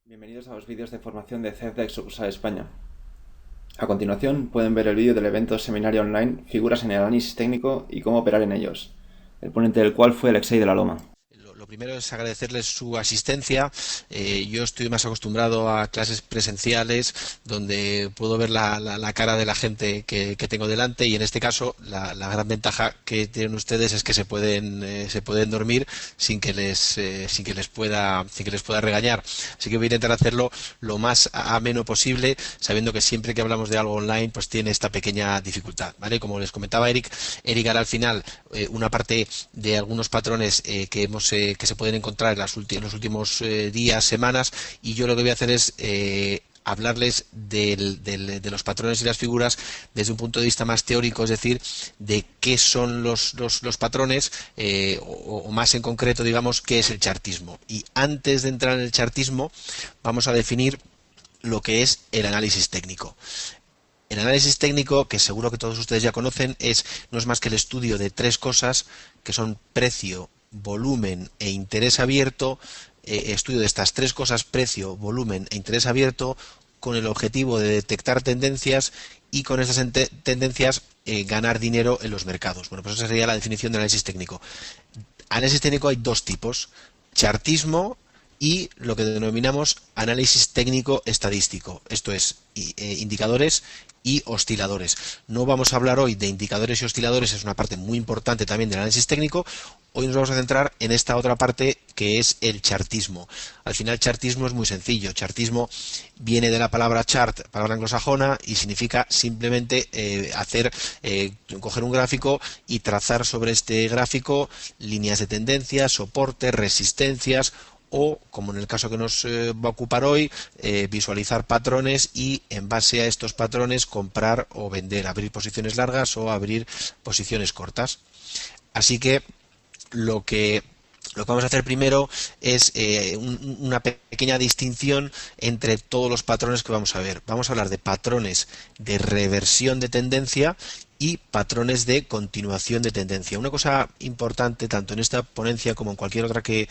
Bienvenidos a los vídeos de formación de CEFDEX Sucursal España. A continuación pueden ver el vídeo del evento seminario online Figuras en el análisis técnico y cómo operar en ellos, el ponente del cual fue Alexei de la Loma. Lo primero es agradecerles su asistencia. Yo estoy más acostumbrado a clases presenciales donde puedo ver la cara de la gente que tengo delante, y en este caso la gran ventaja que tienen ustedes es que se pueden dormir sin que les pueda regañar. Así que voy a intentar hacerlo lo más ameno posible, sabiendo que siempre que hablamos de algo online pues tiene esta pequeña dificultad, ¿vale? Como les comentaba Eric hará al final una parte de algunos patrones que se pueden encontrar en los últimos días, semanas, y yo lo que voy a hacer es hablarles de los patrones y las figuras desde un punto de vista más teórico, es decir, de qué son los patrones, o más en concreto, digamos, qué es el chartismo. Y antes de entrar en el chartismo, vamos a definir lo que es el análisis técnico. El análisis técnico, que seguro que todos ustedes ya conocen, no es más que el estudio de tres cosas, que son precio, volumen e interés abierto. Estudio de estas tres cosas, precio, volumen e interés abierto, con el objetivo de detectar tendencias y con esas tendencias ganar dinero en los mercados. Bueno, pues esa sería la definición de análisis técnico. Análisis técnico hay dos tipos: chartismo y lo que denominamos análisis técnico estadístico, esto es, indicadores y osciladores. No vamos a hablar hoy de indicadores y osciladores, es una parte muy importante también del análisis técnico. Hoy nos vamos a centrar en esta otra parte, que es el chartismo. Al final, chartismo es muy sencillo. Chartismo viene de la palabra chart, palabra anglosajona, y significa simplemente coger un gráfico y trazar sobre este gráfico líneas de tendencia, soportes, resistencias, o, como en el caso que nos va a ocupar hoy, visualizar patrones y, en base a estos patrones, comprar o vender, abrir posiciones largas o abrir posiciones cortas. Así que lo que vamos a hacer primero es una pequeña distinción entre todos los patrones que vamos a ver. Vamos a hablar de patrones de reversión de tendencia y patrones de continuación de tendencia. Una cosa importante, tanto en esta ponencia como en cualquier otra que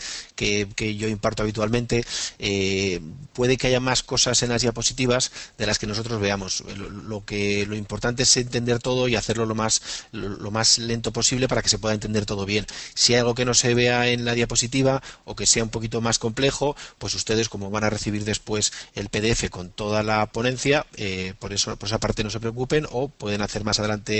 yo imparto habitualmente, puede que haya más cosas en las diapositivas de las que nosotros veamos. Lo importante es entender todo y hacerlo lo más lento posible para que se pueda entender todo bien. Si hay algo que no se vea en la diapositiva o que sea un poquito más complejo, pues ustedes, como van a recibir después el PDF con toda la ponencia, por esa parte no se preocupen, o pueden hacer más adelante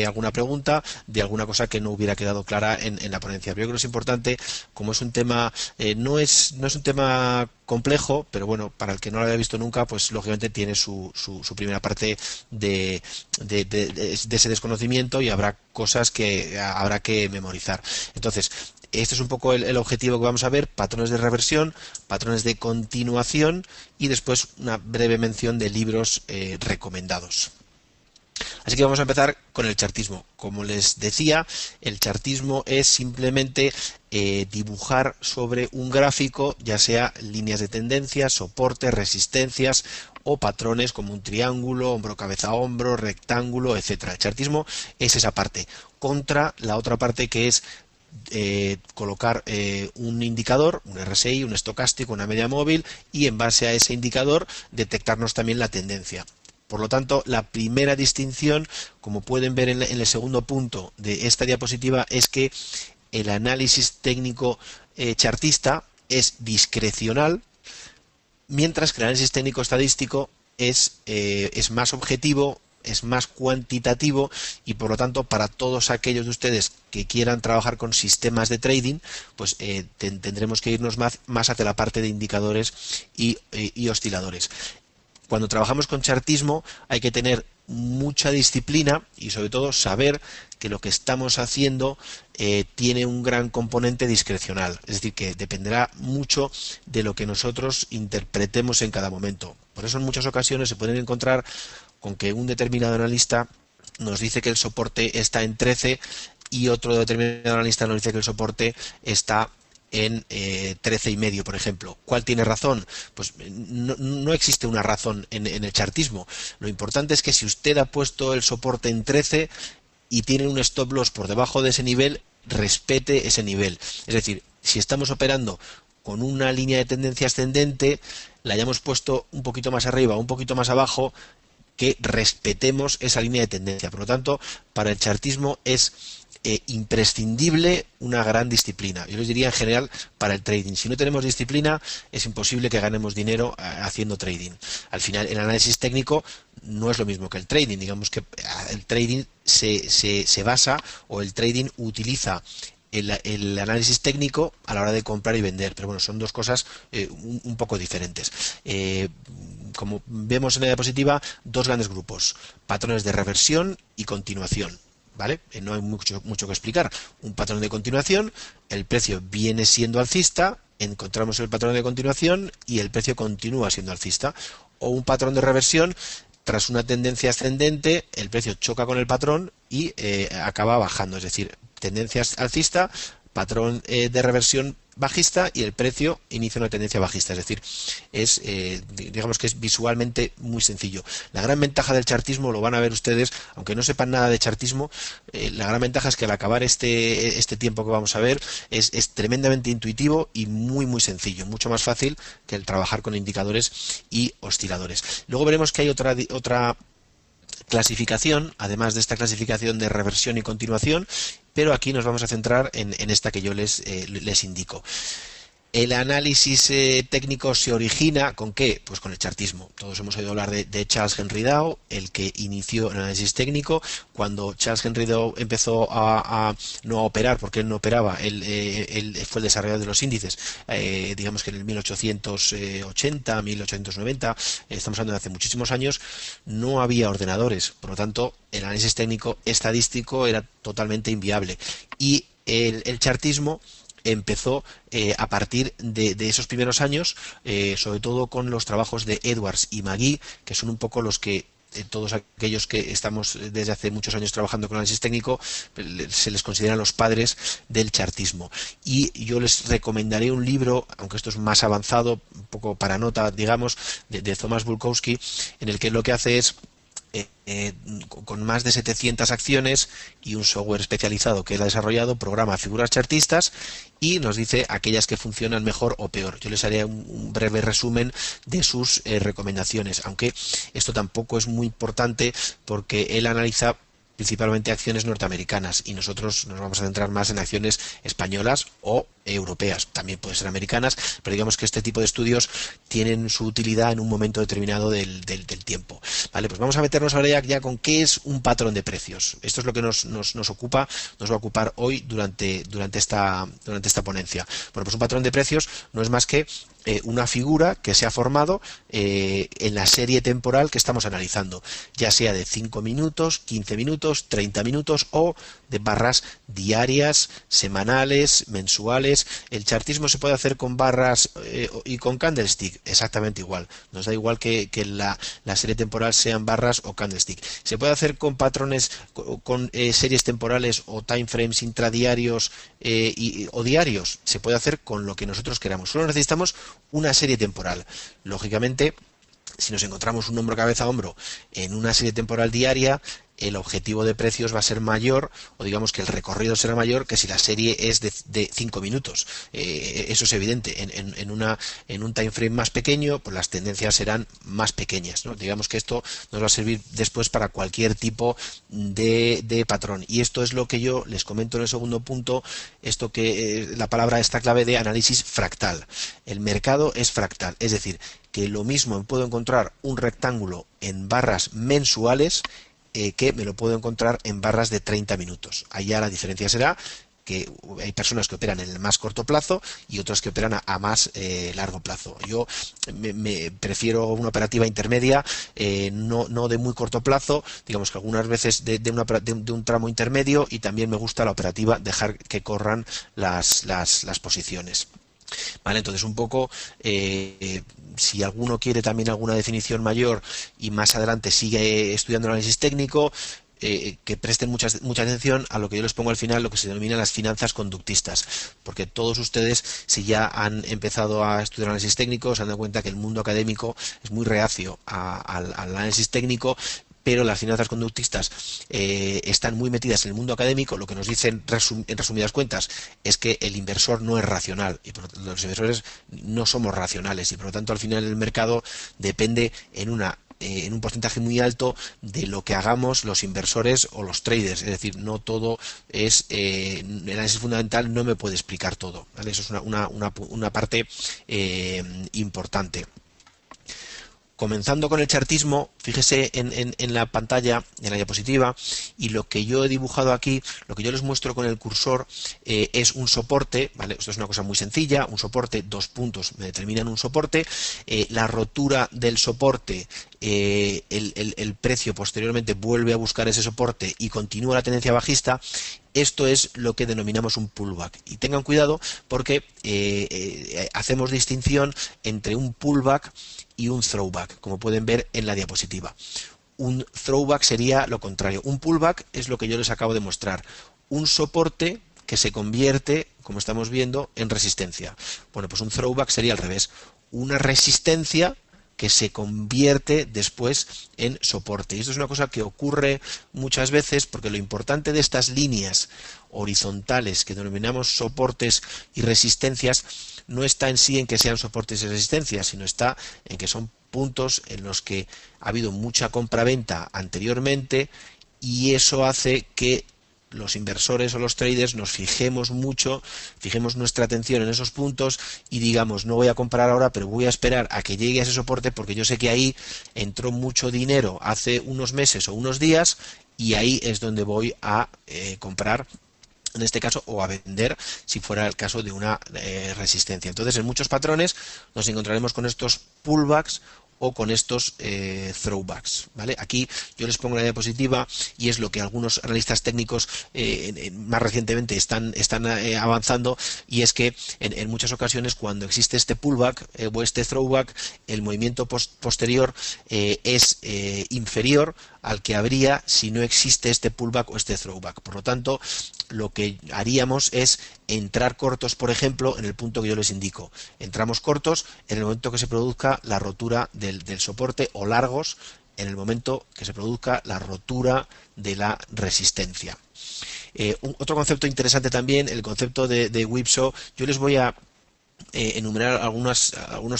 alguna pregunta de alguna cosa que no hubiera quedado clara en la ponencia. Pero yo creo que es importante, como es un tema, no es un tema complejo, pero bueno, para el que no lo haya visto nunca, pues lógicamente tiene su primera parte de ese desconocimiento, y habrá cosas que habrá que memorizar. Entonces, este es un poco el objetivo que vamos a ver: patrones de reversión, patrones de continuación, y después una breve mención de libros recomendados. Así que vamos a empezar con el chartismo. Como les decía, el chartismo es simplemente dibujar sobre un gráfico, ya sea líneas de tendencia, soportes, resistencias o patrones como un triángulo, hombro, cabeza, hombro, rectángulo, etcétera. El chartismo es esa parte, contra la otra parte, que es colocar un indicador, un RSI, un estocástico, una media móvil, y en base a ese indicador detectarnos también la tendencia. Por lo tanto, la primera distinción, como pueden ver en el segundo punto de esta diapositiva, es que el análisis técnico chartista es discrecional, mientras que el análisis técnico estadístico es más objetivo, es más cuantitativo, y por lo tanto, para todos aquellos de ustedes que quieran trabajar con sistemas de trading, pues tendremos que irnos más hacia la parte de indicadores y osciladores. Cuando trabajamos con chartismo hay que tener mucha disciplina y, sobre todo, saber que lo que estamos haciendo tiene un gran componente discrecional, es decir, que dependerá mucho de lo que nosotros interpretemos en cada momento. Por eso, en muchas ocasiones se pueden encontrar con que un determinado analista nos dice que el soporte está en 13 y otro determinado analista nos dice que el soporte está en 13,5, por ejemplo. ¿Cuál tiene razón? Pues no existe una razón en el chartismo. Lo importante es que, si usted ha puesto el soporte en 13 y tiene un stop loss por debajo de ese nivel, respete ese nivel. Es decir, si estamos operando con una línea de tendencia ascendente la hayamos puesto un poquito más arriba, un poquito más abajo, que respetemos esa línea de tendencia. Por lo tanto, para el chartismo es imprescindible una gran disciplina. Yo les diría en general para el trading. Si no tenemos disciplina, es imposible que ganemos dinero haciendo trading. Al final, el análisis técnico no es lo mismo que el trading. Digamos que el trading se basa, o el trading utiliza el análisis técnico a la hora de comprar y vender, pero bueno, son dos cosas un poco diferentes. Como vemos en la diapositiva, dos grandes grupos: patrones de reversión y continuación. ¿Vale? No hay mucho que explicar. Un patrón de continuación, el precio viene siendo alcista, encontramos el patrón de continuación y el precio continúa siendo alcista. O un patrón de reversión, tras una tendencia ascendente, el precio choca con el patrón y acaba bajando, es decir, tendencia alcista, patrón de reversión bajista y el precio inicia una tendencia bajista. Es decir, digamos que es visualmente muy sencillo. La gran ventaja del chartismo, lo van a ver ustedes, aunque no sepan nada de chartismo, la gran ventaja es que al acabar este tiempo que vamos a ver es tremendamente intuitivo y muy sencillo, mucho más fácil que el trabajar con indicadores y osciladores. Luego veremos que hay otra clasificación, además de esta clasificación de reversión y continuación, pero aquí nos vamos a centrar en esta que yo les indico. El análisis técnico se origina ¿con qué? Pues con el chartismo. Todos hemos oído hablar de Charles Henry Dow, el que inició el análisis técnico. Cuando Charles Henry Dow empezó no a operar, porque él no operaba, él fue el desarrollador de los índices, digamos que en el 1880, 1890, estamos hablando de hace muchísimos años, no había ordenadores, por lo tanto el análisis técnico estadístico era totalmente inviable, y el chartismo empezó a partir de esos primeros años, sobre todo con los trabajos de Edwards y Magee, que son un poco los que todos aquellos que estamos desde hace muchos años trabajando con análisis técnico se les consideran los padres del chartismo. Y yo les recomendaré un libro, aunque esto es más avanzado, un poco para nota, digamos, de Thomas Bulkowski, en el que lo que hace es con más de 700 acciones y un software especializado que él ha desarrollado, programa figuras chartistas y nos dice aquellas que funcionan mejor o peor. Yo les haré un breve resumen de sus recomendaciones, aunque esto tampoco es muy importante porque él analiza principalmente acciones norteamericanas y nosotros nos vamos a centrar más en acciones españolas o europeas, también pueden ser americanas, pero digamos que este tipo de estudios tienen su utilidad en un momento determinado del tiempo. Vale, pues vamos a meternos ahora ya con qué es un patrón de precios. Esto es lo que nos va a ocupar hoy durante esta ponencia. Bueno, pues un patrón de precios no es más que una figura que se ha formado en la serie temporal que estamos analizando, ya sea de 5 minutos, 15 minutos, 30 minutos o de barras diarias, semanales, mensuales. El chartismo se puede hacer con barras y con candlestick, exactamente igual. Nos da igual que la serie temporal sean barras o candlestick. Se puede hacer con patrones, con series temporales o time frames intradiarios o diarios. Se puede hacer con lo que nosotros queramos. Solo necesitamos una serie temporal. Lógicamente, si nos encontramos un hombro cabeza a hombro en una serie temporal diaria, el objetivo de precios va a ser mayor, o digamos que el recorrido será mayor que si la serie es de 5 minutos. Eso es evidente. En un time frame más pequeño, pues las tendencias serán más pequeñas, ¿no? Digamos que esto nos va a servir después para cualquier tipo de patrón. Y esto es lo que yo les comento en el segundo punto, esto que la palabra esta clave de análisis fractal. El mercado es fractal, es decir, que lo mismo puedo encontrar un rectángulo en barras mensuales que me lo puedo encontrar en barras de 30 minutos. Allá la diferencia será que hay personas que operan en el más corto plazo y otras que operan a más largo plazo. Yo me prefiero una operativa intermedia, no de muy corto plazo, digamos que algunas veces de un tramo intermedio, y también me gusta la operativa dejar que corran las posiciones. Vale, entonces un poco, si alguno quiere también alguna definición mayor y más adelante sigue estudiando el análisis técnico, que presten mucha atención a lo que yo les pongo al final, lo que se denomina las finanzas conductistas, porque todos ustedes, si ya han empezado a estudiar análisis técnico, se han dado cuenta que el mundo académico es muy reacio al análisis técnico, pero las finanzas conductistas están muy metidas en el mundo académico. Lo que nos dicen en resumidas cuentas es que el inversor no es racional y los inversores no somos racionales, y por lo tanto al final el mercado depende en un porcentaje muy alto de lo que hagamos los inversores o los traders. Es decir, no todo es el análisis fundamental no me puede explicar todo, ¿vale? Eso es una parte importante. Comenzando con el chartismo, fíjese en la pantalla, en la diapositiva, y lo que yo he dibujado aquí, lo que yo les muestro con el cursor, es un soporte, ¿vale? Esto es una cosa muy sencilla, un soporte, 2 puntos me determinan un soporte, la rotura del soporte, el precio posteriormente vuelve a buscar ese soporte y continúa la tendencia bajista. Esto es lo que denominamos un pullback. Y tengan cuidado porque hacemos distinción entre un pullback y un throwback, como pueden ver en la diapositiva. Un throwback sería lo contrario. Un pullback es lo que yo les acabo de mostrar. Un soporte que se convierte, como estamos viendo, en resistencia. Bueno, pues un throwback sería al revés. Una resistencia que se convierte después en soporte. Y esto es una cosa que ocurre muchas veces, porque lo importante de estas líneas horizontales que denominamos soportes y resistencias no está en sí en que sean soportes y resistencias, sino está en que son puntos en los que ha habido mucha compra-venta anteriormente, y eso hace que los inversores o los traders nos fijemos mucho, fijemos nuestra atención en esos puntos y digamos, no voy a comprar ahora, pero voy a esperar a que llegue a ese soporte porque yo sé que ahí entró mucho dinero hace unos meses o unos días y ahí es donde voy a comprar, en este caso, o a vender si fuera el caso de una resistencia. Entonces, en muchos patrones nos encontraremos con estos pullbacks o con estos throwbacks, ¿vale? Aquí yo les pongo la diapositiva y es lo que algunos analistas técnicos más recientemente están avanzando, y es que en muchas ocasiones cuando existe este pullback o este throwback, el movimiento posterior es inferior al que habría si no existe este pullback o este throwback. Por lo tanto, lo que haríamos es entrar cortos, por ejemplo, en el punto que yo les indico. Entramos cortos en el momento que se produzca la rotura del soporte, o largos en el momento que se produzca la rotura de la resistencia. Otro concepto interesante también, el concepto de whipsaw. Yo les voy a enumerar algunos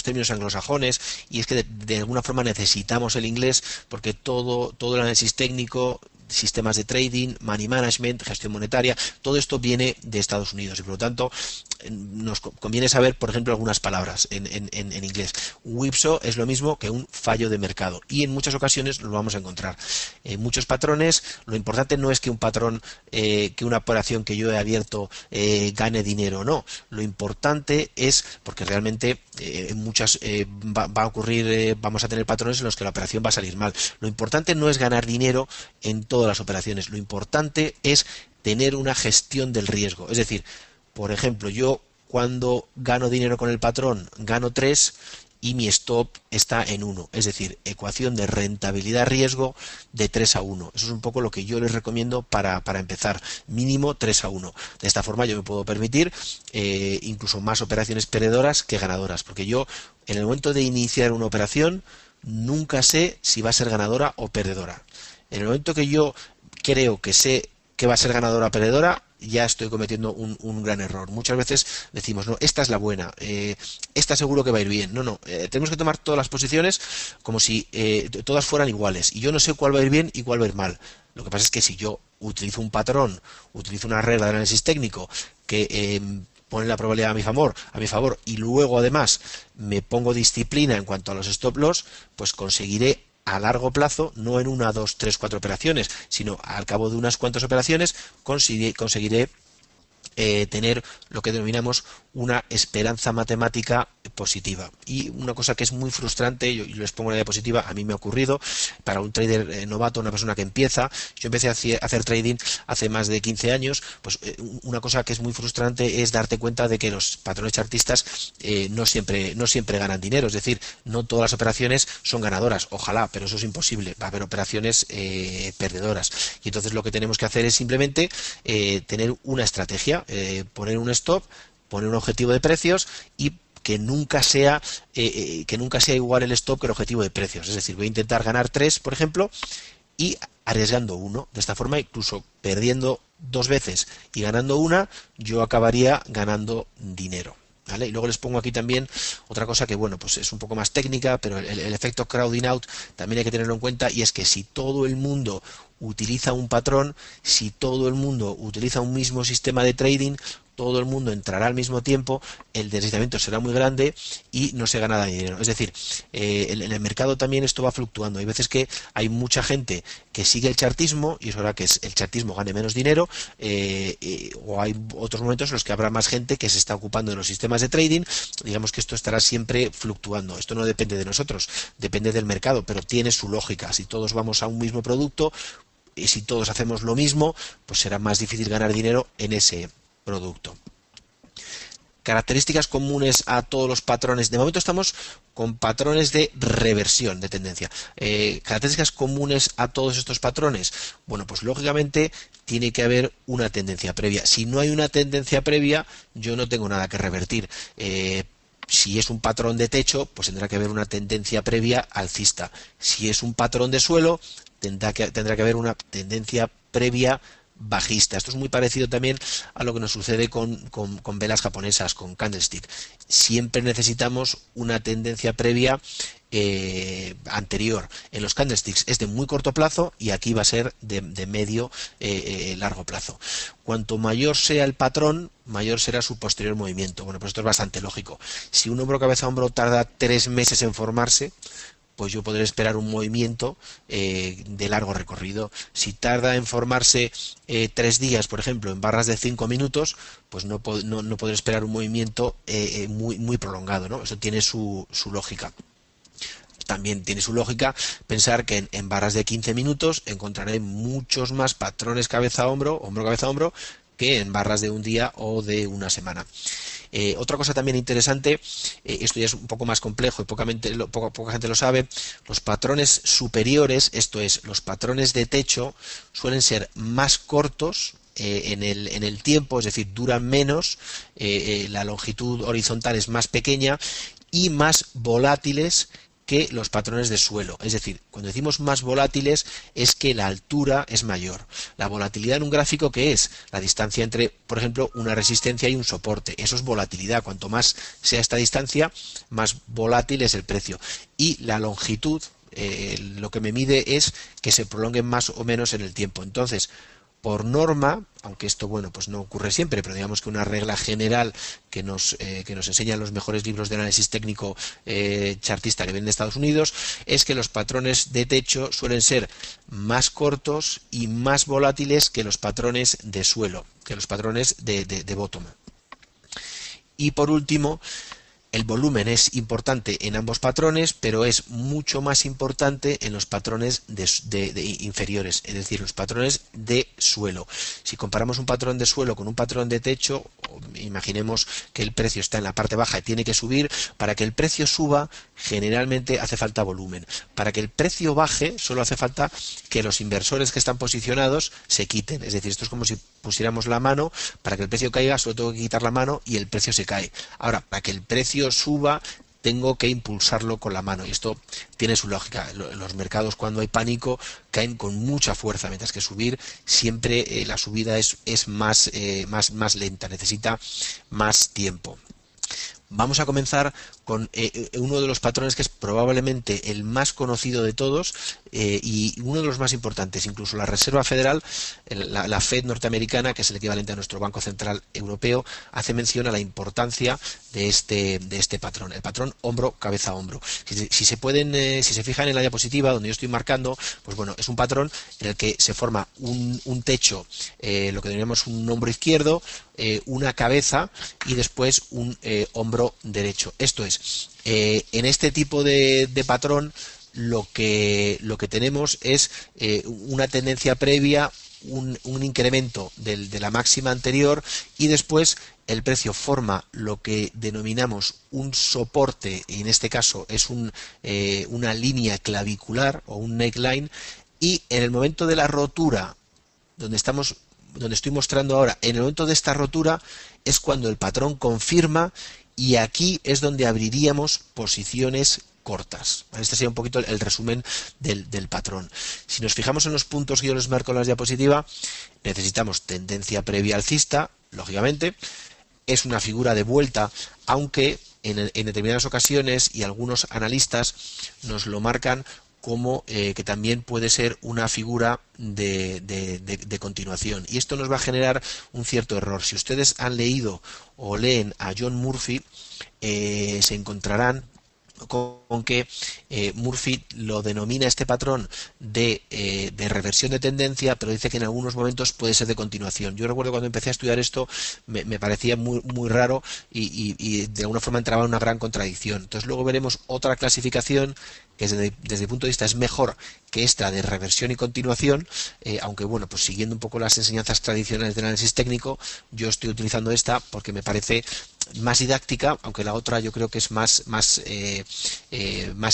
términos anglosajones, y es que de alguna forma necesitamos el inglés porque todo el análisis técnico, sistemas de trading, money management, gestión monetaria, todo esto viene de Estados Unidos, y por lo tanto nos conviene saber, por ejemplo, algunas palabras en inglés. Un whipsaw es lo mismo que un fallo de mercado, y en muchas ocasiones lo vamos a encontrar. En muchos patrones, lo importante no es que un patrón, que una operación que yo he abierto gane dinero o no. Lo importante es, porque realmente en muchas va a ocurrir, vamos a tener patrones en los que la operación va a salir mal. Lo importante no es ganar dinero en todas las operaciones, lo importante es tener una gestión del riesgo. Es decir, por ejemplo, yo cuando gano dinero con el patrón gano 3 y mi stop está en 1, es decir, ecuación de rentabilidad-riesgo de 3-1. Eso es un poco lo que yo les recomiendo para empezar, mínimo 3-1. De esta forma yo me puedo permitir incluso más operaciones perdedoras que ganadoras, porque yo en el momento de iniciar una operación nunca sé si va a ser ganadora o perdedora. En el momento que yo creo que sé que va a ser ganadora o perdedora, ya estoy cometiendo un gran error. Muchas veces decimos, no, esta es la buena, esta seguro que va a ir bien. No, tenemos que tomar todas las posiciones como si todas fueran iguales, y yo no sé cuál va a ir bien y cuál va a ir mal. Lo que pasa es que si yo utilizo un patrón, utilizo una regla de análisis técnico que pone la probabilidad a mi favor, y luego además me pongo disciplina en cuanto a los stop loss, pues conseguiré a largo plazo, no en 1, 2, 3, 4 operaciones, sino al cabo de unas cuantas operaciones, conseguiré tener lo que denominamos una esperanza matemática positiva. Y una cosa que es muy frustrante, yo les pongo la diapositiva, a mí me ha ocurrido, para un trader novato, una persona que empieza, yo empecé a hacer trading hace más de 15 años, pues una cosa que es muy frustrante es darte cuenta de que los patrones chartistas no siempre ganan dinero, es decir, no todas las operaciones son ganadoras, ojalá, pero eso es imposible, va a haber operaciones perdedoras, y entonces lo que tenemos que hacer es simplemente tener una estrategia, poner un stop, poner un objetivo de precios, y que nunca sea igual el stop que el objetivo de precios. Es decir, voy a intentar ganar 3, por ejemplo, y arriesgando uno. De esta forma, incluso perdiendo 2 veces y ganando una, yo acabaría ganando dinero. ¿Vale? Y luego les pongo aquí también otra cosa que, bueno, pues es un poco más técnica, pero el efecto crowding out también hay que tenerlo en cuenta, y es que si todo el mundo utiliza un patrón, si todo el mundo utiliza un mismo sistema de trading, todo el mundo entrará al mismo tiempo, el deslizamiento será muy grande y no se gana dinero. Es decir, en el mercado también esto va fluctuando. Hay veces que hay mucha gente que sigue el chartismo y es hora que el chartismo gane menos dinero, o hay otros momentos en los que habrá más gente que se está ocupando de los sistemas de trading. Digamos que esto estará siempre fluctuando. Esto no depende de nosotros, depende del mercado, pero tiene su lógica. Si todos vamos a un mismo producto y si todos hacemos lo mismo, pues será más difícil ganar dinero en ese producto. Características comunes a todos los patrones. De momento estamos con patrones de reversión de tendencia. Características comunes a todos estos patrones. Bueno, pues lógicamente tiene que haber una tendencia previa. Si no hay una tendencia previa, yo no tengo nada que revertir. Si es un patrón de techo, pues tendrá que haber una tendencia previa alcista. Si es un patrón de suelo, tendrá que haber una tendencia previa bajista. Esto es muy parecido también a lo que nos sucede con velas japonesas, con candlestick. Siempre necesitamos una tendencia previa anterior. En los candlesticks es de muy corto plazo y aquí va a ser de medio largo plazo. Cuanto mayor sea el patrón, mayor será su posterior movimiento. Bueno, pues esto es bastante lógico. Si un hombro cabeza hombro tarda 3 meses en formarse, pues yo podré esperar un movimiento de largo recorrido. Si tarda en formarse 3 días, por ejemplo, en barras de 5 minutos, pues no podré esperar un movimiento muy prolongado, ¿no? Eso tiene su lógica. También tiene su lógica pensar que en barras de 15 minutos encontraré muchos más patrones cabeza-hombro, hombro-cabeza-hombro, que en barras de un día o de una semana. Otra cosa también interesante, esto ya es un poco más complejo y poca gente lo sabe, los patrones superiores, esto es, los patrones de techo, suelen ser más cortos en el tiempo, es decir, duran menos, la longitud horizontal es más pequeña y más volátiles que los patrones de suelo. Es decir, cuando decimos más volátiles es que la altura es mayor. La volatilidad en un gráfico, ¿qué es? La distancia entre, por ejemplo, una resistencia y un soporte. Eso es volatilidad. Cuanto más sea esta distancia, más volátil es el precio. Y la longitud, lo que me mide es que se prolonguen más o menos en el tiempo. Entonces, por norma, aunque esto, bueno, pues no ocurre siempre, pero digamos que una regla general que nos enseñan los mejores libros de análisis técnico chartista que vienen de Estados Unidos, es que los patrones de techo suelen ser más cortos y más volátiles que los patrones de suelo, que los patrones de bottom. Y por último, el volumen es importante en ambos patrones, pero es mucho más importante en los patrones de inferiores, es decir, los patrones de suelo. Si comparamos un patrón de suelo con un patrón de techo, imaginemos que el precio está en la parte baja y tiene que subir. Para que el precio suba, generalmente hace falta volumen. Para que el precio baje, solo hace falta que los inversores que están posicionados se quiten. Es decir, esto es como si pusiéramos la mano. Para que el precio caiga, solo tengo que quitar la mano y el precio se cae. Ahora, para que el precio suba, tengo que impulsarlo con la mano, y esto tiene su lógica. Los mercados, cuando hay pánico, caen con mucha fuerza, mientras que subir siempre la subida es más lenta, necesita más tiempo. Vamos a comenzar con uno de los patrones que es probablemente el más conocido de todos y uno de los más importantes. Incluso la Reserva Federal, la Fed norteamericana, que es el equivalente a nuestro Banco Central Europeo, hace mención a la importancia de este patrón, el patrón hombro-cabeza-hombro. Si se fijan en la diapositiva donde yo estoy marcando, pues bueno, es un patrón en el que se forma un techo, lo que denominamos un hombro izquierdo, una cabeza y después un hombro derecho. Esto es, en este tipo de patrón lo que tenemos es una tendencia previa, un incremento de la máxima anterior, y después el precio forma lo que denominamos un soporte, y en este caso es una línea clavicular o un neckline, y en el momento de la rotura, donde estoy mostrando ahora, en el momento de esta rotura es cuando el patrón confirma, y aquí es donde abriríamos posiciones cortas. ¿Vale? Este sería un poquito el resumen del patrón. Si nos fijamos en los puntos que yo les marco en la diapositiva, necesitamos tendencia previa alcista, lógicamente. Es una figura de vuelta, aunque en determinadas ocasiones y algunos analistas nos lo marcan como que también puede ser una figura de continuación. Y esto nos va a generar un cierto error. Si ustedes han leído o leen a John Murphy, se encontrarán con que Murphy lo denomina este patrón de reversión de tendencia, pero dice que en algunos momentos puede ser de continuación. Yo recuerdo cuando empecé a estudiar esto me parecía muy raro y de alguna forma entraba en una gran contradicción. Entonces luego veremos otra clasificación que desde el punto de vista es mejor que esta de reversión y continuación, aunque bueno, pues siguiendo un poco las enseñanzas tradicionales del análisis técnico, yo estoy utilizando esta porque me parece más didáctica, aunque la otra yo creo que es más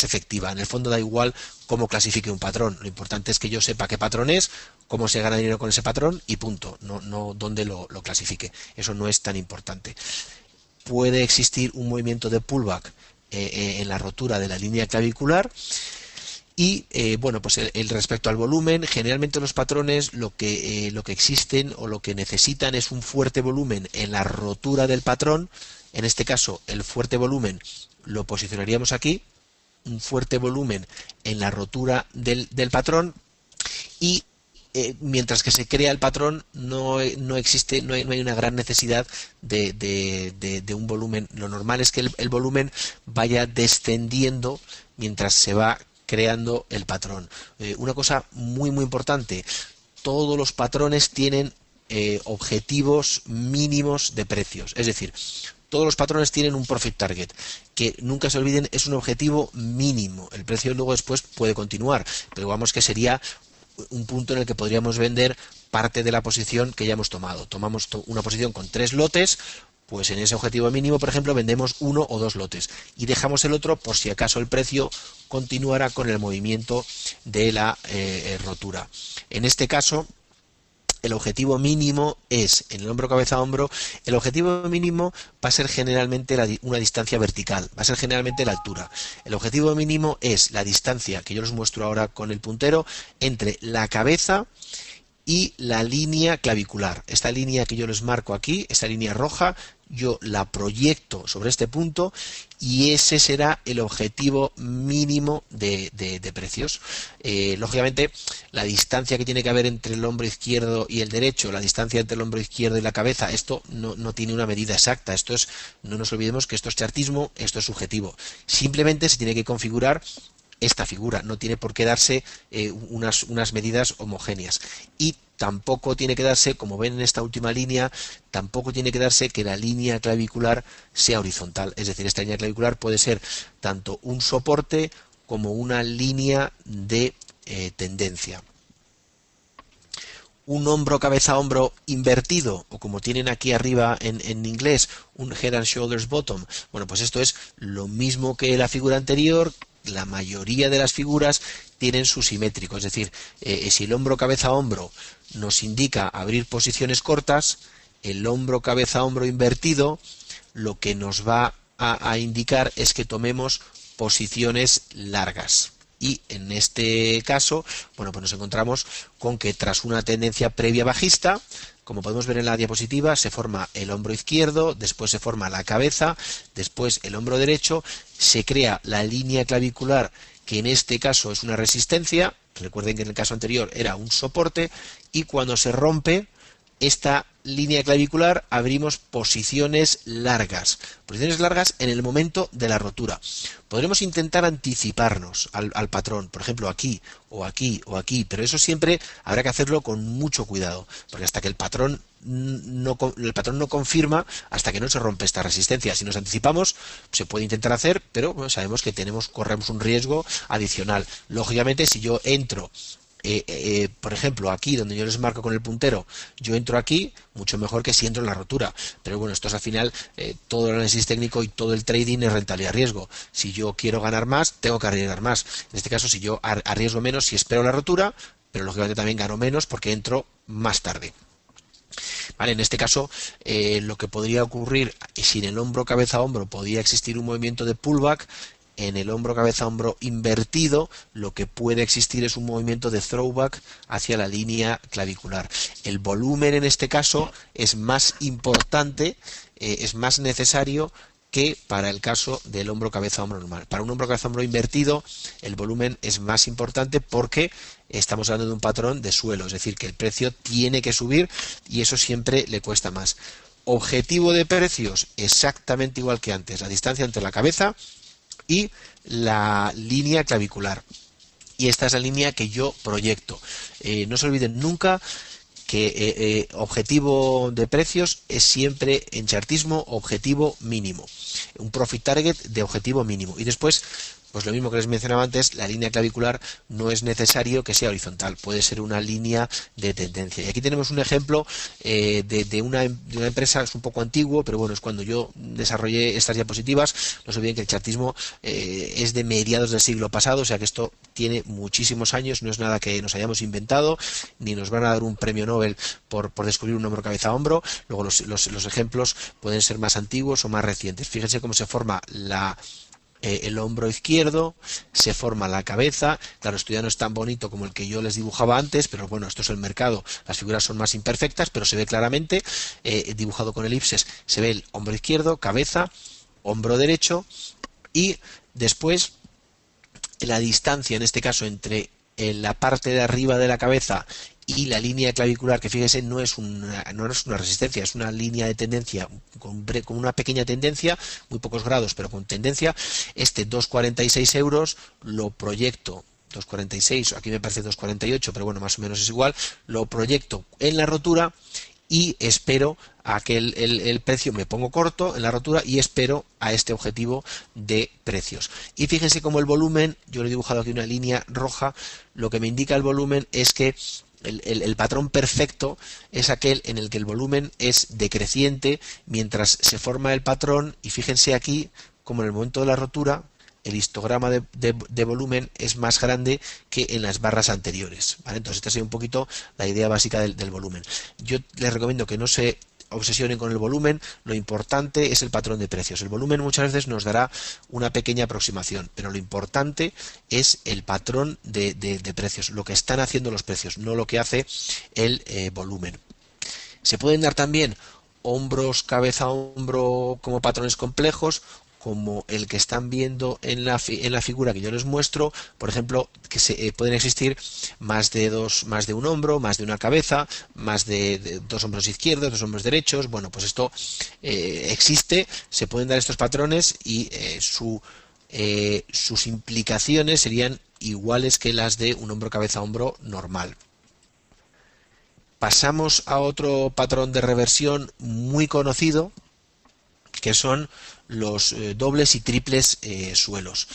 efectiva. En el fondo da igual cómo clasifique un patrón, lo importante es que yo sepa qué patrón es, cómo se gana dinero con ese patrón y punto, no dónde lo clasifique. Eso no es tan importante. Puede existir un movimiento de pullback en la rotura de la línea clavicular. Y bueno, pues el respecto al volumen, generalmente los patrones lo que existen o lo que necesitan es un fuerte volumen en la rotura del patrón. En este caso, el fuerte volumen lo posicionaríamos aquí, un fuerte volumen en la rotura del patrón, y mientras que se crea el patrón no existe, no hay una gran necesidad de un volumen. Lo normal es que el volumen vaya descendiendo mientras se va creando el patrón. Una cosa muy importante, todos los patrones tienen objetivos mínimos de precios, es decir, todos los patrones tienen un profit target, que nunca se olviden es un objetivo mínimo. El precio luego después puede continuar, pero digamos que sería un punto en el que podríamos vender parte de la posición que ya hemos tomado. Tomamos una posición con 3 lotes, pues en ese objetivo mínimo, por ejemplo, vendemos 1 o 2 lotes y dejamos el otro por si acaso el precio continuara con el movimiento de la rotura. En este caso, el objetivo mínimo es, en el hombro cabeza a hombro, el objetivo mínimo va a ser generalmente una distancia vertical, va a ser generalmente la altura. El objetivo mínimo es la distancia, que yo les muestro ahora con el puntero, entre la cabeza y la línea clavicular. Esta línea que yo les marco aquí, esta línea roja, yo la proyecto sobre este punto y ese será el objetivo mínimo de precios. Lógicamente, la distancia que tiene que haber entre el hombro izquierdo y el derecho, la distancia entre el hombro izquierdo y la cabeza, esto no tiene una medida exacta. Esto es, no nos olvidemos que esto es chartismo, esto es subjetivo. Simplemente se tiene que configurar esta figura, no tiene por qué darse unas medidas homogéneas, y tampoco tiene que darse, como ven en esta última línea, tampoco tiene que darse que la línea clavicular sea horizontal, es decir, esta línea clavicular puede ser tanto un soporte como una línea de tendencia. Un hombro cabeza a hombro invertido, o como tienen aquí arriba en inglés, un head and shoulders bottom, bueno, pues esto es lo mismo que la figura anterior. La mayoría de las figuras tienen su simétrico, es decir, si el hombro cabeza a hombro nos indica abrir posiciones cortas, el hombro cabeza a hombro invertido lo que nos va a indicar es que tomemos posiciones largas. Y en este caso, bueno, pues nos encontramos con que tras una tendencia previa bajista, como podemos ver en la diapositiva, se forma el hombro izquierdo, después se forma la cabeza, después el hombro derecho, se crea la línea clavicular, que en este caso es una resistencia, recuerden que en el caso anterior era un soporte, y cuando se rompe esta línea clavicular abrimos posiciones largas en el momento de la rotura. Podremos intentar anticiparnos al patrón, por ejemplo aquí o aquí o aquí, pero eso siempre habrá que hacerlo con mucho cuidado, porque hasta que el patrón no confirma, hasta que no se rompe esta resistencia. Si nos anticipamos se puede intentar hacer, pero bueno, sabemos que corremos un riesgo adicional. Lógicamente, si yo entro por ejemplo, aquí donde yo les marco con el puntero, yo entro aquí, mucho mejor que si entro en la rotura. Pero bueno, esto es al final, todo el análisis técnico y todo el trading es rentabilidad-riesgo. Si yo quiero ganar más, tengo que arriesgar más. En este caso, si yo arriesgo menos, si espero la rotura, pero lógicamente también gano menos porque entro más tarde. Vale, en este caso, lo que podría ocurrir, si en el hombro cabeza a hombro podría existir un movimiento de pullback, en el hombro cabeza hombro invertido lo que puede existir es un movimiento de throwback hacia la línea clavicular. El volumen en este caso es más importante, es más necesario que para el caso del hombro cabeza hombro normal. Para un hombro cabeza hombro invertido el volumen es más importante porque estamos hablando de un patrón de suelo, es decir, que el precio tiene que subir y eso siempre le cuesta más. Objetivo de precios exactamente igual que antes, la distancia entre la cabeza y la línea clavicular. Y esta es la línea que yo proyecto. No se olviden nunca que objetivo de precios es siempre en chartismo objetivo mínimo, un profit target de objetivo mínimo, y después pues lo mismo que les mencionaba antes, la línea clavicular no es necesario que sea horizontal, puede ser una línea de tendencia. Y aquí tenemos un ejemplo de una empresa, es un poco antiguo, pero bueno, es cuando yo desarrollé estas diapositivas. No se olviden que el chartismo es de mediados del siglo pasado, o sea que esto tiene muchísimos años, no es nada que nos hayamos inventado, ni nos van a dar un premio Nobel por descubrir un hombro cabeza a hombro. Luego los ejemplos pueden ser más antiguos o más recientes. Fíjense cómo se forma el hombro izquierdo, se forma la cabeza. Claro, esto ya no es tan bonito como el que yo les dibujaba antes, pero bueno, esto es el mercado, las figuras son más imperfectas, pero se ve claramente, dibujado con elipses, se ve el hombro izquierdo, cabeza, hombro derecho, y después la distancia, en este caso, entre la parte de arriba de la cabeza y la línea clavicular, que fíjese, no es una resistencia, es una línea de tendencia con una pequeña tendencia, muy pocos grados, pero con tendencia. Este 2,46 euros lo proyecto, 2,46, aquí me parece 2,48, pero bueno, más o menos es igual, lo proyecto en la rotura y espero a que el precio, me pongo corto en la rotura y espero a este objetivo de precios. Y fíjense cómo el volumen, yo le he dibujado aquí una línea roja, lo que me indica el volumen es que el patrón perfecto es aquel en el que el volumen es decreciente mientras se forma el patrón, y fíjense aquí como en el momento de la rotura el histograma de volumen es más grande que en las barras anteriores, ¿vale? Entonces esta sería un poquito la idea básica del volumen. Yo les recomiendo que no se obsesionen con el volumen, lo importante es el patrón de precios. El volumen muchas veces nos dará una pequeña aproximación, pero lo importante es el patrón de precios, lo que están haciendo los precios, no lo que hace el volumen. Se pueden dar también hombros, cabeza, hombro como patrones complejos, como el que están viendo en la figura que yo les muestro, por ejemplo, que pueden existir más de un hombro, más de una cabeza, más de dos hombros izquierdos, dos hombros derechos. Bueno, pues esto existe, se pueden dar estos patrones y sus implicaciones serían iguales que las de un hombro cabeza hombro normal. Pasamos a otro patrón de reversión muy conocido, que son los dobles y triples suelos.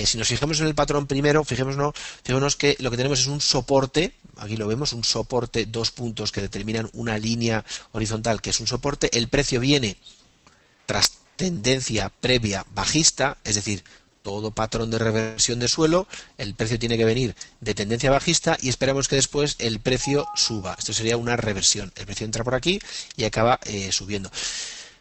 Si nos fijamos en el patrón primero, fijémonos que lo que tenemos es un soporte, aquí lo vemos, un soporte, dos puntos que determinan una línea horizontal que es un soporte. El precio viene tras tendencia previa bajista, es decir, todo patrón de reversión de suelo, el precio tiene que venir de tendencia bajista y esperamos que después el precio suba. Esto sería una reversión. El precio entra por aquí y acaba subiendo.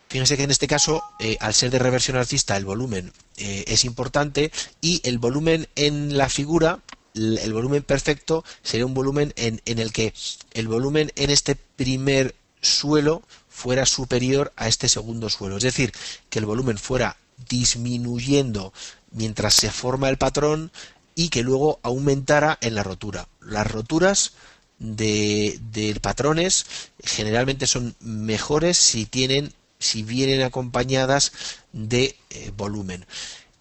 Fíjense que en este caso, al ser de reversión alcista, el volumen es importante, y el volumen en la figura, el volumen perfecto, sería un volumen en el que el volumen en este primer suelo fuera superior a este segundo suelo. Es decir, que el volumen fuera disminuyendo mientras se forma el patrón y que luego aumentara en la rotura. Las roturas de patrones generalmente son mejores si vienen acompañadas de volumen.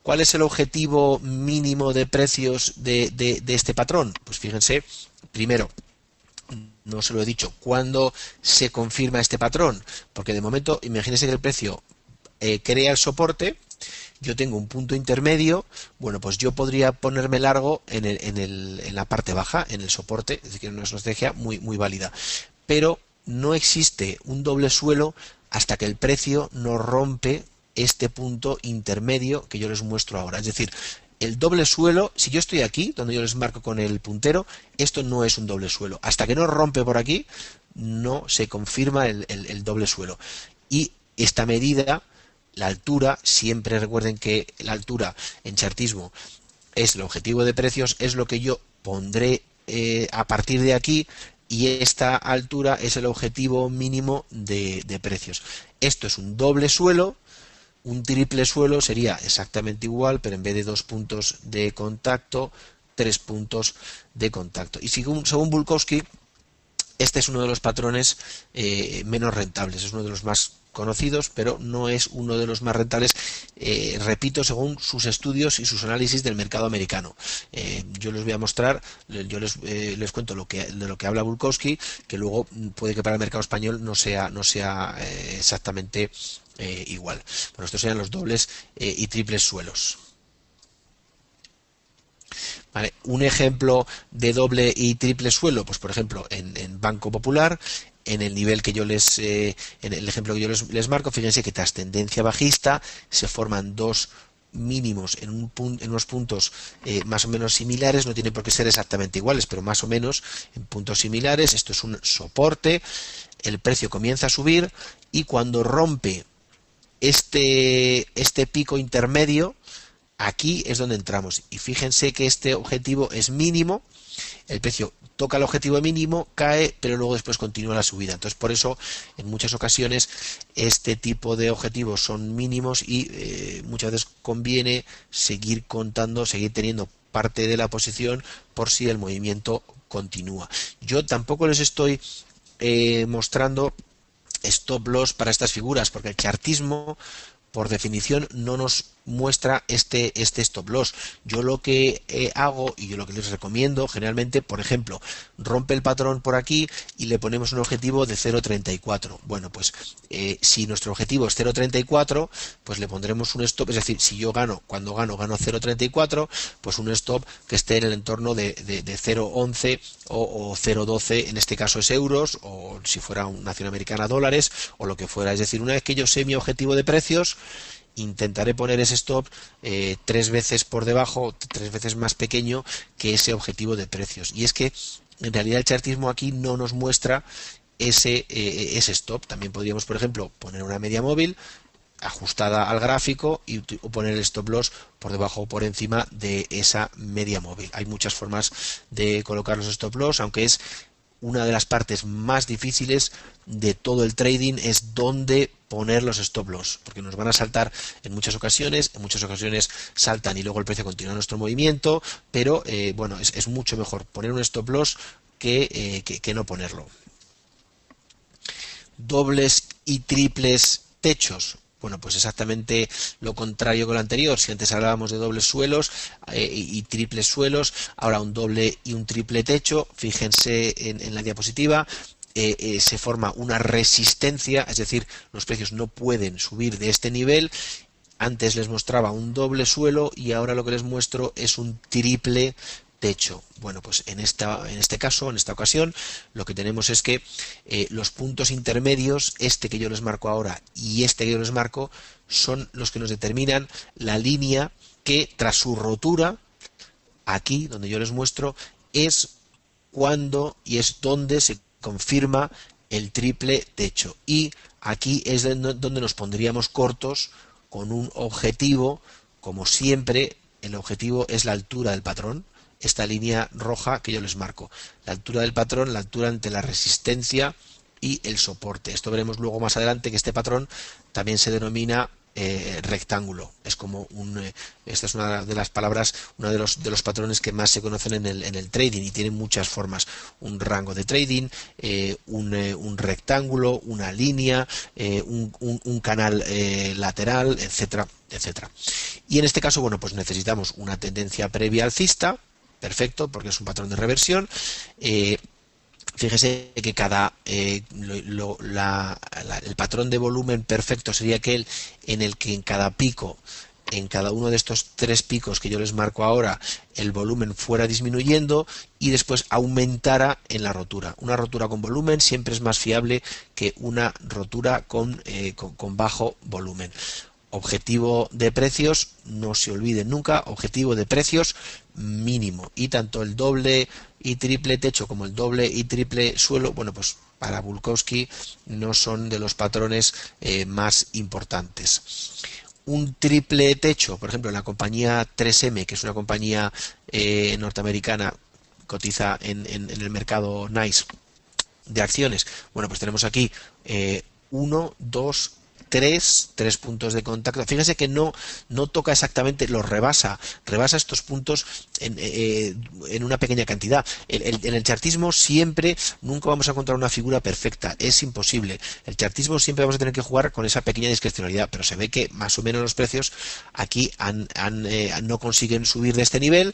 ¿Cuál es el objetivo mínimo de precios de este patrón? Pues fíjense, primero, no se lo he dicho, ¿cuándo se confirma este patrón? Porque de momento, imagínense que el precio crea el soporte, yo tengo un punto intermedio, bueno, pues yo podría ponerme largo en la parte baja, en el soporte, es decir, una estrategia muy, muy válida. Pero no existe un doble suelo hasta que el precio no rompe este punto intermedio que yo les muestro ahora. Es decir, el doble suelo, si yo estoy aquí, donde yo les marco con el puntero, esto no es un doble suelo. Hasta que no rompe por aquí, no se confirma el doble suelo. Y esta medida la altura, siempre recuerden que la altura en chartismo es el objetivo de precios, es lo que yo pondré a partir de aquí, y esta altura es el objetivo mínimo de precios. Esto es un doble suelo. Un triple suelo sería exactamente igual, pero en vez de 2 puntos de contacto, 3 puntos de contacto. Y según Bulkowski, este es uno de los patrones menos rentables, es uno de los más conocidos, pero no es uno de los más rentables, repito, según sus estudios y sus análisis del mercado americano. Yo les voy a mostrar, yo les cuento de lo que habla Bulkowski, que luego puede que para el mercado español no sea exactamente igual. Bueno, estos serían los dobles y triples suelos. Vale, un ejemplo de doble y triple suelo, pues por ejemplo en Banco Popular, en el nivel que yo en el ejemplo que yo les marco, fíjense que tras tendencia bajista se forman dos mínimos en unos puntos más o menos similares, no tiene por qué ser exactamente iguales, pero más o menos en puntos similares. Esto es un soporte, el precio comienza a subir y cuando rompe este pico intermedio, aquí es donde entramos, y fíjense que este objetivo es mínimo, el precio toca el objetivo mínimo, cae, pero luego después continúa la subida. Entonces, por eso en muchas ocasiones este tipo de objetivos son mínimos y muchas veces conviene seguir contando, seguir teniendo parte de la posición por si el movimiento continúa. Yo tampoco les estoy mostrando stop loss para estas figuras, porque el chartismo por definición no nos muestra este stop loss. Yo lo que hago y yo lo que les recomiendo generalmente, por ejemplo, rompe el patrón por aquí y le ponemos un objetivo de 0.34. Bueno, pues si nuestro objetivo es 0.34, pues le pondremos un stop, es decir, si yo cuando gano 0.34, pues un stop que esté en el entorno de 0.11 o 0.12, en este caso es euros, o si fuera una nación americana dólares, o lo que fuera. Es decir, una vez que yo sé mi objetivo de precios, intentaré poner ese stop 3 veces por debajo, 3 veces más pequeño que ese objetivo de precios. Y es que en realidad el chartismo aquí no nos muestra ese stop. También podríamos, por ejemplo, poner una media móvil ajustada al gráfico y poner el stop loss por debajo o por encima de esa media móvil. Hay muchas formas de colocar los stop loss, aunque es una de las partes más difíciles de todo el trading, es dónde poner los stop loss, porque nos van a saltar en muchas ocasiones saltan y luego el precio continúa nuestro movimiento, pero bueno, es mucho mejor poner un stop loss que no ponerlo. Dobles y triples techos. Bueno, pues exactamente lo contrario que lo anterior. Si antes hablábamos de dobles suelos y triples suelos, ahora un doble y un triple techo. Fíjense en la diapositiva, se forma una resistencia, es decir, los precios no pueden subir de este nivel. Antes les mostraba un doble suelo y ahora lo que les muestro es un triple techo. Bueno, pues en este caso, en esta ocasión, lo que tenemos es que los puntos intermedios, este que yo les marco ahora y este que yo les marco, son los que nos determinan la línea que tras su rotura, aquí donde yo les muestro, es cuando y es donde se confirma el triple techo. Y aquí es donde nos pondríamos cortos con un objetivo, como siempre, el objetivo es la altura del patrón. Esta línea roja que yo les marco, la altura del patrón, la altura entre la resistencia y el soporte. Esto veremos luego más adelante, que este patrón también se denomina rectángulo. Es como esta es una de las palabras, uno de los patrones que más se conocen en el trading, y tienen muchas formas: un rango de trading, un rectángulo, una línea, un canal lateral, etcétera, etcétera. Y en este caso, bueno, pues necesitamos una tendencia previa alcista. Perfecto, porque es un patrón de reversión. Fíjese que el patrón de volumen perfecto sería aquel en el que en cada pico, en cada uno de estos 3 picos que yo les marco ahora, el volumen fuera disminuyendo y después aumentara en la rotura. Una rotura con volumen siempre es más fiable que una rotura con bajo volumen. objetivo de precios, no se olviden nunca, objetivo de precios mínimo, y tanto el doble y triple techo como el doble y triple suelo, bueno, pues para Bulkowski no son de los patrones más importantes. Un triple techo, por ejemplo, en la compañía 3M, que es una compañía norteamericana, cotiza en el mercado NYSE de acciones, bueno, pues tenemos aquí 1, 2, tres puntos de contacto. Fíjense que no toca exactamente, los rebasa estos puntos en una pequeña cantidad. En el chartismo nunca vamos a encontrar una figura perfecta, es imposible. El chartismo siempre vamos a tener que jugar con esa pequeña discrecionalidad, pero se ve que más o menos los precios aquí no consiguen subir de este nivel.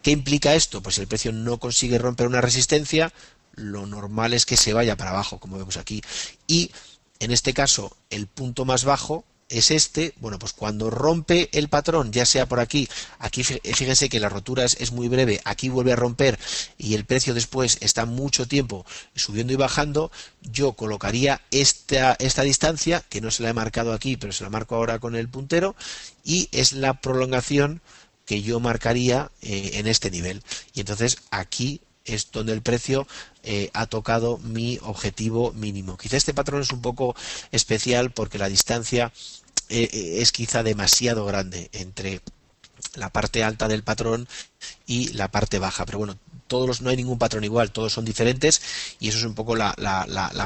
¿Qué implica esto? Pues si el precio no consigue romper una resistencia, lo normal es que se vaya para abajo, como vemos aquí. Y en este caso, el punto más bajo es este. Bueno, pues cuando rompe el patrón, ya sea por aquí fíjense que la rotura es muy breve, aquí vuelve a romper y el precio después está mucho tiempo subiendo y bajando, yo colocaría esta distancia, que no se la he marcado aquí, pero se la marco ahora con el puntero, y es la prolongación que yo marcaría en este nivel. Y entonces aquí es donde el precio ha tocado mi objetivo mínimo. Quizá este patrón es un poco especial porque la distancia es quizá demasiado grande entre la parte alta del patrón y la parte baja, pero bueno, no hay ningún patrón igual, todos son diferentes, y eso es un poco la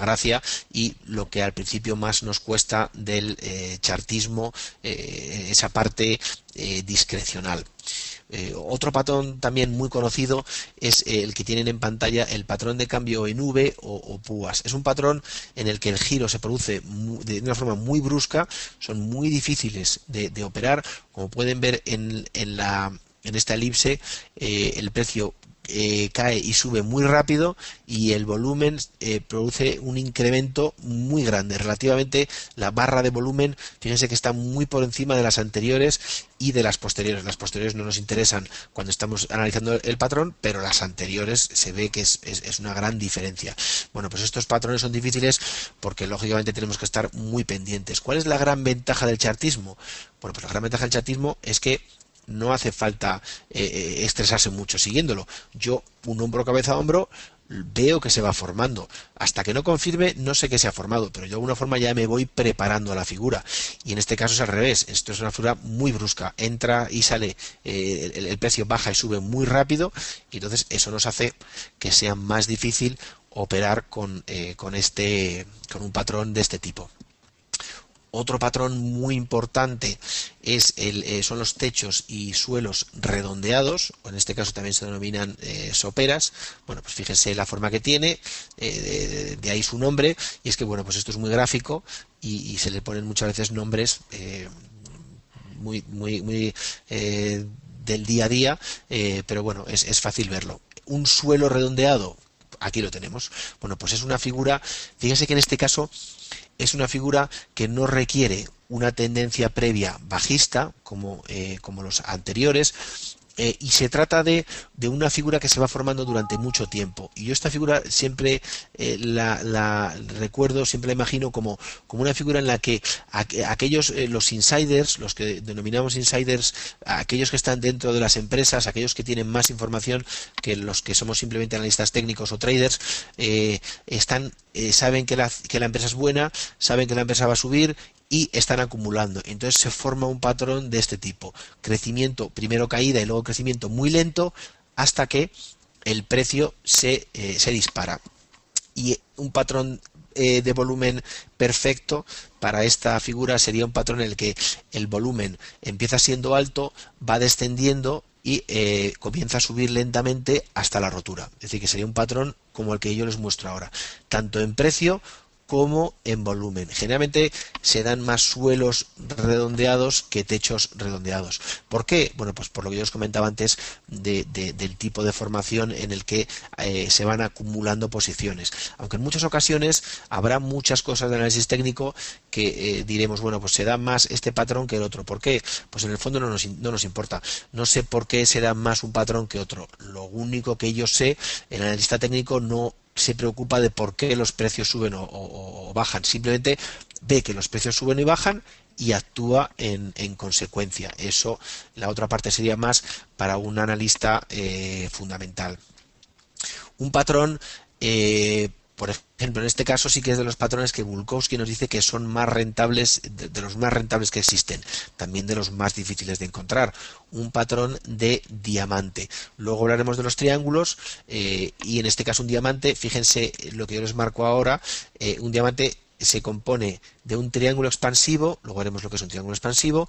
gracia y lo que al principio más nos cuesta del chartismo, esa parte discrecional. Otro patrón también muy conocido es el que tienen en pantalla, el patrón de cambio en V o púas. Es un patrón en el que el giro se produce de una forma muy brusca, son muy difíciles de operar. Como pueden ver en esta elipse, el precio cae y sube muy rápido y el volumen produce un incremento muy grande. Relativamente la barra de volumen, fíjense que está muy por encima de las anteriores y de las posteriores. Las posteriores no nos interesan cuando estamos analizando el patrón, pero las anteriores se ve que es una gran diferencia. Bueno, pues estos patrones son difíciles porque lógicamente tenemos que estar muy pendientes. ¿Cuál es la gran ventaja del chartismo? Bueno, pues la gran ventaja del chartismo es que no hace falta estresarse mucho siguiéndolo. Yo, un hombro, cabeza, hombro, veo que se va formando. Hasta que no confirme, no sé que se ha formado, pero yo de alguna forma ya me voy preparando a la figura. Y en este caso es al revés. Esto es una figura muy brusca. Entra y sale, el precio baja y sube muy rápido, y entonces eso nos hace que sea más difícil operar con un patrón de este tipo. Otro patrón muy importante son los techos y suelos redondeados, o en este caso también se denominan soperas. Bueno, pues fíjense la forma que tiene, de ahí su nombre, y es que bueno, pues esto es muy gráfico y se le ponen muchas veces nombres muy del día a día, pero bueno, es fácil verlo. Un suelo redondeado, aquí lo tenemos. Bueno, pues es una figura, fíjense que en este caso es una figura que no requiere una tendencia previa bajista como los anteriores, y se trata de una figura que se va formando durante mucho tiempo. Y yo esta figura siempre la recuerdo, siempre la imagino como una figura en la que aquellos, los insiders, los que denominamos insiders, aquellos que están dentro de las empresas, aquellos que tienen más información que los que somos simplemente analistas técnicos o traders, saben que la empresa es buena, saben que la empresa va a subir y están acumulando. Entonces se forma un patrón de este tipo: crecimiento, primero caída y luego crecimiento muy lento, hasta que el precio se dispara. Y un patrón de volumen perfecto para esta figura sería un patrón en el que el volumen empieza siendo alto, va descendiendo y comienza a subir lentamente hasta la rotura. Es decir, que sería un patrón como el que yo les muestro ahora, tanto en precio como en volumen. Generalmente se dan más suelos redondeados que techos redondeados. ¿Por qué? Bueno, pues por lo que yo os comentaba antes del tipo de formación en el que se van acumulando posiciones. Aunque en muchas ocasiones habrá muchas cosas de análisis técnico que diremos, bueno, pues se da más este patrón que el otro. ¿Por qué? Pues en el fondo no nos importa. No sé por qué se da más un patrón que otro. Lo único que yo sé, el analista técnico no se preocupa de por qué los precios suben o bajan, simplemente ve que los precios suben y bajan y actúa en consecuencia. Eso, la otra parte sería más para un analista fundamental. Un patrón, por ejemplo, en este caso sí que es de los patrones que Bulkowski nos dice que son más rentables, de los más rentables que existen, también de los más difíciles de encontrar. Un patrón de diamante. Luego hablaremos de los triángulos y en este caso un diamante, fíjense lo que yo les marco ahora, un diamante se compone de un triángulo expansivo, luego veremos lo que es un triángulo expansivo,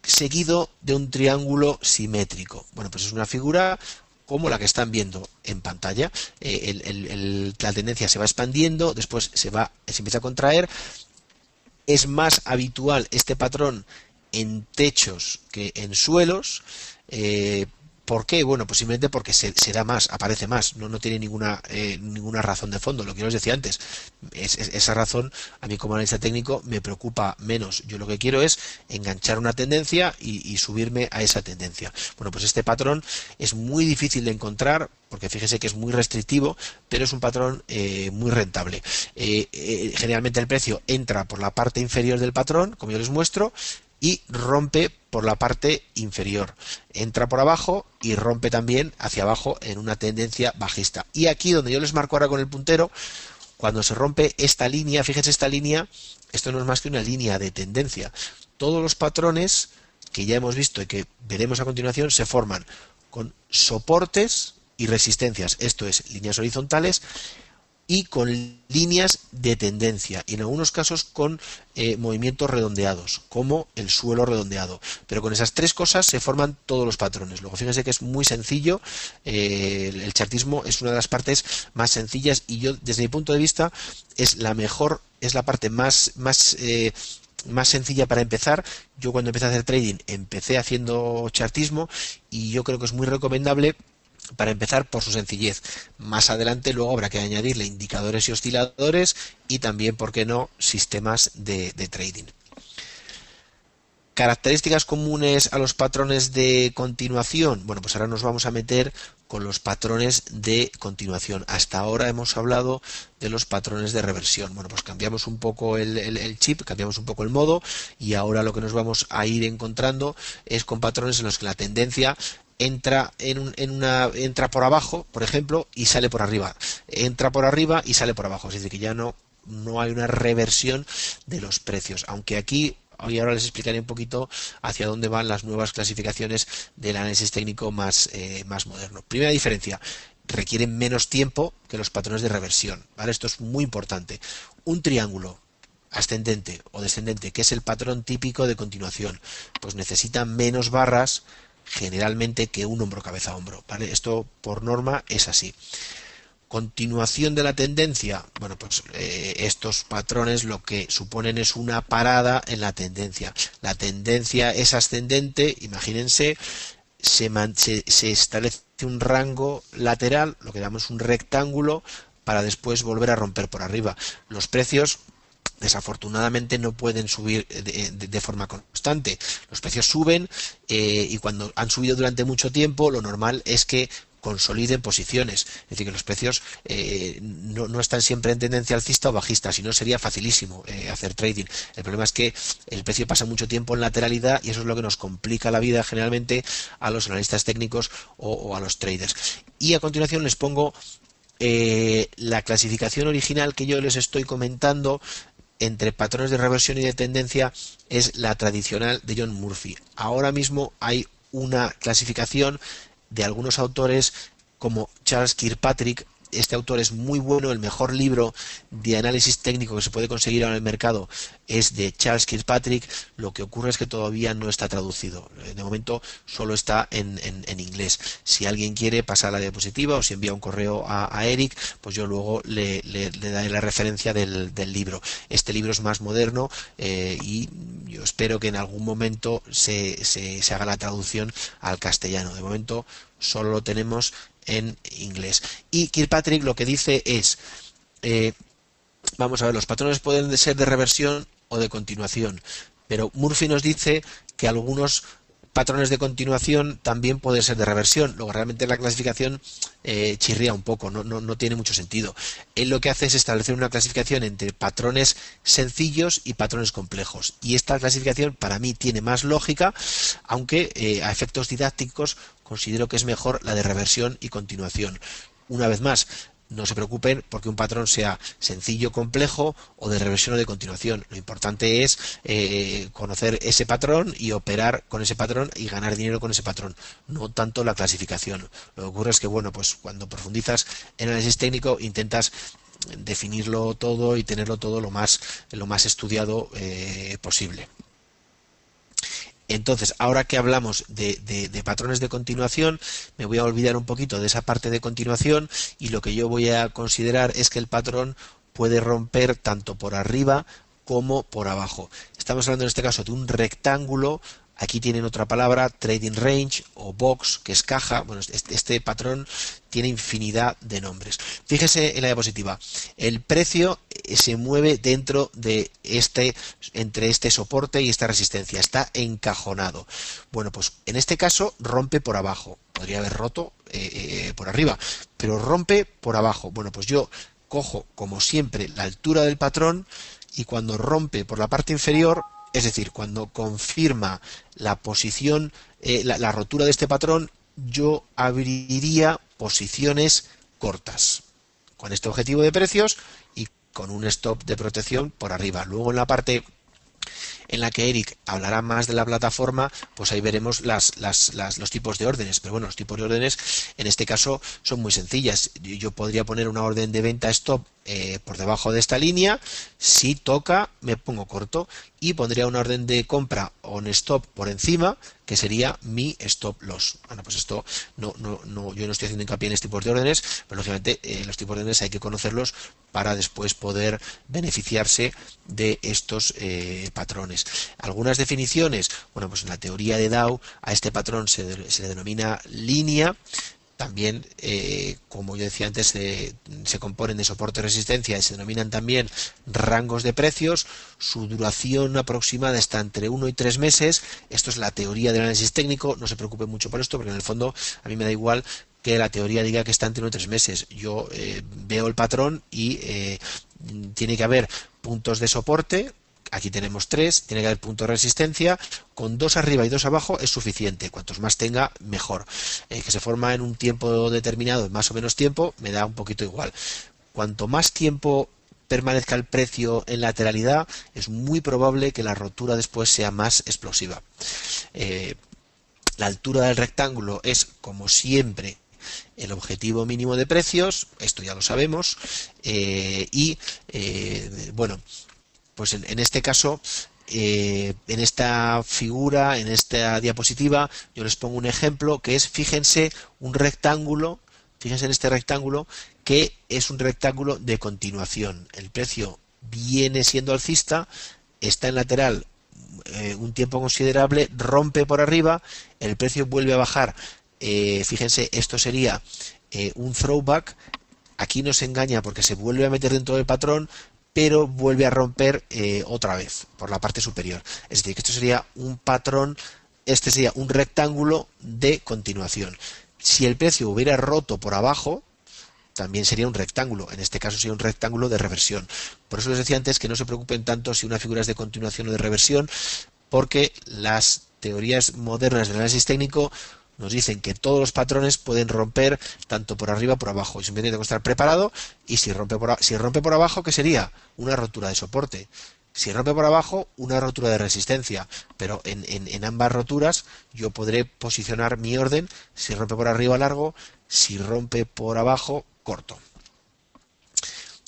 seguido de un triángulo simétrico. Bueno, pues es una figura como la que están viendo en pantalla. La tendencia se va expandiendo, después se empieza a contraer. Es más habitual este patrón en techos que en suelos. ¿Por qué? Bueno, pues simplemente porque se da más, aparece más, no tiene ninguna razón de fondo. Lo que os decía antes, esa razón a mí como analista técnico me preocupa menos. Yo lo que quiero es enganchar una tendencia y subirme a esa tendencia. Bueno, pues este patrón es muy difícil de encontrar, porque fíjese que es muy restrictivo, pero es un patrón muy rentable. Generalmente el precio entra por la parte inferior del patrón, como yo les muestro, y rompe por la parte inferior, entra por abajo y rompe también hacia abajo en una tendencia bajista. Y aquí donde yo les marco ahora con el puntero, cuando se rompe esta línea, fíjense esta línea, esto no es más que una línea de tendencia. Todos los patrones que ya hemos visto y que veremos a continuación se forman con soportes y resistencias, esto es, líneas horizontales, y con líneas de tendencia, y en algunos casos con movimientos redondeados, como el suelo redondeado. Pero con esas tres cosas se forman todos los patrones. Luego fíjense que es muy sencillo, el chartismo es una de las partes más sencillas, y yo desde mi punto de vista es la mejor, es la parte más sencilla para empezar. Yo cuando empecé a hacer trading empecé haciendo chartismo, y yo creo que es muy recomendable para empezar por su sencillez. Más adelante luego habrá que añadirle indicadores y osciladores y también, ¿por qué no?, sistemas de trading. Características comunes a los patrones de continuación. Bueno, pues ahora nos vamos a meter con los patrones de continuación. Hasta ahora hemos hablado de los patrones de reversión. Bueno, pues cambiamos un poco el chip, cambiamos un poco el modo, y ahora lo que nos vamos a ir encontrando es con patrones en los que la tendencia entra entra por abajo, por ejemplo, y sale por arriba. Entra por arriba y sale por abajo. Es decir, que ya no hay una reversión de los precios. Aunque aquí, y ahora les explicaré un poquito hacia dónde van las nuevas clasificaciones del análisis técnico más moderno. Primera diferencia: requieren menos tiempo que los patrones de reversión, ¿vale? Esto es muy importante. Un triángulo ascendente o descendente, que es el patrón típico de continuación, pues necesita menos barras generalmente que un hombro cabeza hombro, ¿vale? Esto por norma es así. Continuación de la tendencia. Bueno, pues estos patrones lo que suponen es una parada en la tendencia. La tendencia es ascendente, imagínense, se establece un rango lateral, lo que llamamos un rectángulo, para después volver a romper por arriba. Los precios desafortunadamente no pueden subir de forma constante. Los precios suben y cuando han subido durante mucho tiempo, lo normal es que consoliden posiciones. Es decir, que los precios no están siempre en tendencia alcista o bajista, si no sería facilísimo hacer trading. El problema es que el precio pasa mucho tiempo en lateralidad, y eso es lo que nos complica la vida generalmente a los analistas técnicos o a los traders. Y a continuación les pongo la clasificación original que yo les estoy comentando entre patrones de reversión y de tendencia. Es la tradicional de John Murphy. Ahora mismo hay una clasificación de algunos autores como Charles Kirkpatrick. Este autor es muy bueno, el mejor libro de análisis técnico que se puede conseguir ahora en el mercado es de Charles Kirkpatrick. Lo que ocurre es que todavía no está traducido, de momento solo está en inglés. Si alguien quiere pasar la diapositiva o si envía un correo a Eric, pues yo luego le daré la referencia del libro. Este libro es más moderno y yo espero que en algún momento se haga la traducción al castellano. De momento solo lo tenemos en inglés. Y Kirkpatrick lo que dice es, vamos a ver, los patrones pueden ser de reversión o de continuación, pero Murphy nos dice que algunos patrones de continuación también pueden ser de reversión. Luego realmente la clasificación chirría un poco, no tiene mucho sentido. Él lo que hace es establecer una clasificación entre patrones sencillos y patrones complejos. Y esta clasificación para mí tiene más lógica, aunque a efectos didácticos considero que es mejor la de reversión y continuación. Una vez más, no se preocupen porque un patrón sea sencillo, complejo o de reversión o de continuación. Lo importante es conocer ese patrón y operar con ese patrón y ganar dinero con ese patrón, no tanto la clasificación. Lo que ocurre es que, bueno, pues cuando profundizas en análisis técnico intentas definirlo todo y tenerlo todo lo más estudiado posible. Entonces, ahora que hablamos de patrones de continuación, me voy a olvidar un poquito de esa parte de continuación y lo que yo voy a considerar es que el patrón puede romper tanto por arriba como por abajo. Estamos hablando en este caso de un rectángulo. Aquí tienen otra palabra, trading range o box, que es caja. Bueno, este patrón tiene infinidad de nombres. Fíjese en la diapositiva. El precio se mueve dentro de entre este soporte y esta resistencia. Está encajonado. Bueno, pues en este caso rompe por abajo. Podría haber roto por arriba, pero rompe por abajo. Bueno, pues yo cojo, como siempre, la altura del patrón y cuando rompe por la parte inferior, es decir, cuando confirma la posición, la rotura de este patrón, yo abriría posiciones cortas con este objetivo de precios y con un stop de protección por arriba. Luego en la parte en la que Eric hablará más de la plataforma, pues ahí veremos los tipos de órdenes. Pero bueno, los tipos de órdenes en este caso son muy sencillas. Yo podría poner una orden de venta stop por debajo de esta línea. Si toca, me pongo corto y pondría una orden de compra on stop por encima, que sería mi stop loss. Bueno, pues esto yo no estoy haciendo hincapié en este tipo de órdenes, pero lógicamente los tipos de órdenes hay que conocerlos para después poder beneficiarse de estos patrones. Algunas definiciones, bueno, pues en la teoría de Dow a este patrón se le denomina línea. También, como yo decía antes, se componen de soporte y resistencia y se denominan también rangos de precios. Su duración aproximada está entre 1 y 3 meses. Esto es la teoría del análisis técnico. No se preocupe mucho por esto, porque en el fondo a mí me da igual que la teoría diga que está entre 1 y 3 meses. Yo veo el patrón y tiene que haber puntos de soporte. Aquí tenemos 3, tiene que haber punto de resistencia, con 2 arriba y 2 abajo es suficiente, cuantos más tenga mejor. Que se forma en un tiempo determinado, en más o menos tiempo, me da un poquito igual. Cuanto más tiempo permanezca el precio en lateralidad, es muy probable que la rotura después sea más explosiva. La altura del rectángulo es, como siempre, el objetivo mínimo de precios, esto ya lo sabemos, bueno, pues en este caso, en esta figura, en esta diapositiva, yo les pongo un ejemplo que es, fíjense en este rectángulo que es un rectángulo de continuación. El precio viene siendo alcista, está en lateral un tiempo considerable, rompe por arriba, el precio vuelve a bajar. Fíjense, esto sería un throwback. Aquí nos engaña porque se vuelve a meter dentro del patrón, pero vuelve a romper otra vez por la parte superior. Es decir, que esto sería un patrón, este sería un rectángulo de continuación. Si el precio hubiera roto por abajo, también sería un rectángulo. En este caso sería un rectángulo de reversión. Por eso les decía antes que no se preocupen tanto si una figura es de continuación o de reversión, porque las teorías modernas del análisis técnico nos dicen que todos los patrones pueden romper tanto por arriba como por abajo. Y simplemente tengo que estar preparado, y si rompe por abajo, ¿qué sería? Una rotura de soporte. Si rompe por abajo, una rotura de resistencia. Pero en ambas roturas yo podré posicionar mi orden. Si rompe por arriba, largo; si rompe por abajo, corto.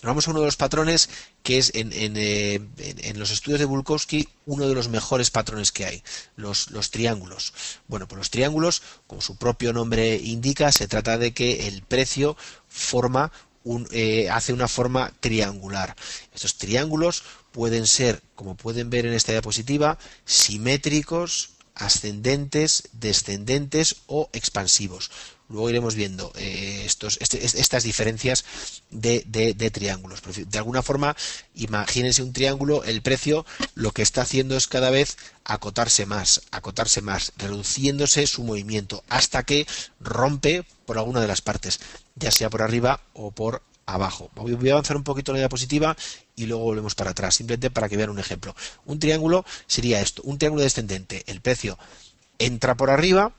Vamos a uno de los patrones que es en los estudios de Bulkowski uno de los mejores patrones que hay, los triángulos. Bueno, pues los triángulos, como su propio nombre indica, se trata de que el precio hace una forma triangular. Estos triángulos pueden ser, como pueden ver en esta diapositiva, simétricos, ascendentes, descendentes o expansivos. luego iremos viendo estas diferencias de triángulos. Pero de alguna forma, imagínense un triángulo, el precio lo que está haciendo es cada vez acotarse más, reduciéndose su movimiento hasta que rompe por alguna de las partes, ya sea por arriba o por abajo. Voy a avanzar un poquito la diapositiva y luego volvemos para atrás, simplemente para que vean un ejemplo. Un triángulo sería esto, un triángulo descendente. El precio entra por arriba,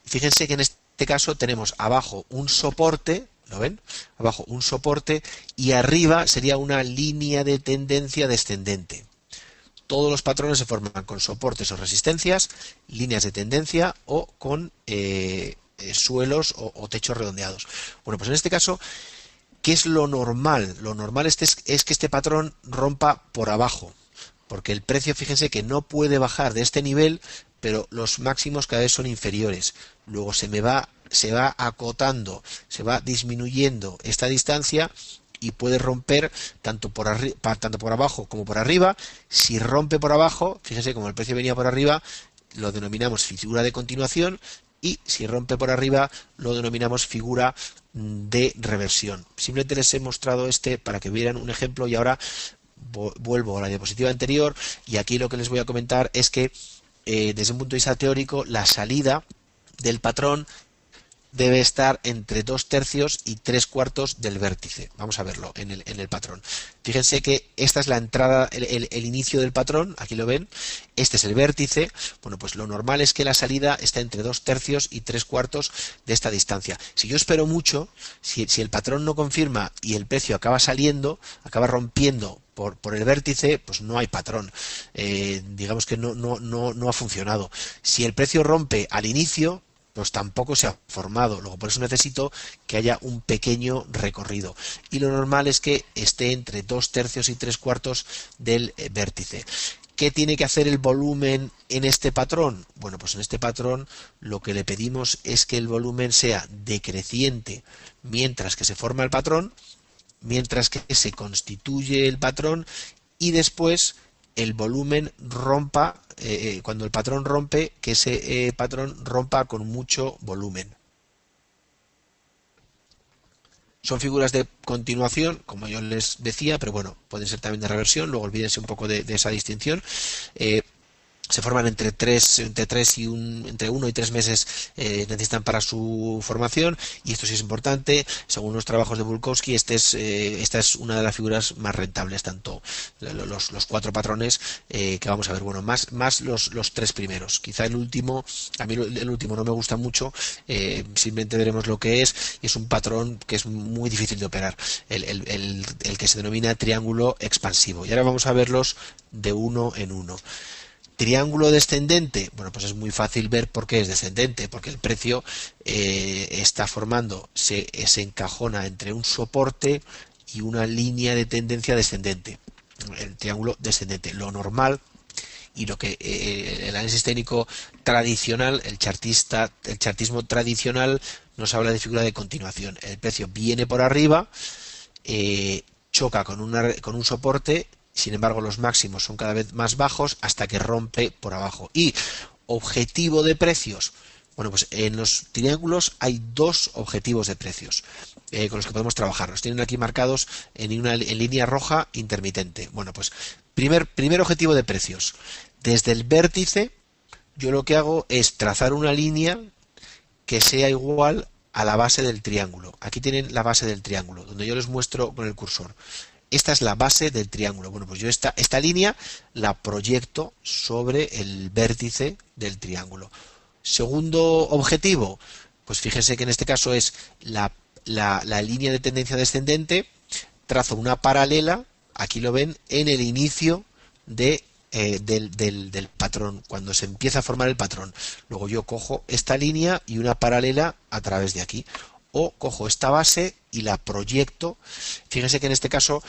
fíjense que en este caso tenemos abajo un soporte, ¿lo ven? Abajo un soporte y arriba sería una línea de tendencia descendente. Todos los patrones se forman con soportes o resistencias, líneas de tendencia o con suelos o techos redondeados. Bueno, pues en este caso, ¿qué es lo normal? Lo normal es que este patrón rompa por abajo, porque el precio, fíjense que no puede bajar de este nivel, pero los máximos cada vez son inferiores. Luego se va acotando, se va disminuyendo esta distancia y puede romper tanto por abajo como por arriba. Si rompe por abajo, fíjense como el precio venía por arriba, lo denominamos figura de continuación, y si rompe por arriba lo denominamos figura de reversión. Simplemente les he mostrado para que vieran un ejemplo y ahora vuelvo a la diapositiva anterior y aquí lo que les voy a comentar es que desde un punto de vista teórico la salida del patrón debe estar entre 2/3 y 3/4 del vértice. Vamos a verlo en el patrón. Fíjense que esta es la entrada, el inicio del patrón, aquí lo ven, este es el vértice. Bueno, pues lo normal es que la salida está entre 2/3 y 3/4 de esta distancia. Si yo espero mucho, si el patrón no confirma y el precio acaba saliendo, acaba rompiendo por el vértice, pues no hay patrón. Digamos que no ha funcionado. Si el precio rompe al inicio, pues tampoco se ha formado. Luego por eso necesito que haya un pequeño recorrido. Y lo normal es que esté entre 2/3 y 3/4 del vértice. ¿Qué tiene que hacer el volumen en este patrón? Bueno, pues en este patrón lo que le pedimos es que el volumen sea decreciente mientras que se forma el patrón, mientras que se constituye el patrón y después el volumen rompa, cuando el patrón rompe, que ese patrón rompa con mucho volumen. Son figuras de continuación, como yo les decía, pero bueno, pueden ser también de reversión, luego olvídense un poco de esa distinción. Se forman entre 1 y 3 meses necesitan para su formación, y esto sí es importante. Según los trabajos de Bulkowski, esta es una de las figuras más rentables, tanto los 4 patrones que vamos a ver, bueno, más los 3 primeros. Quizá el último, a mí el último no me gusta mucho, simplemente veremos lo que es, y es un patrón que es muy difícil de operar, el que se denomina triángulo expansivo. Y ahora vamos a verlos de uno en uno. Triángulo descendente, bueno, pues es muy fácil ver por qué es descendente, porque el precio está formando, se encajona entre un soporte y una línea de tendencia descendente. El triángulo descendente, lo normal y lo que el análisis técnico tradicional, el chartismo tradicional nos habla de figura de continuación. El precio viene por arriba, choca con un soporte. Sin embargo, los máximos son cada vez más bajos hasta que rompe por abajo. Y objetivo de precios. Bueno, pues en los triángulos hay 2 objetivos de precios con los que podemos trabajar. Los tienen aquí marcados en línea roja intermitente. Bueno, pues primer objetivo de precios. Desde el vértice, yo lo que hago es trazar una línea que sea igual a la base del triángulo. Aquí tienen la base del triángulo, donde yo les muestro con el cursor. Esta es la base del triángulo. Bueno, pues yo esta línea la proyecto sobre el vértice del triángulo. Segundo objetivo, pues fíjense que en este caso es la línea de tendencia descendente. Trazo una paralela, aquí lo ven, en el inicio del patrón, cuando se empieza a formar el patrón. Luego yo cojo esta línea y una paralela a través de aquí. O cojo esta base y la proyecto. Fíjense que en este caso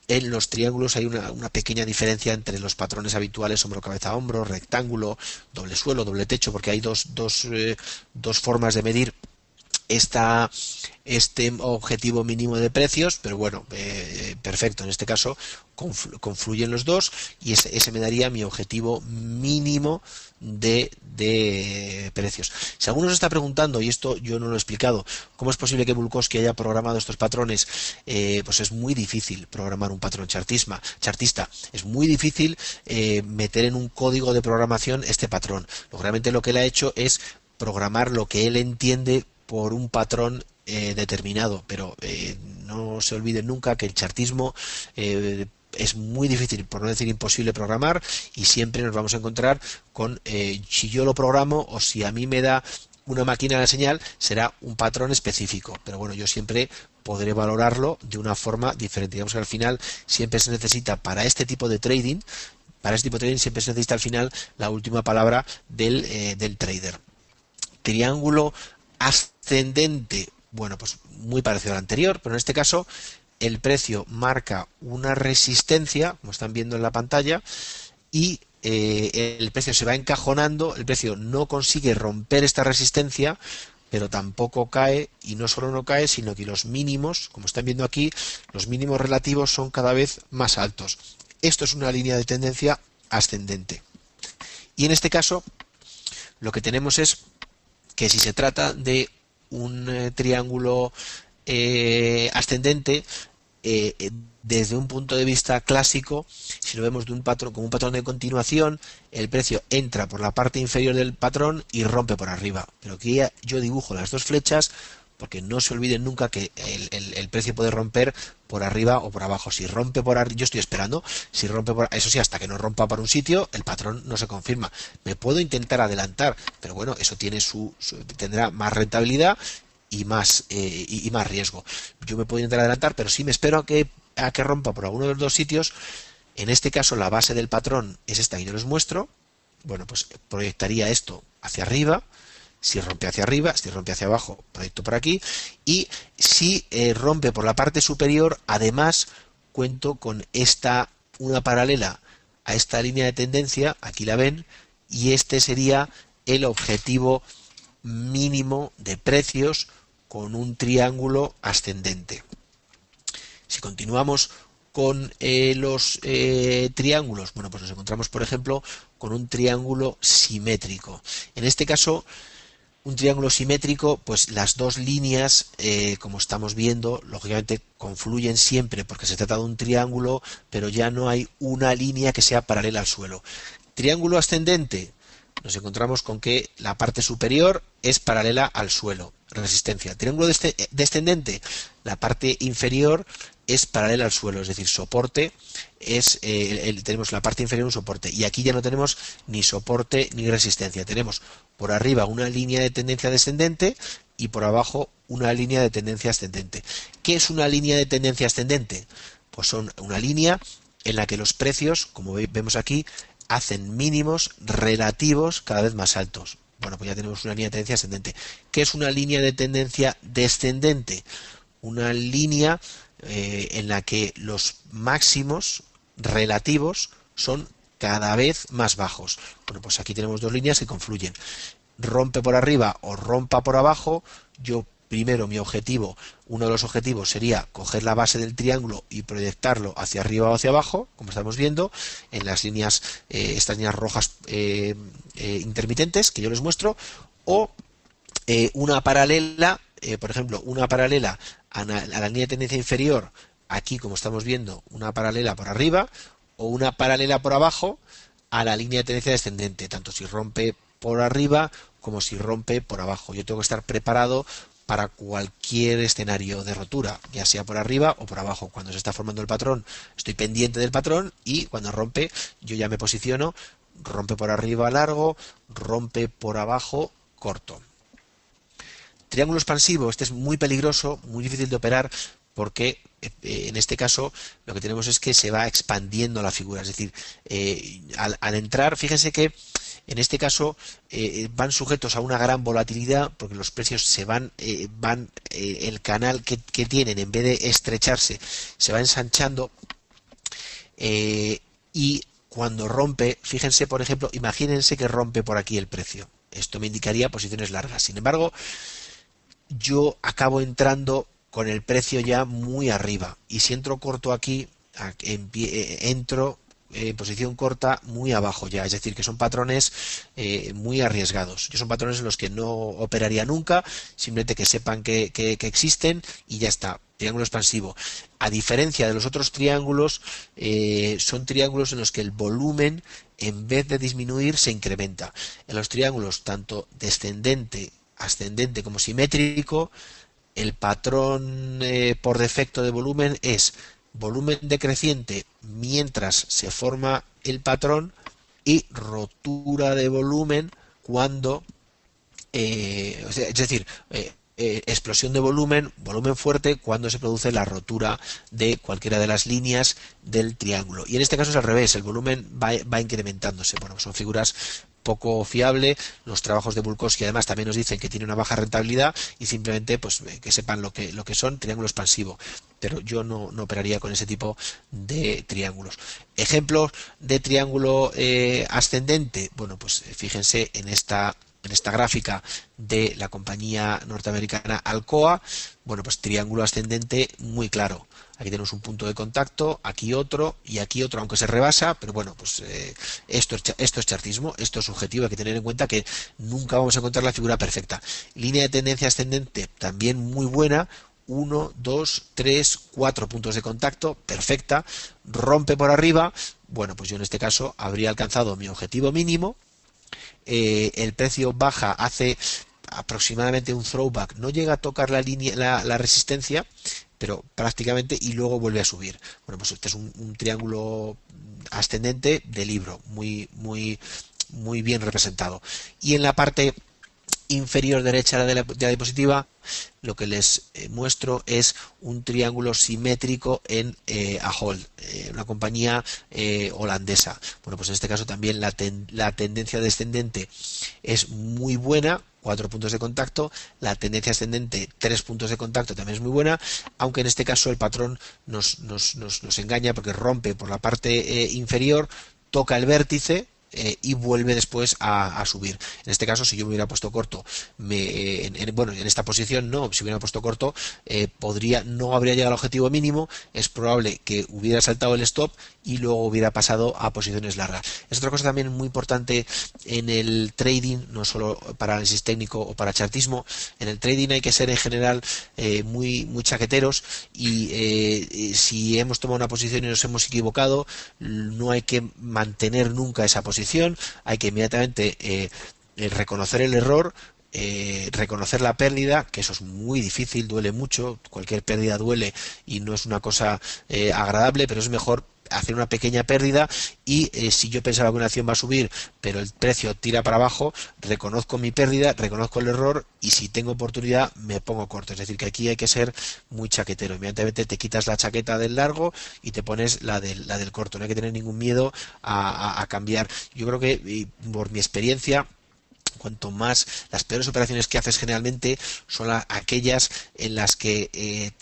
en los triángulos hay una pequeña diferencia entre los patrones habituales, hombro, cabeza, hombro, rectángulo, doble suelo, doble techo, porque hay dos formas de medir esta, este objetivo mínimo de precios, pero bueno, perfecto, en este caso confluyen los dos y ese me daría mi objetivo mínimo de precios. Si alguno se está preguntando, y esto yo no lo he explicado, ¿cómo es posible que Bulkowski haya programado estos patrones? Pues es muy difícil programar un patrón chartista, es muy difícil meter en un código de programación este patrón. Realmente lo que él ha hecho es programar lo que él entiende por un patrón determinado, pero no se olviden nunca que el chartismo es muy difícil, por no decir imposible, programar, y siempre nos vamos a encontrar con si yo lo programo o si a mí me da una máquina de señal, será un patrón específico, pero bueno, yo siempre podré valorarlo de una forma diferente. Digamos que al final siempre se necesita para este tipo de trading, siempre se necesita al final la última palabra del trader. Triángulo ascendente, bueno, pues muy parecido al anterior, pero en este caso el precio marca una resistencia, como están viendo en la pantalla, y el precio se va encajonando, el precio no consigue romper esta resistencia, pero tampoco cae, y no solo no cae, sino que los mínimos, como están viendo aquí, los mínimos relativos son cada vez más altos. Esto es una línea de tendencia ascendente. Y en este caso, lo que tenemos es que si se trata de un triángulo ascendente, desde un punto de vista clásico, si lo vemos de un patrón, como un patrón de continuación, el precio entra por la parte inferior del patrón y rompe por arriba. Pero aquí yo dibujo las dos flechas porque no se olviden nunca que el precio puede romper por arriba o por abajo. Si rompe por arriba, yo estoy esperando, si rompe por, eso sí, hasta que no rompa por un sitio, el patrón no se confirma. Me puedo intentar adelantar, pero bueno, eso tiene tendrá más rentabilidad y más riesgo. Yo me puedo intentar adelantar, pero si me espero a que rompa por alguno de los dos sitios, en este caso la base del patrón es esta que yo les muestro, bueno, pues proyectaría esto hacia arriba. Si rompe hacia arriba, si rompe hacia abajo, proyecto por aquí. Y si rompe por la parte superior, además cuento con una paralela a esta línea de tendencia, aquí la ven, y este sería el objetivo mínimo de precios con un triángulo ascendente. Si continuamos con los triángulos, bueno, pues nos encontramos, por ejemplo, con un triángulo simétrico. En este caso, un triángulo simétrico, pues las dos líneas, como estamos viendo, lógicamente confluyen siempre porque se trata de un triángulo, pero ya no hay una línea que sea paralela al suelo. Triángulo ascendente, nos encontramos con que la parte superior es paralela al suelo, resistencia. Triángulo descendente, la parte inferior es paralela al suelo, es decir, soporte es tenemos la parte inferior un soporte, y aquí ya no tenemos ni soporte ni resistencia. Tenemos por arriba una línea de tendencia descendente y por abajo una línea de tendencia ascendente. ¿Qué es una línea de tendencia ascendente? Pues son una línea en la que los precios, como vemos aquí, hacen mínimos relativos cada vez más altos. Bueno, pues ya tenemos una línea de tendencia ascendente. ¿Qué es una línea de tendencia descendente? Una línea en la que los máximos relativos son cada vez más bajos. Bueno, pues aquí tenemos dos líneas que confluyen. Rompe por arriba o rompa por abajo. Yo primero uno de los objetivos sería coger la base del triángulo y proyectarlo hacia arriba o hacia abajo, como estamos viendo en las líneas, estas líneas rojas intermitentes que yo les muestro, o una paralela, por ejemplo, una paralela a la línea de tendencia inferior, aquí como estamos viendo, una paralela por arriba, o una paralela por abajo a la línea de tendencia descendente, tanto si rompe por arriba como si rompe por abajo. Yo tengo que estar preparado para cualquier escenario de rotura, ya sea por arriba o por abajo. Cuando se está formando el patrón, estoy pendiente del patrón, y cuando rompe, yo ya me posiciono, rompe por arriba largo, rompe por abajo corto. Triángulo expansivo, este es muy peligroso, muy difícil de operar, porque en este caso lo que tenemos es que se va expandiendo la figura, es decir, al entrar, fíjense que en este caso van sujetos a una gran volatilidad, porque los precios se van, el canal que tienen, en vez de estrecharse, se va ensanchando, y cuando rompe, fíjense, por ejemplo, imagínense que rompe por aquí el precio. Esto me indicaría posiciones largas. Sin embargo, yo acabo entrando con el precio ya muy arriba. Y si entro corto aquí, entro en posición corta muy abajo ya, es decir, que son patrones muy arriesgados. Yo son patrones en los que no operaría nunca, simplemente que sepan que existen y ya está. Triángulo expansivo. A diferencia de los otros triángulos, son triángulos en los que el volumen, en vez de disminuir, se incrementa. En los triángulos, tanto descendente, ascendente como simétrico, el patrón por defecto de volumen es volumen decreciente mientras se forma el patrón y rotura de volumen cuando, es decir, explosión de volumen, volumen fuerte cuando se produce la rotura de cualquiera de las líneas del triángulo. Y en este caso es al revés, el volumen va incrementándose. Bueno, son figuras poco fiable. Los trabajos de Bulkowski además también nos dicen que tiene una baja rentabilidad y simplemente pues que sepan lo que son triángulo expansivo, pero yo no operaría con ese tipo de triángulos. Ejemplos de triángulo ascendente, bueno, pues fíjense en esta gráfica de la compañía norteamericana Alcoa. Bueno, pues triángulo ascendente muy claro. Aquí tenemos un punto de contacto, aquí otro y aquí otro, aunque se rebasa, pero bueno, pues esto es chartismo, esto es subjetivo, hay que tener en cuenta que nunca vamos a encontrar la figura perfecta. Línea de tendencia ascendente también muy buena, 1, 2, 3, 4 puntos de contacto, perfecta, rompe por arriba, bueno, pues yo en este caso habría alcanzado mi objetivo mínimo, el precio baja, hace aproximadamente un throwback, no llega a tocar la línea, la resistencia, pero prácticamente, y luego vuelve a subir. Bueno, pues este es un triángulo ascendente de libro, muy bien representado. Y en la parte inferior derecha de la diapositiva, lo que les muestro es un triángulo simétrico en Ahold, una compañía holandesa. Bueno, pues en este caso también la tendencia descendente es muy buena, 4 puntos de contacto, la tendencia ascendente 3 puntos de contacto también es muy buena, aunque en este caso el patrón nos engaña porque rompe por la parte inferior, toca el vértice, y vuelve después a subir. En este caso, si yo me hubiera puesto corto, bueno, en esta posición no, si hubiera puesto corto, no habría llegado al objetivo mínimo, es probable que hubiera saltado el stop y luego hubiera pasado a posiciones largas. Es otra cosa también muy importante en el trading, no solo para análisis técnico o para chartismo. En el trading hay que ser en general muy chaqueteros y si hemos tomado una posición y nos hemos equivocado, no hay que mantener nunca esa posición, hay que inmediatamente reconocer el error, reconocer la pérdida, que eso es muy difícil, duele mucho, cualquier pérdida duele y no es una cosa agradable, pero es mejor hacer una pequeña pérdida y si yo pensaba que una acción va a subir pero el precio tira para abajo, reconozco mi pérdida, reconozco el error y si tengo oportunidad me pongo corto. Es decir, que aquí hay que ser muy chaquetero, inmediatamente te quitas la chaqueta del largo y te pones la del corto, no hay que tener ningún miedo a cambiar. Yo creo que por mi experiencia, cuanto más, las peores operaciones que haces generalmente son aquellas en las que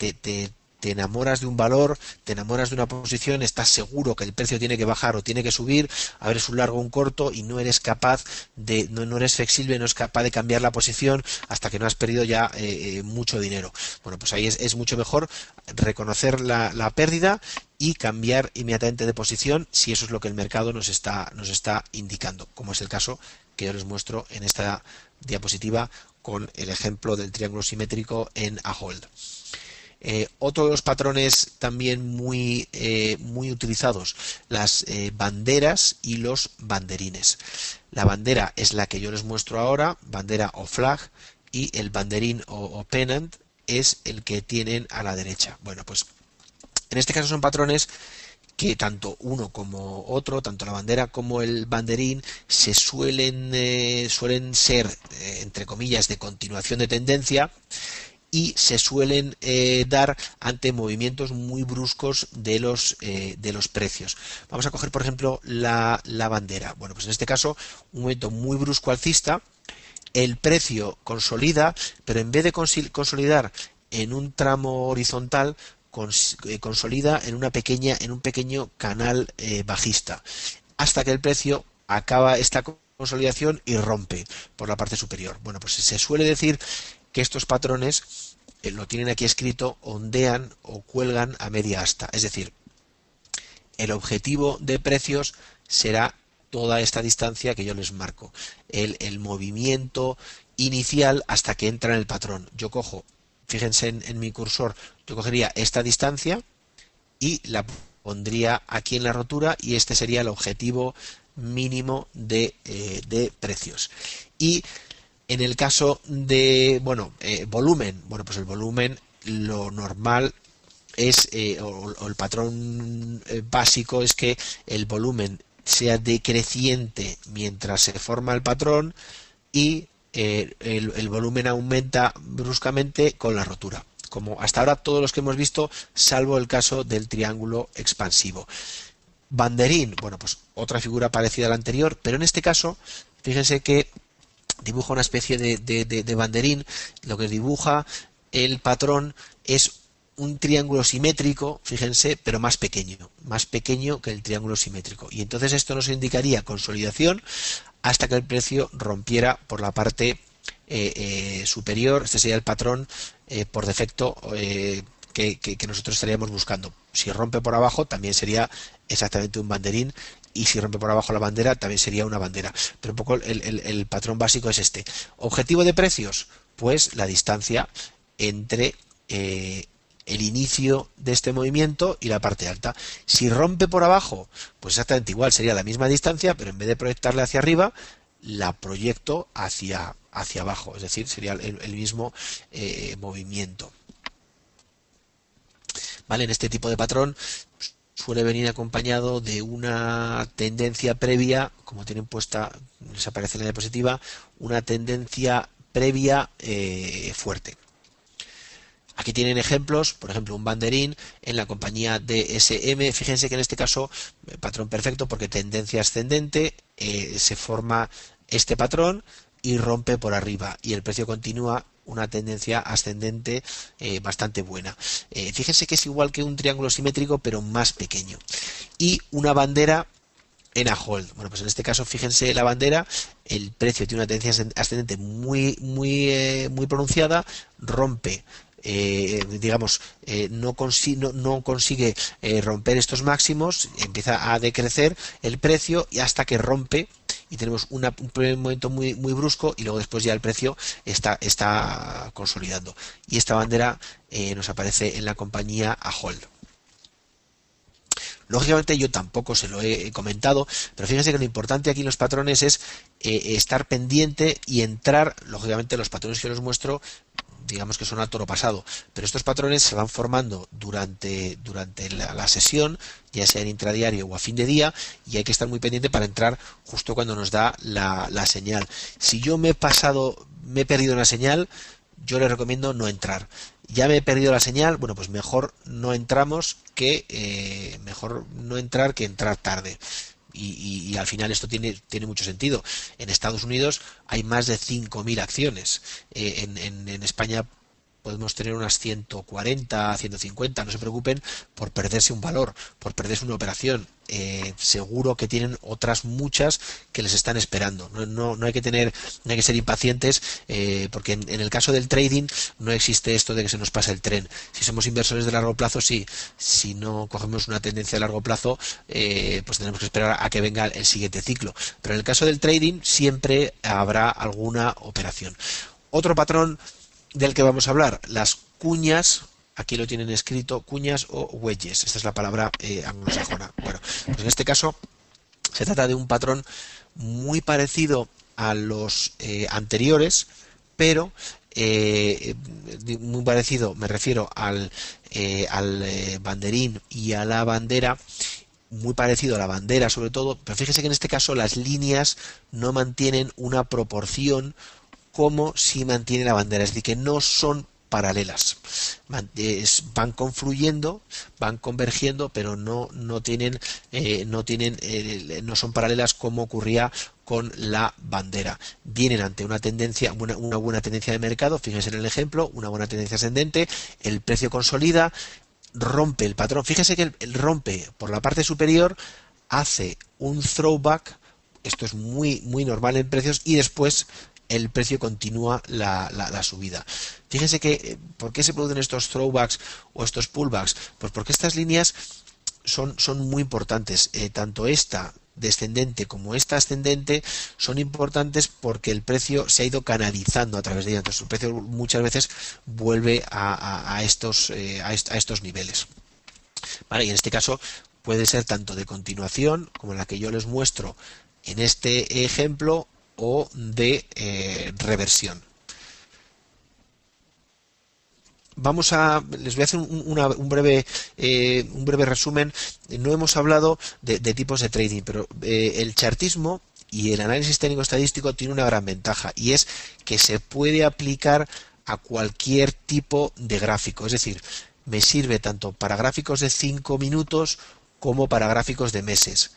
te enamoras de un valor, te enamoras de una posición, estás seguro que el precio tiene que bajar o tiene que subir, abres un largo o un corto y no eres capaz no eres flexible, no eres capaz de cambiar la posición hasta que no has perdido ya mucho dinero. Bueno, pues ahí es mucho mejor reconocer la pérdida y cambiar inmediatamente de posición si eso es lo que el mercado nos está indicando, como es el caso que yo les muestro en esta diapositiva con el ejemplo del triángulo simétrico en Ahold. Otro de los patrones también muy utilizados, las banderas y los banderines. La bandera es la que yo les muestro ahora, bandera o flag, y el banderín o pennant es el que tienen a la derecha. Bueno, pues en este caso son patrones que tanto uno como otro, tanto la bandera como el banderín, suelen ser, entre comillas, de continuación de tendencia y se suelen dar ante movimientos muy bruscos de los precios. Vamos a coger, por ejemplo, la bandera. Bueno, pues en este caso, un movimiento muy brusco alcista, el precio consolida, pero en vez de consolidar en un tramo horizontal, consolida en un pequeño canal bajista, hasta que el precio acaba esta consolidación y rompe por la parte superior. Bueno, pues se suele decir que estos patrones, lo tienen aquí escrito, ondean o cuelgan a media asta. Es decir, el objetivo de precios será toda esta distancia que yo les marco. El movimiento inicial hasta que entra en el patrón. Yo cojo, fíjense en mi cursor, yo cogería esta distancia y la pondría aquí en la rotura y este sería el objetivo mínimo de precios. Y en el caso de, volumen, pues el volumen, lo normal es, o el patrón básico es que el volumen sea decreciente mientras se forma el patrón y el volumen aumenta bruscamente con la rotura, como hasta ahora todos los que hemos visto, salvo el caso del triángulo expansivo. Banderín, pues otra figura parecida a la anterior, pero en este caso, fíjense que dibuja una especie de banderín. Lo que dibuja el patrón es un triángulo simétrico, fíjense, pero más pequeño que el triángulo simétrico. Y entonces esto nos indicaría consolidación hasta que el precio rompiera por la parte superior. Este sería el patrón por defecto que nosotros estaríamos buscando. Si rompe por abajo también sería exactamente un banderín, y si rompe por abajo la bandera también sería una bandera, pero un poco el patrón básico es este. Objetivo de precios, pues la distancia entre el inicio de este movimiento y la parte alta. Si rompe por abajo, pues exactamente igual, sería la misma distancia, pero en vez de proyectarla hacia arriba, la proyecto hacia abajo, es decir, sería el mismo movimiento. ¿Vale? En este tipo de patrón suele venir acompañado de una tendencia previa, como tienen puesta, les aparece en la diapositiva, una tendencia previa fuerte. Aquí tienen ejemplos, por ejemplo, un banderín en la compañía DSM. Fíjense que en este caso, patrón perfecto porque tendencia ascendente, se forma este patrón y rompe por arriba y el precio continúa una tendencia ascendente bastante buena. Fíjense que es igual que un triángulo simétrico pero más pequeño. Y una bandera en a hold. Pues en este caso fíjense la bandera, el precio tiene una tendencia ascendente muy pronunciada, rompe, no consigue romper estos máximos, empieza a decrecer el precio y hasta que rompe y tenemos un primer momento muy brusco y luego después ya el precio está consolidando. Y esta bandera nos aparece en la compañía a hold. Lógicamente yo tampoco se lo he comentado, pero fíjense que lo importante aquí en los patrones es estar pendiente y entrar. Lógicamente los patrones que os muestro, digamos que son a toro pasado, pero estos patrones se van formando durante la sesión, ya sea en intradiario o a fin de día, y hay que estar muy pendiente para entrar justo cuando nos da la señal. Si yo me he perdido una señal, yo les recomiendo no entrar. Ya me he perdido la señal, pues mejor no entramos mejor no entrar que entrar tarde. Y al final esto tiene mucho sentido. En Estados Unidos hay más de 5.000 acciones. En España podemos tener unas 140, 150, no se preocupen por perderse un valor, por perderse una operación. Seguro que tienen otras muchas que les están esperando. No hay que ser impacientes, porque en el caso del trading no existe esto de que se nos pase el tren. Si somos inversores de largo plazo, sí. Si no cogemos una tendencia de largo plazo, pues tenemos que esperar a que venga el siguiente ciclo. Pero en el caso del trading siempre habrá alguna operación. Otro patrón del que vamos a hablar, las cuñas. Aquí lo tienen escrito, cuñas o wedges. Esta es la palabra anglosajona. Pues en este caso se trata de un patrón muy parecido a los anteriores, pero muy parecido, me refiero al banderín y a la bandera, muy parecido a la bandera sobre todo, pero fíjese que en este caso las líneas no mantienen una proporción como si mantiene la bandera, es decir, que no son paralelas, van confluyendo, van convergiendo, pero no son paralelas como ocurría con la bandera. Vienen ante una tendencia, una buena tendencia de mercado, fíjense en el ejemplo, una buena tendencia ascendente, el precio consolida, rompe el patrón, fíjense que el rompe por la parte superior, hace un throwback. Esto es muy normal en precios y después el precio continúa la subida. Fíjense que, ¿por qué se producen estos throwbacks o estos pullbacks? Pues porque estas líneas son muy importantes, tanto esta descendente como esta ascendente son importantes porque el precio se ha ido canalizando a través de ella. Entonces el precio muchas veces vuelve a estos niveles. ¿Vale? Y en este caso puede ser tanto de continuación como la que yo les muestro en este ejemplo, o de reversión. Les voy a hacer un breve resumen. No hemos hablado de tipos de trading, pero el chartismo y el análisis técnico estadístico tiene una gran ventaja, y es que se puede aplicar a cualquier tipo de gráfico. Es decir, me sirve tanto para gráficos de 5 minutos como para gráficos de meses,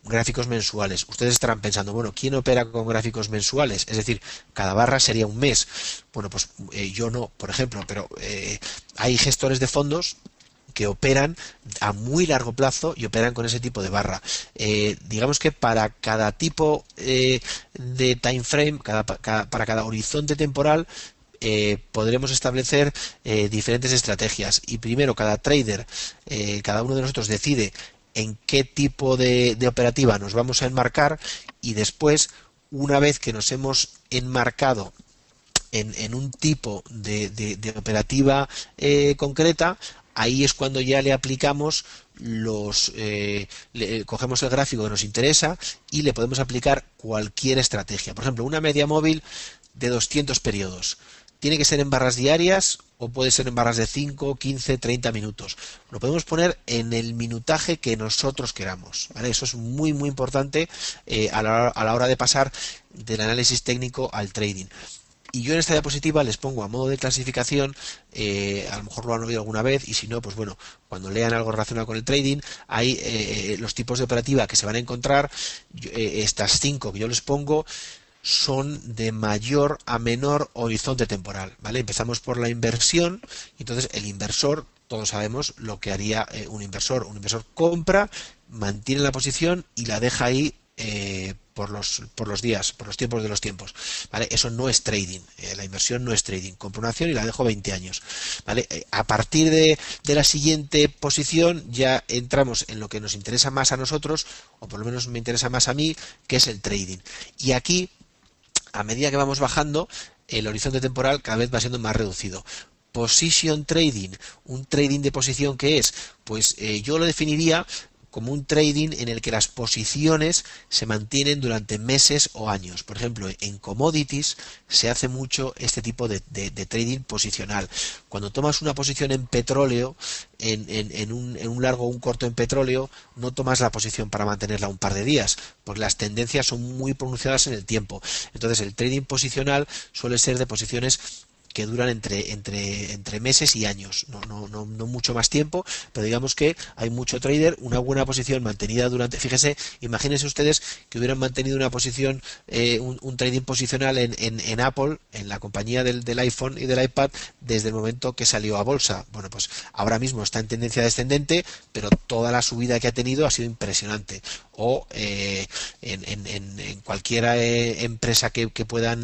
gráficos mensuales. Ustedes estarán pensando, bueno, ¿quién opera con gráficos mensuales? Es decir, cada barra sería un mes. Bueno, pues yo no, por ejemplo, pero hay gestores de fondos que operan a muy largo plazo y operan con ese tipo de barra. Digamos que para cada tipo de time frame, para cada horizonte temporal, podremos establecer diferentes estrategias, y primero cada trader, cada uno de nosotros decide en qué tipo de operativa nos vamos a enmarcar, y después, una vez que nos hemos enmarcado en un tipo de operativa concreta, ahí es cuando ya le aplicamos cogemos el gráfico que nos interesa y le podemos aplicar cualquier estrategia. Por ejemplo, una media móvil de 200 periodos. ¿Tiene que ser en barras diarias o puede ser en barras de 5, 15, 30 minutos? Lo podemos poner en el minutaje que nosotros queramos, ¿vale? Eso es muy muy importante a la hora de pasar del análisis técnico al trading. Y yo en esta diapositiva les pongo a modo de clasificación, a lo mejor lo han oído alguna vez, y si no, pues bueno, cuando lean algo relacionado con el trading, hay los tipos de operativa que se van a encontrar. Estas 5 que yo les pongo son de mayor a menor horizonte temporal, ¿vale? Empezamos por la inversión. Entonces el inversor, todos sabemos lo que haría un inversor. Un inversor compra, mantiene la posición y la deja ahí por los días, por los tiempos de los tiempos, ¿vale? Eso no es trading. La inversión no es trading. Compro una acción y la dejo 20 años, ¿vale? A partir de la siguiente posición ya entramos en lo que nos interesa más a nosotros, o por lo menos me interesa más a mí, que es el trading. Y aquí, a medida que vamos bajando, el horizonte temporal cada vez va siendo más reducido. Position trading, un trading de posición, ¿qué es? Pues yo lo definiría como un trading en el que las posiciones se mantienen durante meses o años. Por ejemplo, en commodities se hace mucho este tipo de trading posicional. Cuando tomas una posición en petróleo, en un largo o un corto en petróleo, no tomas la posición para mantenerla un par de días, porque las tendencias son muy pronunciadas en el tiempo. Entonces el trading posicional suele ser de posiciones que duran entre meses y años, no mucho más tiempo, pero digamos que hay mucho trader, una buena posición mantenida durante, fíjese, imagínense ustedes que hubieran mantenido una posición, un trading posicional en Apple, en la compañía del iPhone y del iPad, desde el momento que salió a bolsa. Bueno, pues ahora mismo está en tendencia descendente, pero toda la subida que ha tenido ha sido impresionante. O en cualquier empresa que puedan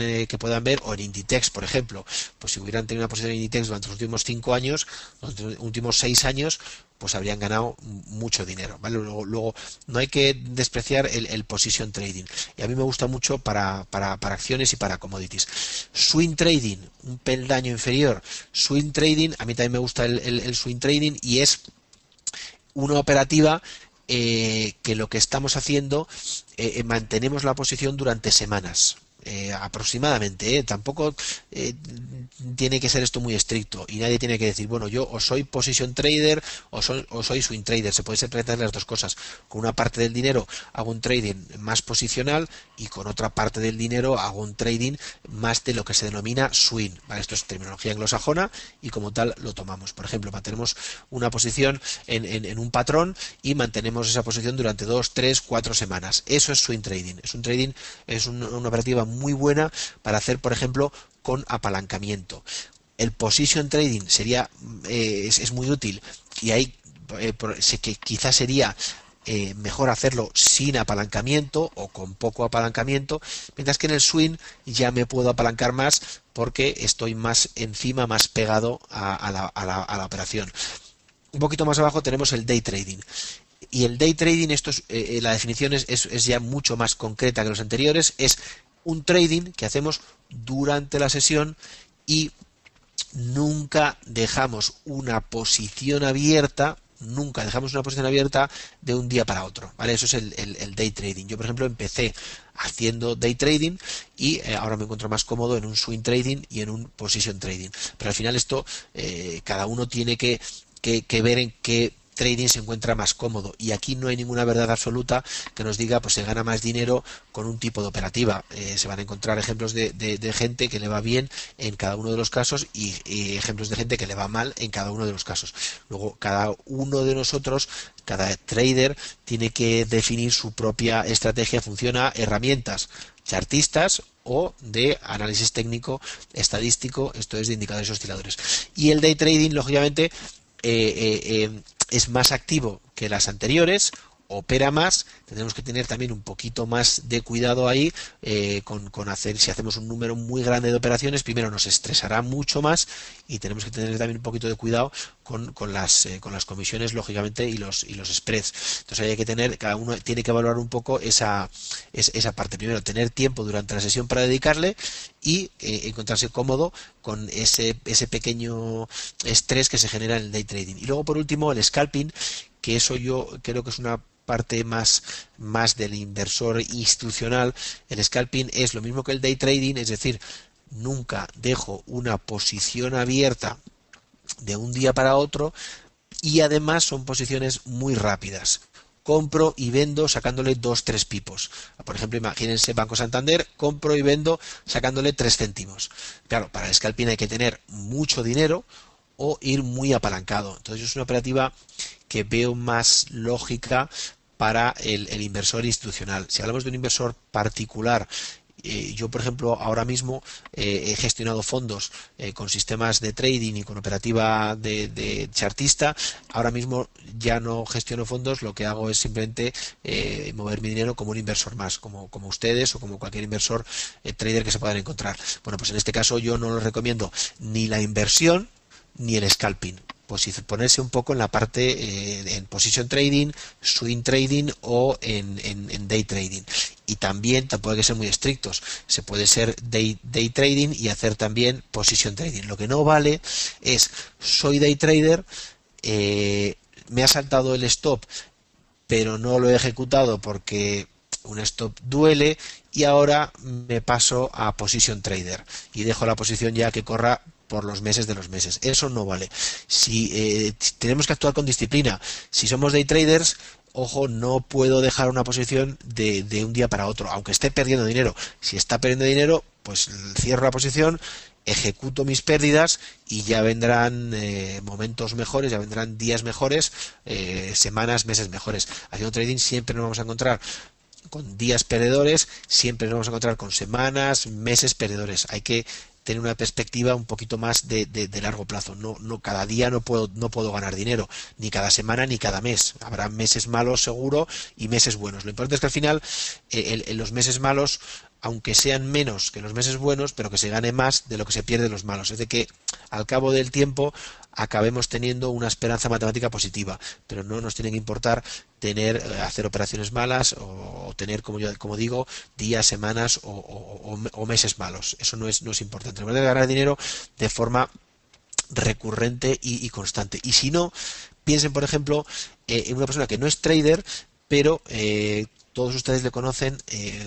ver, o en Inditex, por ejemplo. Pues si hubieran tenido una posición en Inditex durante los últimos 5 años, los últimos 6 años, pues habrían ganado mucho dinero, ¿vale? Luego no hay que despreciar el position trading, y a mí me gusta mucho para acciones y para commodities. Swing trading, un peldaño inferior. Swing trading, a mí también me gusta el swing trading, y es una operativa que lo que estamos haciendo, mantenemos la posición durante semanas. Aproximadamente, tampoco tiene que ser esto muy estricto, y nadie tiene que decir, bueno, yo o soy position trader o soy swing trader. Se puede interpretar las dos cosas. Con una parte del dinero hago un trading más posicional, y con otra parte del dinero hago un trading más de lo que se denomina swing, ¿vale? Esto es terminología anglosajona y como tal lo tomamos. Por ejemplo, mantenemos una posición en un patrón y mantenemos esa posición durante 2, 3, 4 semanas. Eso es swing trading. Es una operativa muy buena para hacer, por ejemplo, con apalancamiento. El position trading es muy útil, y ahí que quizás sería mejor hacerlo sin apalancamiento o con poco apalancamiento, mientras que en el swing ya me puedo apalancar más porque estoy más encima, más pegado a la operación. Un poquito más abajo tenemos el day trading. Y el day trading, esto es, la definición es ya mucho más concreta que los anteriores. Es un trading que hacemos durante la sesión y nunca dejamos una posición abierta. Nunca dejamos una posición abierta de un día para otro, ¿vale? Eso es el day trading. Yo, por ejemplo, empecé haciendo day trading y ahora me encuentro más cómodo en un swing trading y en un position trading. Pero al final esto, cada uno tiene que ver en qué trading se encuentra más cómodo, y aquí no hay ninguna verdad absoluta que nos diga pues se gana más dinero con un tipo de operativa. Se van a encontrar ejemplos de gente que le va bien en cada uno de los casos y ejemplos de gente que le va mal en cada uno de los casos. Luego cada uno de nosotros, cada trader, tiene que definir su propia estrategia en función a herramientas chartistas o de análisis técnico estadístico, esto es de indicadores osciladores. Y el day trading, lógicamente, es más activo que las anteriores, opera más, tenemos que tener también un poquito más de cuidado ahí con hacer, si hacemos un número muy grande de operaciones, primero nos estresará mucho más y tenemos que tener también un poquito de cuidado con las comisiones, lógicamente, y los spreads. Entonces hay que tener, cada uno tiene que evaluar un poco esa parte. Primero, tener tiempo durante la sesión para dedicarle y encontrarse cómodo con ese pequeño estrés que se genera en el day trading. Y luego, por último, el scalping, que eso yo creo que es una parte más del inversor institucional. El scalping es lo mismo que el day trading, es decir, nunca dejo una posición abierta de un día para otro, y además son posiciones muy rápidas. Compro y vendo sacándole 2-3 pipos. Por ejemplo, imagínense Banco Santander, compro y vendo sacándole 3 céntimos. Claro, para el scalping hay que tener mucho dinero o ir muy apalancado. Entonces es una operativa que veo más lógica para el inversor institucional. Si hablamos de un inversor particular, yo, por ejemplo, ahora mismo he gestionado fondos con sistemas de trading y con operativa de chartista. Ahora mismo ya no gestiono fondos, lo que hago es simplemente mover mi dinero como un inversor más, como ustedes o como cualquier inversor trader que se puedan encontrar. Bueno, pues en este caso yo no les recomiendo ni la inversión ni el scalping. Pues ponerse un poco en la parte en position trading, swing trading o en day trading. Y también tampoco hay que ser muy estrictos. Se puede ser day trading y hacer también position trading. Lo que no vale es, soy day trader, me ha saltado el stop, pero no lo he ejecutado porque un stop duele, y ahora me paso a position trader y dejo la posición ya que corra por los meses de los meses. Eso no vale. Si tenemos que actuar con disciplina. Si somos day traders, ojo, no puedo dejar una posición de un día para otro, aunque esté perdiendo dinero. Si está perdiendo dinero, pues cierro la posición, ejecuto mis pérdidas y ya vendrán momentos mejores, ya vendrán días mejores, semanas, meses mejores. Haciendo trading siempre nos vamos a encontrar con días perdedores, siempre nos vamos a encontrar con semanas, meses perdedores. Hay que tener una perspectiva un poquito más de largo plazo. No cada día no puedo ganar dinero, ni cada semana ni cada mes. Habrá meses malos seguro y meses buenos. Lo importante es que al final en los meses malos, aunque sean menos que los meses buenos, pero que se gane más de lo que se pierde en los malos. Es de que al cabo del tiempo acabemos teniendo una esperanza matemática positiva, pero no nos tiene que importar hacer operaciones malas o tener, como digo, días, semanas o meses malos. Eso no es importante. Lo importante es ganar dinero de forma recurrente y constante. Y si no, piensen, por ejemplo, en una persona que no es trader, pero todos ustedes le conocen,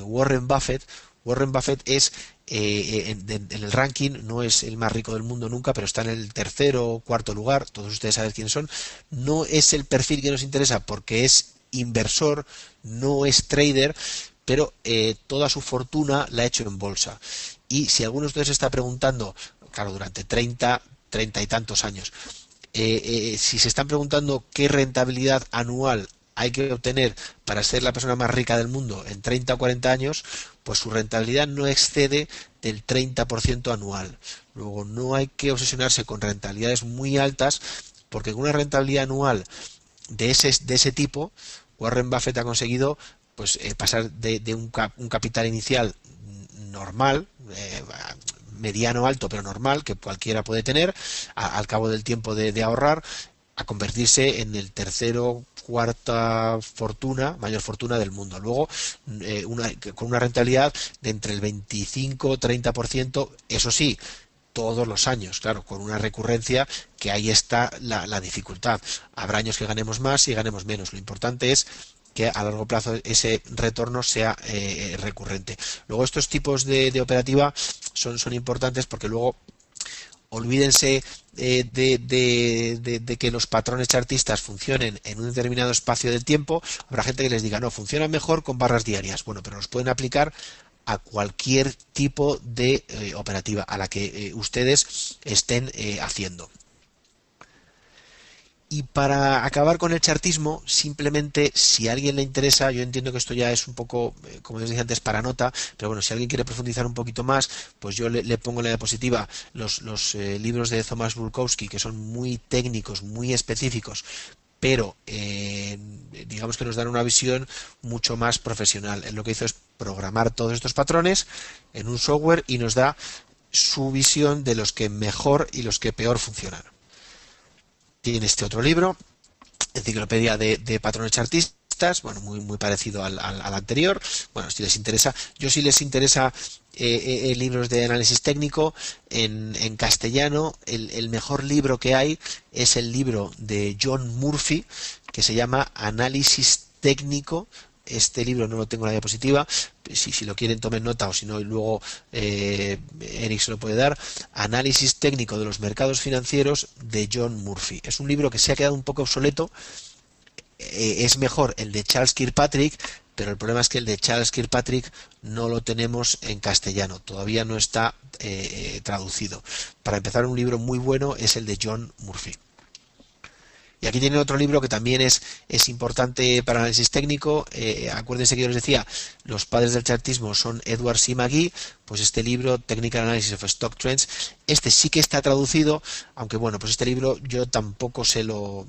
Warren Buffett. Warren Buffett es en el ranking, no es el más rico del mundo nunca, pero está en el tercero o cuarto lugar. Todos ustedes saben quiénes son. No es el perfil que nos interesa porque es inversor, no es trader, pero toda su fortuna la ha hecho en bolsa. Y si alguno de ustedes se está preguntando, claro, durante 30 y tantos años, si se están preguntando qué rentabilidad anual hay que obtener para ser la persona más rica del mundo en 30 o 40 años, pues su rentabilidad no excede del 30% anual. Luego, no hay que obsesionarse con rentabilidades muy altas, porque con una rentabilidad anual de ese tipo, Warren Buffett ha conseguido pues pasar de un capital inicial normal, mediano alto pero normal, que cualquiera puede tener, al cabo del tiempo de ahorrar, a convertirse en el tercero, cuarta fortuna, mayor fortuna del mundo. Luego, con una rentabilidad de entre el 25-30%, eso sí, todos los años, claro, con una recurrencia que ahí está la dificultad. Habrá años que ganemos más y ganemos menos. Lo importante es que a largo plazo ese retorno sea recurrente. Luego estos tipos de operativa son importantes porque luego olvídense de que los patrones chartistas funcionen en un determinado espacio del tiempo. Habrá gente que les diga, no, funcionan mejor con barras diarias. Bueno, pero los pueden aplicar a cualquier tipo de operativa a la que ustedes estén haciendo. Y para acabar con el chartismo, simplemente si a alguien le interesa, yo entiendo que esto ya es un poco, como les dije antes, para nota, pero bueno, si alguien quiere profundizar un poquito más, pues yo le pongo en la diapositiva los libros de Thomas Bulkowski, que son muy técnicos, muy específicos, pero digamos que nos dan una visión mucho más profesional. Él lo que hizo es programar todos estos patrones en un software y nos da su visión de los que mejor y los que peor funcionan. Tiene este otro libro, Enciclopedia de Patrones Chartistas, bueno, muy parecido al anterior. Bueno, si les interesa, si les interesa libros de análisis técnico en castellano, el mejor libro que hay es el libro de John Murphy, que se llama Análisis Técnico. Este libro no lo tengo en la diapositiva, si lo quieren tomen nota, o si no luego Eric se lo puede dar. Análisis técnico de los mercados financieros de John Murphy. Es un libro que se ha quedado un poco obsoleto. Es mejor el de Charles Kirkpatrick, pero el problema es que el de Charles Kirkpatrick no lo tenemos en castellano, todavía no está traducido. Para empezar, un libro muy bueno es el de John Murphy. Y aquí tienen otro libro que también es importante para análisis técnico. Acuérdense que yo les decía, los padres del chartismo son Edward C. McGee, pues este libro, Technical Analysis of Stock Trends, este sí que está traducido, aunque bueno, pues este libro yo tampoco es un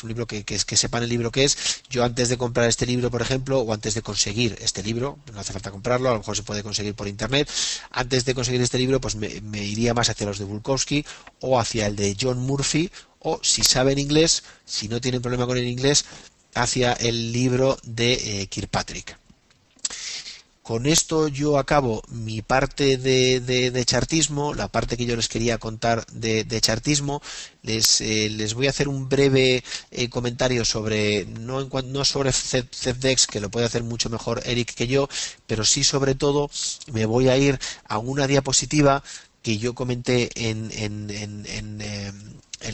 libro que sepan el libro que es. Yo antes de comprar este libro, por ejemplo, o antes de conseguir este libro, no hace falta comprarlo, a lo mejor se puede conseguir por internet, antes de conseguir este libro, pues me iría más hacia los de Bulkowski o hacia el de John Murphy, o si saben inglés, si no tienen problema con el inglés, hacia el libro de Kirkpatrick. Con esto yo acabo mi parte de chartismo, la parte que yo les quería contar de chartismo. Les voy a hacer un breve comentario sobre, no sobre CFDEX, que lo puede hacer mucho mejor Eric que yo, pero sí sobre todo me voy a ir a una diapositiva que yo comenté en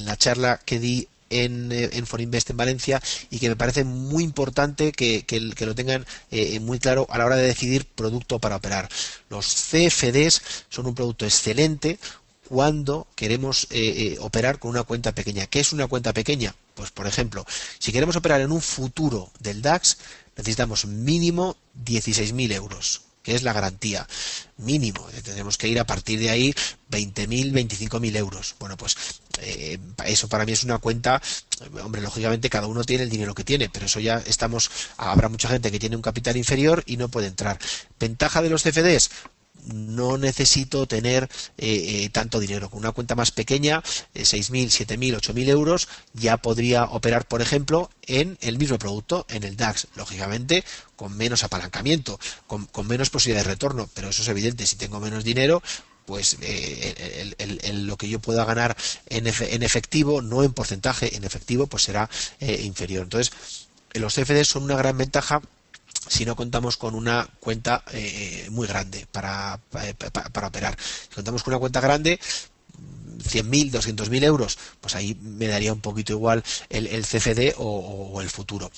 la charla que di en Forinvest en Valencia, y que me parece muy importante que lo tengan muy claro a la hora de decidir producto para operar. Los CFDs son un producto excelente cuando queremos operar con una cuenta pequeña. ¿Qué es una cuenta pequeña? Pues por ejemplo, si queremos operar en un futuro del DAX, necesitamos mínimo 16.000 euros, que es la garantía mínimo. Tenemos que ir a partir de ahí 20.000, 25.000 euros. Bueno, pues eso para mí es una cuenta. Hombre, lógicamente cada uno tiene el dinero que tiene, pero eso ya habrá mucha gente que tiene un capital inferior y no puede entrar. Ventaja de los CFDs: no necesito tener tanto dinero. Con una cuenta más pequeña, 6.000, 7.000, 8.000 euros, ya podría operar, por ejemplo, en el mismo producto, en el DAX, lógicamente con menos apalancamiento, con menos posibilidad de retorno, pero eso es evidente. Si tengo menos dinero, pues lo que yo pueda ganar en efectivo, no en porcentaje, en efectivo, pues será inferior. Entonces, los CFDs son una gran ventaja si no contamos con una cuenta muy grande para operar. Si contamos con una cuenta grande, 100.000, 200.000 euros, pues ahí me daría un poquito igual el CFD o el futuro.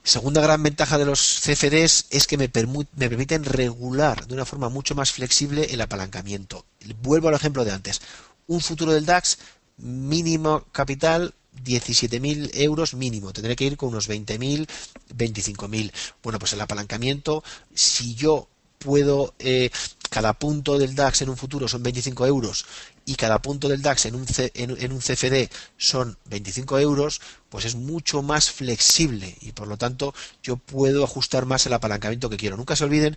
Segunda gran ventaja de los CFDs es que me permiten regular de una forma mucho más flexible el apalancamiento. Vuelvo al ejemplo de antes. Un futuro del DAX, mínimo capital 17.000 euros mínimo, tendré que ir con unos 20.000, 25.000. Bueno, pues el apalancamiento, si yo puedo, cada punto del DAX en un futuro son 25 euros y cada punto del DAX en un CFD son 25 euros, pues es mucho más flexible y por lo tanto yo puedo ajustar más el apalancamiento que quiero. Nunca se olviden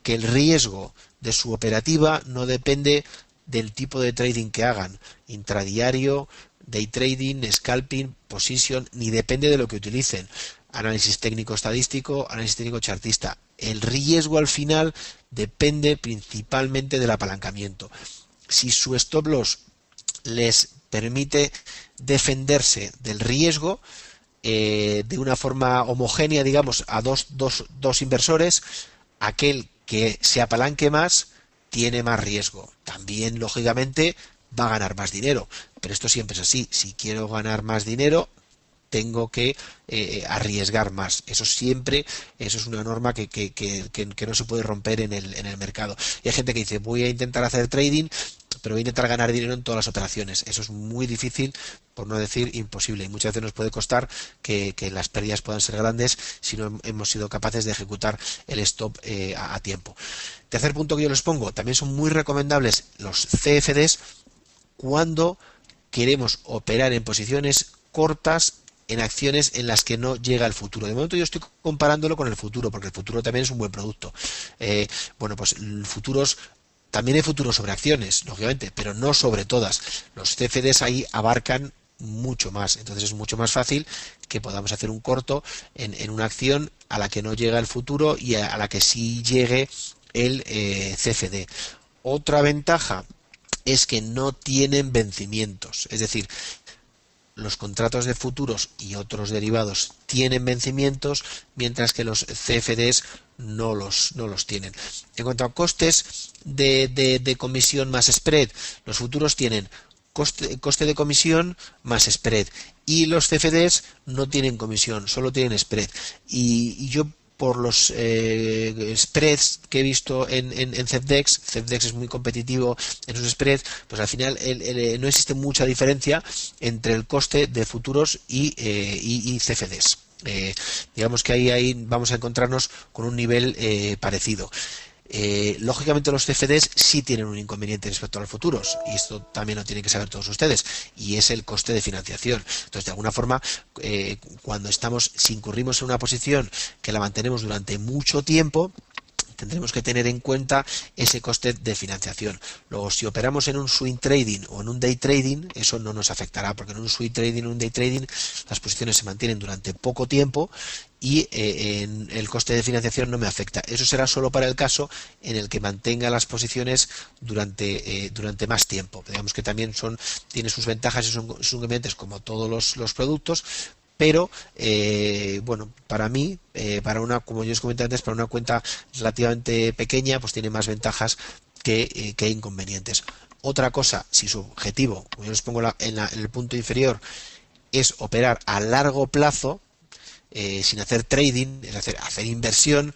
que el riesgo de su operativa no depende del tipo de trading que hagan, intradiario, day trading, scalping, position, ni depende de lo que utilicen. Análisis técnico estadístico, análisis técnico chartista. El riesgo al final depende principalmente del apalancamiento. Si su stop loss les permite defenderse del riesgo de una forma homogénea, digamos, a dos inversores, aquel que se apalanque más tiene más riesgo. También, lógicamente, va a ganar más dinero. Pero esto siempre es así. Si quiero ganar más dinero, tengo que arriesgar más. Eso es una norma que no se puede romper en el mercado. Y hay gente que dice, voy a intentar hacer trading, pero voy a intentar ganar dinero en todas las operaciones. Eso es muy difícil, por no decir imposible. Y muchas veces nos puede costar que las pérdidas puedan ser grandes si no hemos sido capaces de ejecutar el stop a tiempo. Tercer punto que yo les pongo, también son muy recomendables los CFDs cuando queremos operar en posiciones cortas en acciones en las que no llega el futuro. De momento yo estoy comparándolo con el futuro, porque el futuro también es un buen producto. Bueno, pues futuros, también hay futuros sobre acciones, lógicamente, pero no sobre todas. Los CFDs ahí abarcan mucho más, entonces es mucho más fácil que podamos hacer un corto en una acción a la que no llega el futuro y a la que sí llegue el CFD. Otra ventaja es que no tienen vencimientos, es decir, los contratos de futuros y otros derivados tienen vencimientos, mientras que los CFDs no los tienen. En cuanto a costes de comisión más spread, los futuros tienen coste de comisión más spread y los CFDs no tienen comisión, solo tienen spread. Y yo, por los spreads que he visto en CFDEX es muy competitivo en sus spreads, pues al final no existe mucha diferencia entre el coste de futuros y CFDs. Digamos que ahí vamos a encontrarnos con un nivel parecido. Lógicamente los CFDs sí tienen un inconveniente respecto a los futuros, y esto también lo tienen que saber todos ustedes, y es el coste de financiación. Entonces, de alguna forma, si incurrimos en una posición que la mantenemos durante mucho tiempo, tendremos que tener en cuenta ese coste de financiación. Luego, si operamos en un swing trading o en un day trading, eso no nos afectará, porque en un swing trading o un day trading las posiciones se mantienen durante poco tiempo y en el coste de financiación no me afecta. Eso será solo para el caso en el que mantenga las posiciones durante más tiempo. Digamos que también tiene sus ventajas y sus inconvenientes como todos los productos, pero bueno, para mí, como yo os comenté antes, para una cuenta relativamente pequeña, pues tiene más ventajas que inconvenientes. Otra cosa, si su objetivo, como yo les pongo en el punto inferior, es operar a largo plazo, sin hacer trading, es hacer inversión,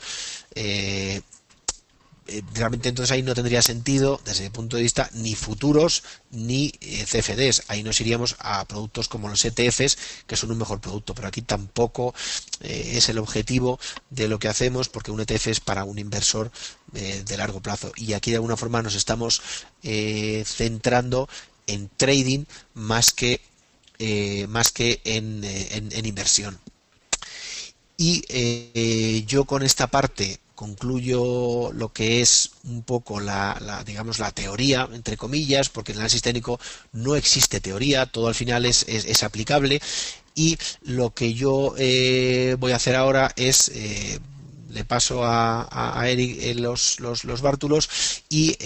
realmente entonces ahí no tendría sentido desde mi punto de vista ni futuros ni CFDs. Ahí nos iríamos a productos como los ETFs, que son un mejor producto, pero aquí tampoco es el objetivo de lo que hacemos, porque un ETF es para un inversor de largo plazo, y aquí de alguna forma nos estamos centrando en trading más que en inversión. Y yo con esta parte concluyo lo que es un poco digamos la teoría, entre comillas, porque en el análisis técnico no existe teoría, todo al final es aplicable, y lo que yo voy a hacer ahora es le paso a Eric los bártulos y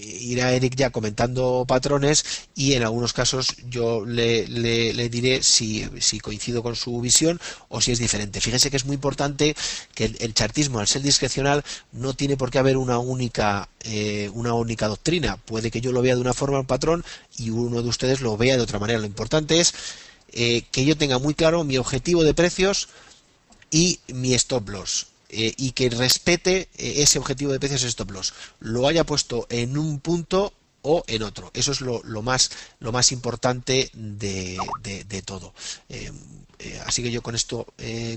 irá Eric ya comentando patrones, y en algunos casos yo le diré si coincido con su visión o si es diferente. Fíjense que es muy importante que el chartismo, al ser discrecional, no tiene por qué haber una única doctrina. Puede que yo lo vea de una forma, un patrón, y uno de ustedes lo vea de otra manera. Lo importante es que yo tenga muy claro mi objetivo de precios y mi stop loss, y que respete ese objetivo de precios y stop loss, lo haya puesto en un punto o en otro. Eso es lo más importante de todo. Así que yo con esto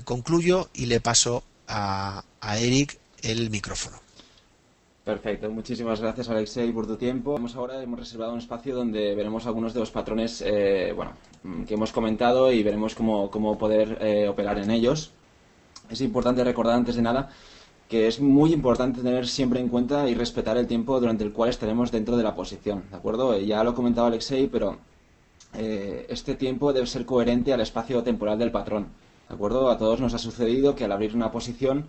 concluyo y le paso a Eric el micrófono. Perfecto, muchísimas gracias Alexei por tu tiempo. Hemos reservado un espacio donde veremos algunos de los patrones que hemos comentado y veremos cómo poder operar en ellos. Es importante recordar antes de nada que es muy importante tener siempre en cuenta y respetar el tiempo durante el cual estaremos dentro de la posición, ¿de acuerdo? Ya lo comentaba Alexei, pero este tiempo debe ser coherente al espacio temporal del patrón, ¿de acuerdo? A todos nos ha sucedido que al abrir una posición,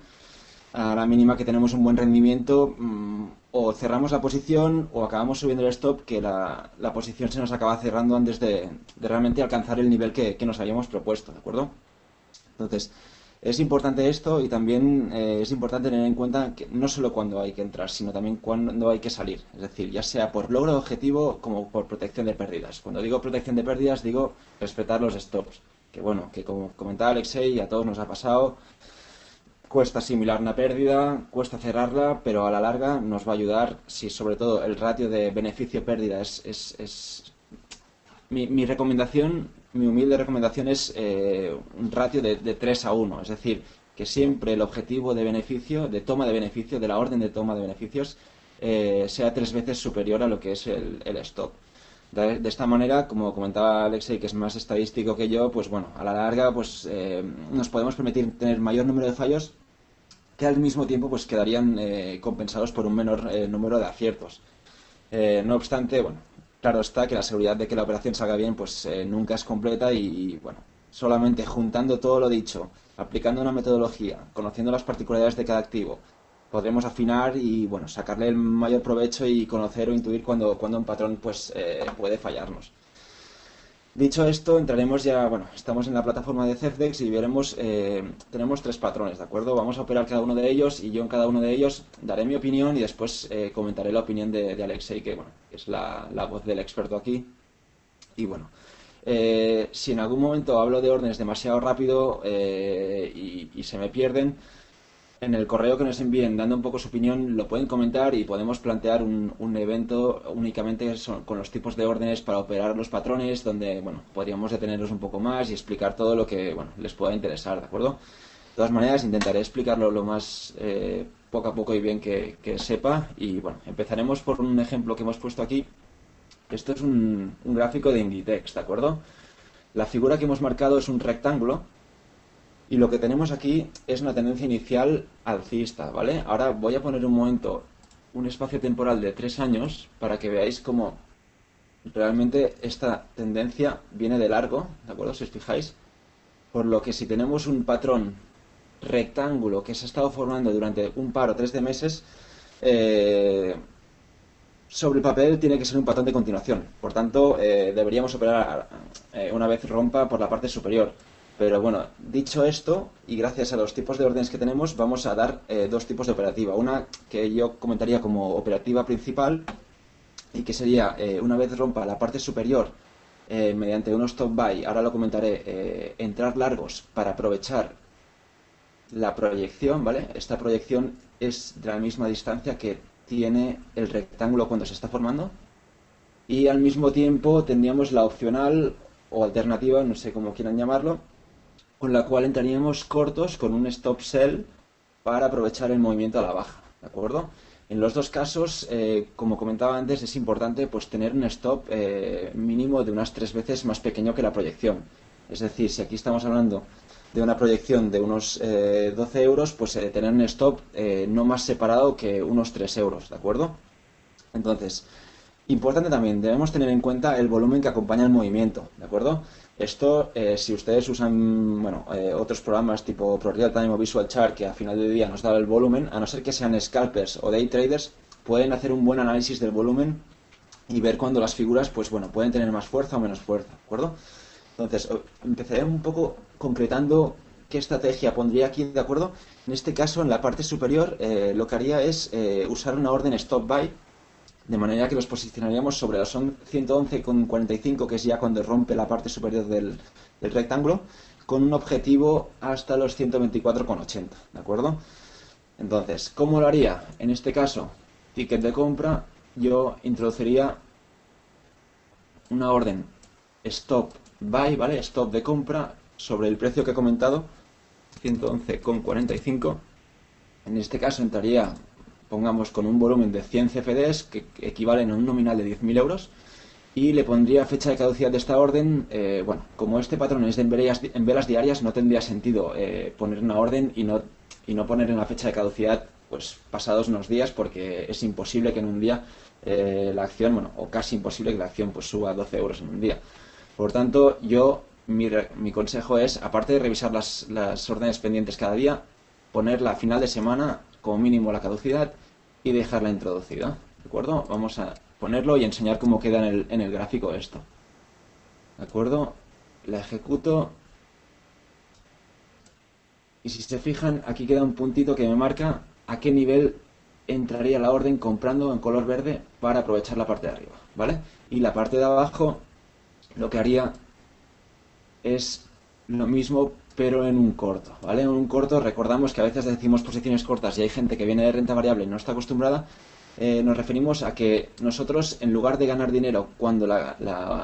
a la mínima que tenemos un buen rendimiento, o cerramos la posición o acabamos subiendo el stop, que la posición se nos acaba cerrando antes de realmente alcanzar el nivel que nos habíamos propuesto, ¿de acuerdo? Entonces, es importante esto y también es importante tener en cuenta que no solo cuando hay que entrar, sino también cuando hay que salir. Es decir, ya sea por logro de objetivo como por protección de pérdidas. Cuando digo protección de pérdidas, digo respetar los stops. Que bueno, que como comentaba Alexei, a todos nos ha pasado. Cuesta asimilar una pérdida, cuesta cerrarla, pero a la larga nos va a ayudar si sobre todo el ratio de beneficio-pérdida es mi recomendación, mi humilde recomendación es un ratio de 3 a 1, es decir, que siempre el objetivo de beneficio, de toma de beneficio, de la orden de toma de beneficios, sea 3 veces superior a lo que es el stop. De esta manera, como comentaba Alexei, que es más estadístico que yo, pues bueno, a la larga pues nos podemos permitir tener mayor número de fallos que al mismo tiempo pues quedarían compensados por un menor número de aciertos. No obstante, bueno, claro está que la seguridad de que la operación salga bien pues nunca es completa bueno, solamente juntando todo lo dicho, aplicando una metodología, conociendo las particularidades de cada activo, podremos afinar y bueno, sacarle el mayor provecho y conocer o intuir cuando un patrón pues puede fallarnos. Dicho esto, entraremos ya, bueno, estamos en la plataforma de Cefdex y veremos, tenemos 3 patrones, ¿de acuerdo? Vamos a operar cada uno de ellos y yo en cada uno de ellos daré mi opinión y después comentaré la opinión de Alexei, que bueno, es la voz del experto aquí. Y bueno, si en algún momento hablo de órdenes demasiado rápido y se me pierden, en el correo que nos envíen dando un poco su opinión lo pueden comentar y podemos plantear un evento únicamente con los tipos de órdenes para operar los patrones, donde bueno, podríamos detenerlos un poco más y explicar todo lo que bueno, les pueda interesar, ¿de acuerdo? De todas maneras, intentaré explicarlo lo más poco a poco y bien que sepa. Y bueno, empezaremos por un ejemplo que hemos puesto aquí. Esto es un gráfico de Inditex, ¿de acuerdo? La figura que hemos marcado es un rectángulo y lo que tenemos aquí es una tendencia inicial alcista, ¿vale? Ahora voy a poner un momento, un espacio temporal de 3 años para que veáis cómo realmente esta tendencia viene de largo, ¿de acuerdo? Si os fijáis. Por lo que si tenemos un patrón rectángulo que se ha estado formando durante un par o 3 de meses, sobre el papel tiene que ser un patrón de continuación. Por tanto, deberíamos operar una vez rompa por la parte superior. Pero bueno, dicho esto, y gracias a los tipos de órdenes que tenemos, vamos a dar 2 tipos de operativa. Una que yo comentaría como operativa principal y que sería, una vez rompa la parte superior mediante un stop buy, ahora lo comentaré, entrar largos para aprovechar la proyección, ¿vale? Esta proyección es de la misma distancia que tiene el rectángulo cuando se está formando y al mismo tiempo tendríamos la opcional o alternativa, no sé cómo quieran llamarlo, con la cual entraríamos cortos con un stop sell para aprovechar el movimiento a la baja, ¿de acuerdo? En los 2 casos, como comentaba antes, es importante pues tener un stop mínimo de unas 3 veces más pequeño que la proyección. Es decir, si aquí estamos hablando de una proyección de unos 12 euros, pues tener un stop no más separado que unos 3 euros, ¿de acuerdo? Entonces, importante también, debemos tener en cuenta el volumen que acompaña el movimiento, ¿de acuerdo? Esto, si ustedes usan bueno, otros programas tipo ProRealTime o Visual Chart que a final de día nos da el volumen, a no ser que sean scalpers o day traders, pueden hacer un buen análisis del volumen y ver cuando las figuras pues bueno, pueden tener más fuerza o menos fuerza, ¿de acuerdo? Entonces, empezaré un poco concretando qué estrategia pondría aquí, ¿de acuerdo? En este caso, en la parte superior, lo que haría es usar una orden stop buy, de manera que los posicionaríamos sobre la 111,45, que es ya cuando rompe la parte superior del rectángulo, con un objetivo hasta los 124,80, ¿de acuerdo? Entonces, ¿cómo lo haría? En este caso, ticket de compra, yo introduciría una orden stop buy, ¿vale? Stop de compra sobre el precio que he comentado, 111,45. En este caso entraría pongamos con un volumen de 100 CFDs que equivalen a un nominal de 10.000 euros, y le pondría fecha de caducidad de esta orden. Bueno, como este patrón es en velas diarias, no tendría sentido poner una orden y no poner en la fecha de caducidad pues pasados unos días, porque es imposible que en un día la acción, bueno, o casi imposible que la acción pues suba 12 euros en un día. Por tanto, mi consejo es, aparte de revisar las órdenes pendientes cada día, ponerla a final de semana como mínimo la caducidad y dejarla introducida, ¿de acuerdo? Vamos a ponerlo y enseñar cómo queda en el gráfico esto, ¿de acuerdo? La ejecuto y si se fijan, aquí queda un puntito que me marca a qué nivel entraría la orden comprando en color verde para aprovechar la parte de arriba, ¿vale? Y la parte de abajo lo que haría es lo mismo, pero en un corto, ¿vale? En un corto, recordamos que a veces decimos posiciones cortas y hay gente que viene de renta variable y no está acostumbrada. Nos referimos a que nosotros, en lugar de ganar dinero cuando la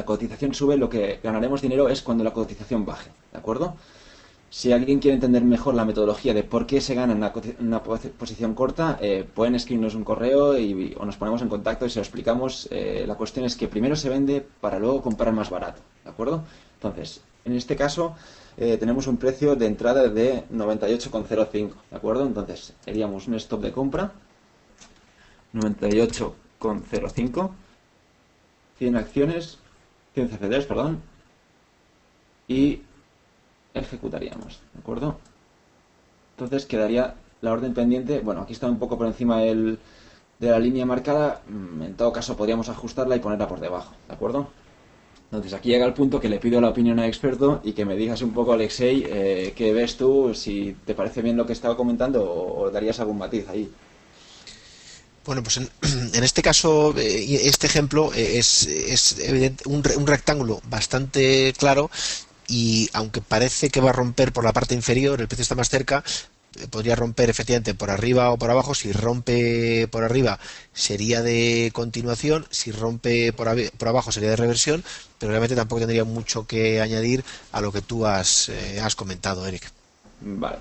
cotización sube, lo que ganaremos dinero es cuando la cotización baje, ¿de acuerdo? Si alguien quiere entender mejor la metodología de por qué se gana en una posición corta, pueden escribirnos un correo o nos ponemos en contacto y se lo explicamos. La cuestión es que primero se vende para luego comprar más barato, ¿de acuerdo? Entonces, en este caso tenemos un precio de entrada de 98,05, ¿de acuerdo? Entonces, haríamos un stop de compra, 98,05, 100 acciones, 100 CFDs, perdón, y ejecutaríamos, ¿de acuerdo? Entonces quedaría la orden pendiente. Bueno, aquí está un poco por encima de la línea marcada. En todo caso podríamos ajustarla y ponerla por debajo, ¿de acuerdo? Entonces aquí llega el punto que le pido la opinión al experto y que me digas un poco, Alexei, qué ves tú, si te parece bien lo que estaba comentando o darías algún matiz ahí. Bueno, pues en este caso, este ejemplo es un rectángulo bastante claro, y aunque parece que va a romper por la parte inferior, el precio está más cerca, podría romper efectivamente por arriba o por abajo. Si rompe por arriba sería de continuación, si rompe por abajo sería de reversión, pero realmente tampoco tendría mucho que añadir a lo que tú has comentado, Eric. Vale.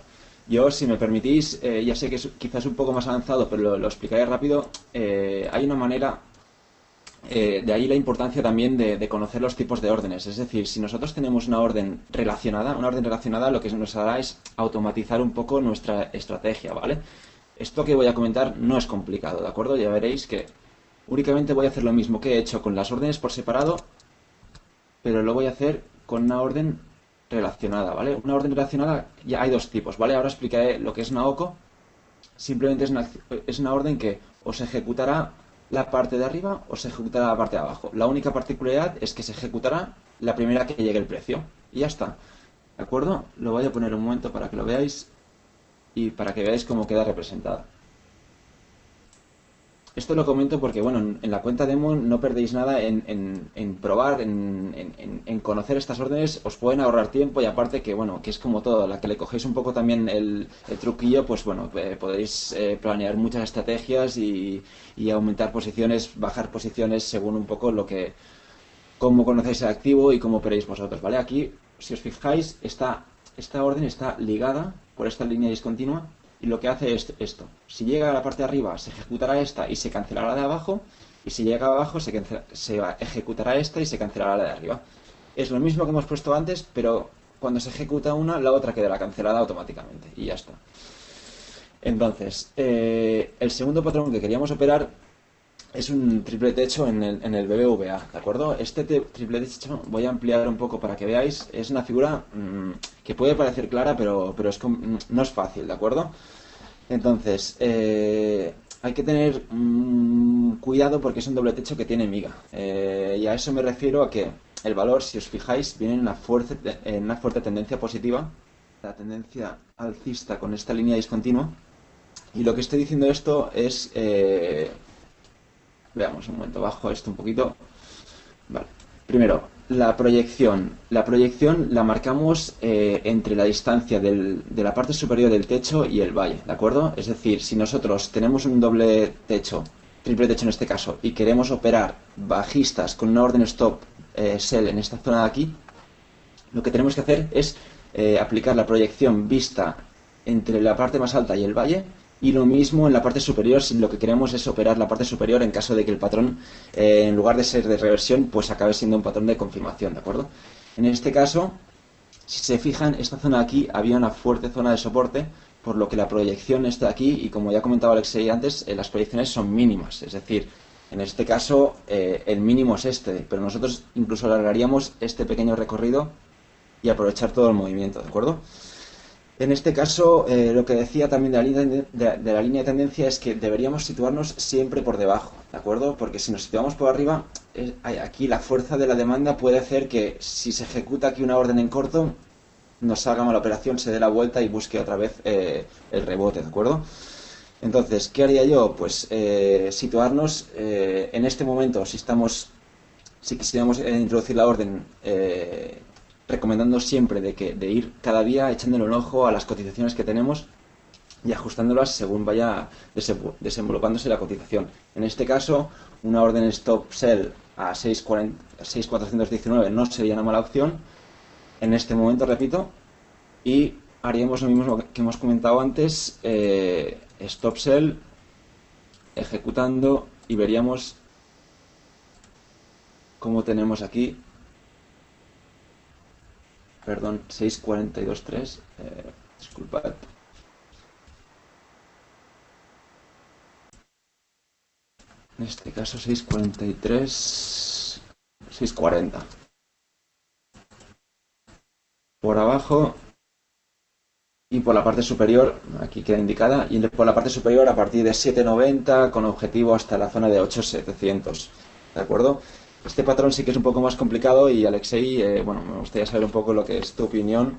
Yo, si me permitís, ya sé que es quizás un poco más avanzado, pero lo explicaré rápido. Hay una manera, de ahí la importancia también de conocer los tipos de órdenes. Es decir, si nosotros tenemos una orden relacionada lo que nos hará es automatizar un poco nuestra estrategia, ¿vale? Esto que voy a comentar no es complicado, ¿de acuerdo? Ya veréis que únicamente voy a hacer lo mismo que he hecho con las órdenes por separado, pero lo voy a hacer con una orden relacionada, ¿vale? Una orden relacionada, ya hay dos tipos, ¿vale? Ahora explicaré lo que es una OCO. Simplemente es una orden que o se ejecutará la parte de arriba o se ejecutará la parte de abajo. La única particularidad es que se ejecutará la primera que llegue el precio. Y ya está. ¿De acuerdo? Lo voy a poner un momento para que lo veáis y para que veáis cómo queda representada. Esto lo comento porque, bueno, en la cuenta demo no perdéis nada en probar, en conocer estas órdenes. Os pueden ahorrar tiempo y aparte que, bueno, que es como todo, la que le cogéis un poco también el truquillo, pues bueno, podéis planear muchas estrategias y aumentar posiciones, bajar posiciones según un poco cómo conocéis el activo y cómo operéis vosotros, ¿vale? Aquí, si os fijáis, esta orden está ligada por esta línea discontinua. Y lo que hace es esto. Si llega a la parte de arriba, se ejecutará esta y se cancelará la de abajo. Y si llega abajo, se ejecutará esta y se cancelará la de arriba. Es lo mismo que hemos puesto antes, pero cuando se ejecuta una, la otra quedará cancelada automáticamente. Y ya está. Entonces, el segundo patrón que queríamos operar es un triple techo en el BBVA, ¿de acuerdo? Este triple techo voy a ampliar un poco para que veáis. Es una figura que puede parecer clara, pero no es fácil, ¿de acuerdo? Entonces, hay que tener cuidado porque es un doble techo que tiene miga. Y a eso me refiero a que el valor, si os fijáis, viene en una fuerte tendencia positiva, la tendencia alcista con esta línea discontinua. Y lo que estoy diciendo esto es... veamos un momento, bajo esto un poquito. Vale. Primero, la proyección. La proyección la marcamos entre la distancia de la parte superior del techo y el valle, ¿de acuerdo? Es decir, si nosotros tenemos un doble techo, triple techo en este caso, y queremos operar bajistas con una orden stop sell en esta zona de aquí, lo que tenemos que hacer es aplicar la proyección vista entre la parte más alta y el valle Y lo mismo en la parte superior, si lo que queremos es operar la parte superior en caso de que el patrón, en lugar de ser de reversión, pues acabe siendo un patrón de confirmación, ¿de acuerdo? En este caso, si se fijan, esta zona de aquí había una fuerte zona de soporte, por lo que la proyección está aquí, y como ya comentaba Alexei antes, las proyecciones son mínimas, es decir, en este caso el mínimo es este, pero nosotros incluso alargaríamos este pequeño recorrido y aprovechar todo el movimiento, ¿de acuerdo? En este caso, lo que decía también de la línea de tendencia es que deberíamos situarnos siempre por debajo, ¿de acuerdo? Porque si nos situamos por arriba, aquí la fuerza de la demanda puede hacer que si se ejecuta aquí una orden en corto, nos salga mala operación, se dé la vuelta y busque otra vez el rebote, ¿de acuerdo? Entonces, ¿qué haría yo? Pues situarnos en este momento, si quisiéramos introducir la orden, recomendando siempre de ir cada día echándole un ojo a las cotizaciones que tenemos y ajustándolas según vaya desenvolupándose la cotización. En este caso, una orden stop sell a 6.419 no sería una mala opción en este momento, repito, y haríamos lo mismo que hemos comentado antes, stop sell ejecutando, y veríamos cómo tenemos aquí, perdón, 6.42.3, disculpad. En este caso 6.43, 6.40. Por abajo y por la parte superior, aquí queda indicada, y por la parte superior a partir de 7.90 con objetivo hasta la zona de 8.700, ¿de acuerdo? Este patrón sí que es un poco más complicado y Alexei, bueno, me gustaría saber un poco lo que es tu opinión.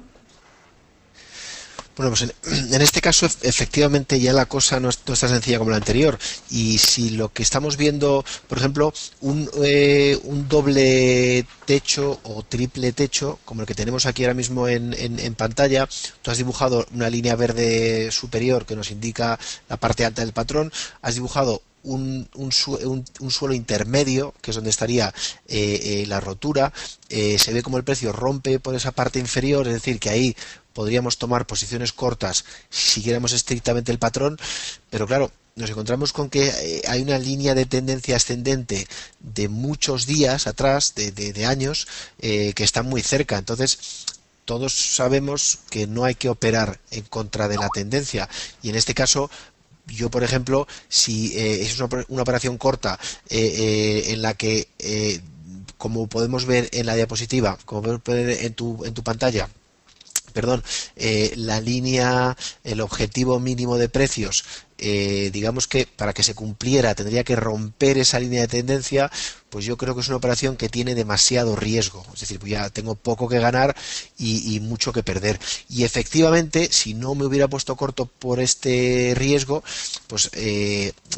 Bueno, pues en este caso efectivamente ya la cosa no es tan sencilla como la anterior, y si lo que estamos viendo, por ejemplo, un doble techo o triple techo, como el que tenemos aquí ahora mismo en pantalla, tú has dibujado una línea verde superior que nos indica la parte alta del patrón, has dibujado un suelo intermedio, que es donde estaría la rotura, se ve como el precio rompe por esa parte inferior, es decir, que ahí podríamos tomar posiciones cortas si siguiéramos estrictamente el patrón, pero claro, nos encontramos con que hay una línea de tendencia ascendente de muchos días atrás, de años, que está muy cerca. Entonces, todos sabemos que no hay que operar en contra de la tendencia, y en este caso yo, por ejemplo, si es una operación corta en la que, como podemos ver en la diapositiva, como podemos ver en tu pantalla, perdón, la línea, el objetivo mínimo de precios, digamos que para que se cumpliera tendría que romper esa línea de tendencia, pues yo creo que es una operación que tiene demasiado riesgo, es decir, pues ya tengo poco que ganar y mucho que perder. Y efectivamente, si no me hubiera puesto corto por este riesgo, pues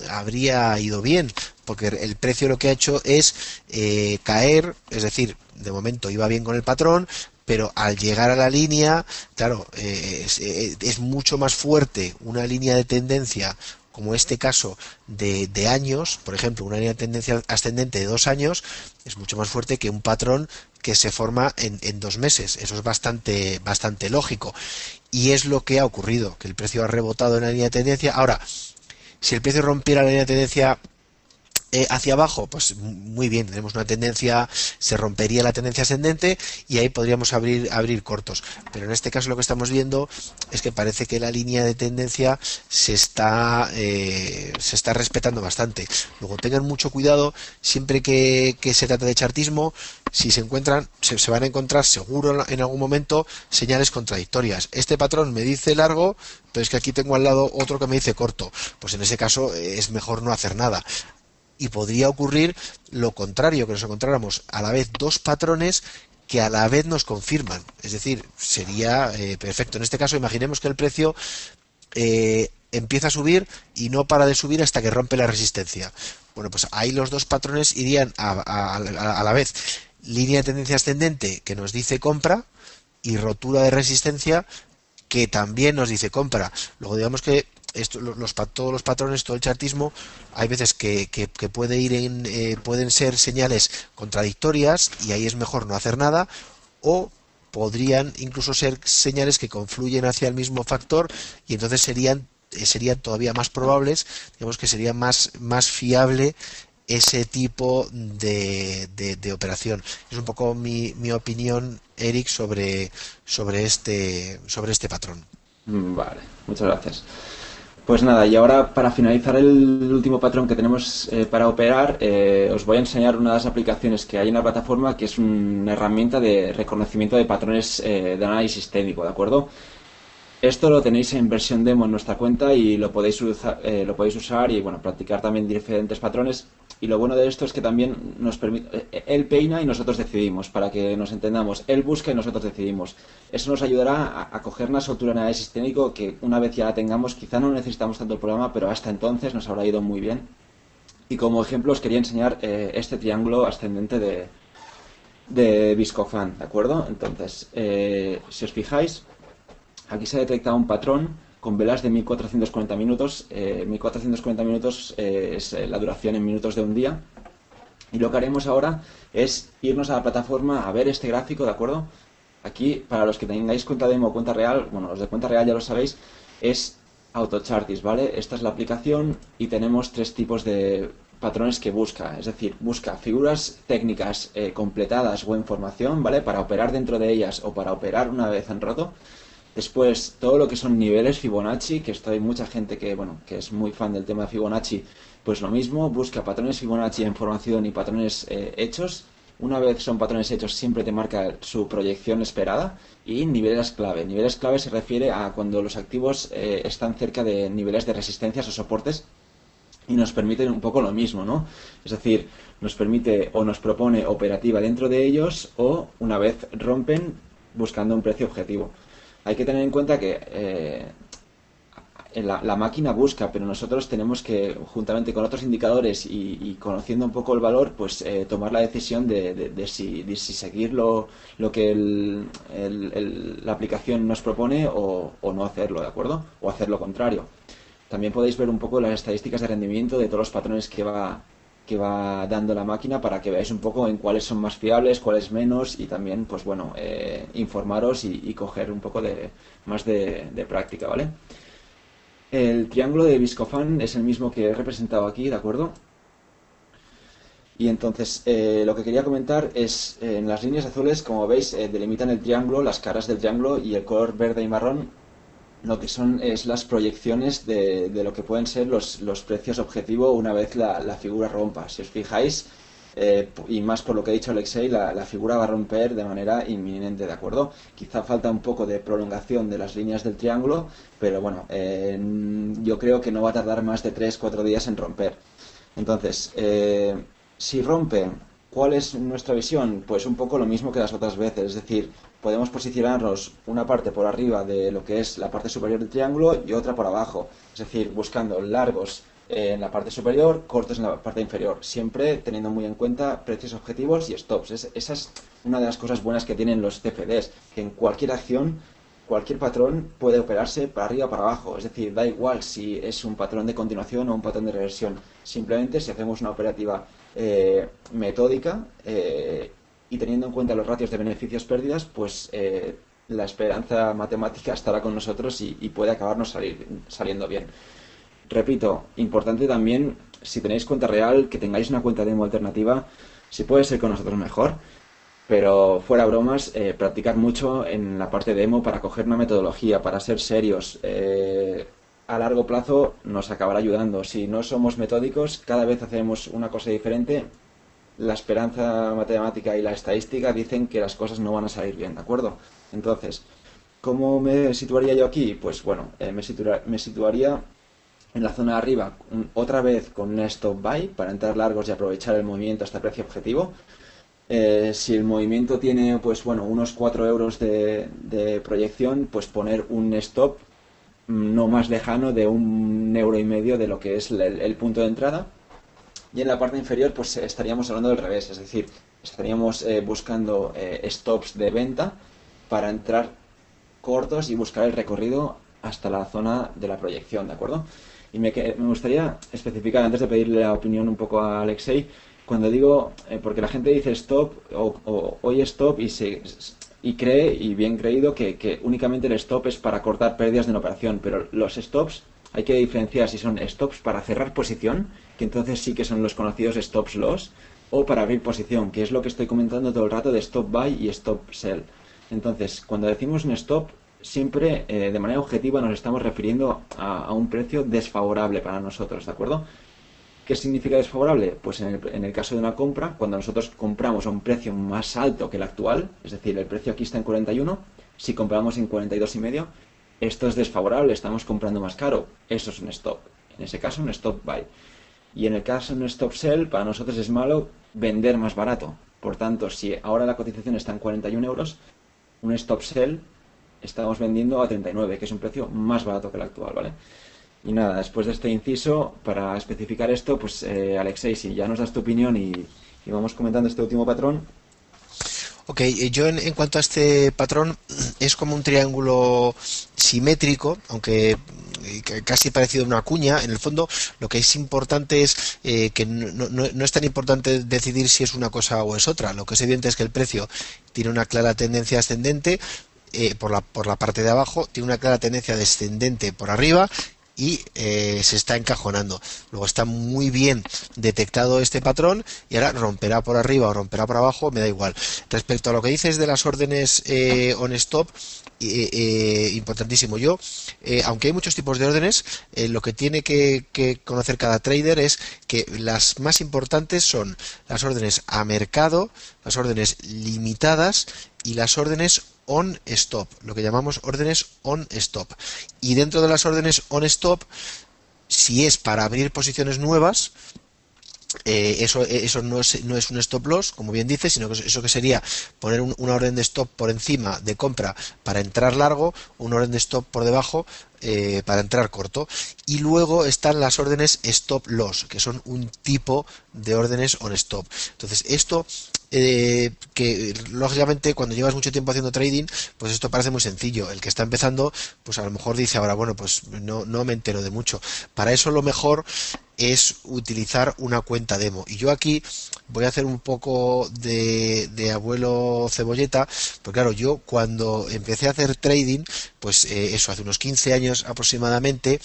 habría ido bien, porque el precio lo que ha hecho es caer, es decir, de momento iba bien con el patrón, pero al llegar a la línea, claro, es mucho más fuerte una línea de tendencia, como este caso de años, por ejemplo, una línea de tendencia ascendente de 2 años, es mucho más fuerte que un patrón que se forma en 2 meses. Eso es bastante lógico. Y es lo que ha ocurrido, que el precio ha rebotado en la línea de tendencia. Ahora, si el precio rompiera la línea de tendencia hacia abajo, pues muy bien, tenemos una tendencia, se rompería la tendencia ascendente y ahí podríamos abrir cortos, pero en este caso lo que estamos viendo es que parece que la línea de tendencia se está respetando bastante. Luego tengan mucho cuidado siempre que se trata de chartismo, si se encuentran, se van a encontrar seguro en algún momento señales contradictorias. Este patrón me dice largo, pero es que aquí tengo al lado otro que me dice corto, pues en ese caso es mejor no hacer nada. Y podría ocurrir lo contrario, que nos encontráramos a la vez dos patrones que a la vez nos confirman. Es decir, sería perfecto. En este caso, imaginemos que el precio empieza a subir y no para de subir hasta que rompe la resistencia. Bueno, pues ahí los dos patrones irían a la vez. Línea de tendencia ascendente que nos dice compra y rotura de resistencia que también nos dice compra. Luego digamos que todos los patrones, todo el chartismo, hay veces que puede ir pueden ser señales contradictorias y ahí es mejor no hacer nada, o podrían incluso ser señales que confluyen hacia el mismo factor y entonces serían serían todavía más probables, digamos que sería más fiable ese tipo de operación. Es un poco mi opinión, Eric, sobre este patrón. Vale, muchas gracias. Pues nada, y ahora para finalizar el último patrón que tenemos para operar, os voy a enseñar una de las aplicaciones que hay en la plataforma, que es una herramienta de reconocimiento de patrones de análisis técnico, ¿de acuerdo? Esto lo tenéis en versión demo en nuestra cuenta y lo podéis usar y bueno, practicar también diferentes patrones. Y lo bueno de esto es que también nos permite, él peina y nosotros decidimos, para que nos entendamos. Él busca y nosotros decidimos. Eso nos ayudará a coger una soltura en análisis técnico que una vez ya la tengamos, quizá no necesitamos tanto el programa, pero hasta entonces nos habrá ido muy bien. Y como ejemplo os quería enseñar este triángulo ascendente de Viscofan, ¿de acuerdo? Entonces, si os fijáis, aquí se ha detectado un patrón con velas de 1440 minutos. 1440 minutos es la duración en minutos de un día. Y lo que haremos ahora es irnos a la plataforma a ver este gráfico, ¿de acuerdo? Aquí, para los que tengáis cuenta demo o cuenta real, bueno, los de cuenta real ya lo sabéis, es Autochartis, ¿vale? Esta es la aplicación y tenemos tres tipos de patrones que busca. Es decir, busca figuras técnicas completadas o información, ¿vale? Para operar dentro de ellas o para operar una vez han roto. Después, todo lo que son niveles Fibonacci, que esto hay mucha gente que es muy fan del tema de Fibonacci, pues lo mismo, busca patrones Fibonacci en formación y patrones hechos. Una vez son patrones hechos, siempre te marca su proyección esperada. Y niveles clave. Niveles clave se refiere a cuando los activos están cerca de niveles de resistencias o soportes y nos permiten un poco lo mismo, ¿no? Es decir, nos permite o nos propone operativa dentro de ellos o una vez rompen buscando un precio objetivo. Hay que tener en cuenta que la máquina busca, pero nosotros tenemos que, juntamente con otros indicadores y conociendo un poco el valor, pues tomar la decisión de si seguir lo que la aplicación nos propone o no hacerlo, ¿de acuerdo? O hacer lo contrario. También podéis ver un poco las estadísticas de rendimiento de todos los patrones que va dando la máquina para que veáis un poco en cuáles son más fiables, cuáles menos y también, pues bueno, informaros y coger un poco más de práctica, ¿vale? El triángulo de Viscofan es el mismo que he representado aquí, ¿de acuerdo? Y entonces, lo que quería comentar es, en las líneas azules, como veis, delimitan el triángulo, las caras del triángulo y el color verde y marrón lo que son es las proyecciones de lo que pueden ser los precios objetivo una vez la figura rompa. Si os fijáis, y más por lo que ha dicho Alexei, la figura va a romper de manera inminente, ¿de acuerdo? Quizá falta un poco de prolongación de las líneas del triángulo, pero bueno, yo creo que no va a tardar más de 3-4 días en romper. Entonces, si rompe, ¿cuál es nuestra visión? Pues un poco lo mismo que las otras veces, es decir, podemos posicionarnos una parte por arriba de lo que es la parte superior del triángulo y otra por abajo, es decir, buscando largos en la parte superior, cortos en la parte inferior, siempre teniendo muy en cuenta precios objetivos y stops. Esa es una de las cosas buenas que tienen los CFDs, que en cualquier acción, cualquier patrón puede operarse para arriba o para abajo, es decir, da igual si es un patrón de continuación o un patrón de reversión, simplemente si hacemos una operativa metódica y teniendo en cuenta los ratios de beneficios-pérdidas, pues la esperanza matemática estará con nosotros y puede acabarnos saliendo bien. Repito, importante también, si tenéis cuenta real, que tengáis una cuenta demo alternativa, si puede ser con nosotros mejor, pero fuera bromas, practicar mucho en la parte demo para coger una metodología, para ser serios. A largo plazo nos acabará ayudando. Si no somos metódicos, cada vez hacemos una cosa diferente. La esperanza matemática y la estadística dicen que las cosas no van a salir bien, ¿de acuerdo? Entonces, ¿cómo me situaría yo aquí? Pues bueno, me situaría en la zona de arriba, otra vez con un stop buy para entrar largos y aprovechar el movimiento hasta precio objetivo. Si el movimiento tiene, pues bueno, unos 4 euros de proyección, pues poner un stop no más lejano de 1,5 € de lo que es el punto de entrada. Y en la parte inferior, pues estaríamos hablando del revés, es decir, estaríamos buscando stops de venta para entrar cortos y buscar el recorrido hasta la zona de la proyección, ¿de acuerdo? Y me gustaría especificar, antes de pedirle la opinión un poco a Alexei, cuando digo, porque la gente dice stop o oye stop y cree, y bien creído, que únicamente el stop es para cortar pérdidas de una operación, pero los stops hay que diferenciar si son stops para cerrar posición, que entonces sí que son los conocidos stops loss, o para abrir posición, que es lo que estoy comentando todo el rato de stop buy y stop sell. Entonces, cuando decimos un stop, siempre de manera objetiva nos estamos refiriendo a un precio desfavorable para nosotros, ¿de acuerdo? ¿Qué significa desfavorable? Pues en el caso de una compra, cuando nosotros compramos a un precio más alto que el actual, es decir, el precio aquí está en 41, si compramos en 42,5, esto es desfavorable, estamos comprando más caro, eso es un stop. En ese caso, un stop buy. Y en el caso de un stop sell, para nosotros es malo vender más barato. Por tanto, si ahora la cotización está en 41 euros, un stop sell estamos vendiendo a 39, que es un precio más barato que el actual, ¿vale? Y nada, después de este inciso, para especificar esto, pues Alexei, si ya nos das tu opinión y vamos comentando este último patrón. Ok, yo en cuanto a este patrón, es como un triángulo simétrico, aunque casi parecido a una cuña. En el fondo, lo que es importante es que no es tan importante decidir si es una cosa o es otra. Lo que es evidente es que el precio tiene una clara tendencia ascendente por la parte de abajo, tiene una clara tendencia descendente por arriba y se está encajonando. Luego está muy bien detectado este patrón y ahora romperá por arriba o romperá por abajo, me da igual. Respecto a lo que dices de las órdenes on stop, importantísimo. Aunque hay muchos tipos de órdenes, lo que tiene que conocer cada trader es que las más importantes son las órdenes a mercado, las órdenes limitadas y las órdenes on stop, lo que llamamos órdenes on stop. Y dentro de las órdenes on stop, si es para abrir posiciones nuevas, eso no es un stop loss, como bien dice, sino que eso que sería poner una orden de stop por encima de compra para entrar largo, una orden de stop por debajo para entrar corto. Y luego están las órdenes stop loss, que son un tipo de órdenes on stop. Entonces esto que lógicamente cuando llevas mucho tiempo haciendo trading, pues esto parece muy sencillo. El que está empezando, pues a lo mejor dice ahora, bueno, pues no me entero de mucho. Para eso lo mejor es utilizar una cuenta demo. Y yo aquí voy a hacer un poco de abuelo cebolleta, porque claro, yo cuando empecé a hacer trading, pues eso, hace unos 15 años aproximadamente,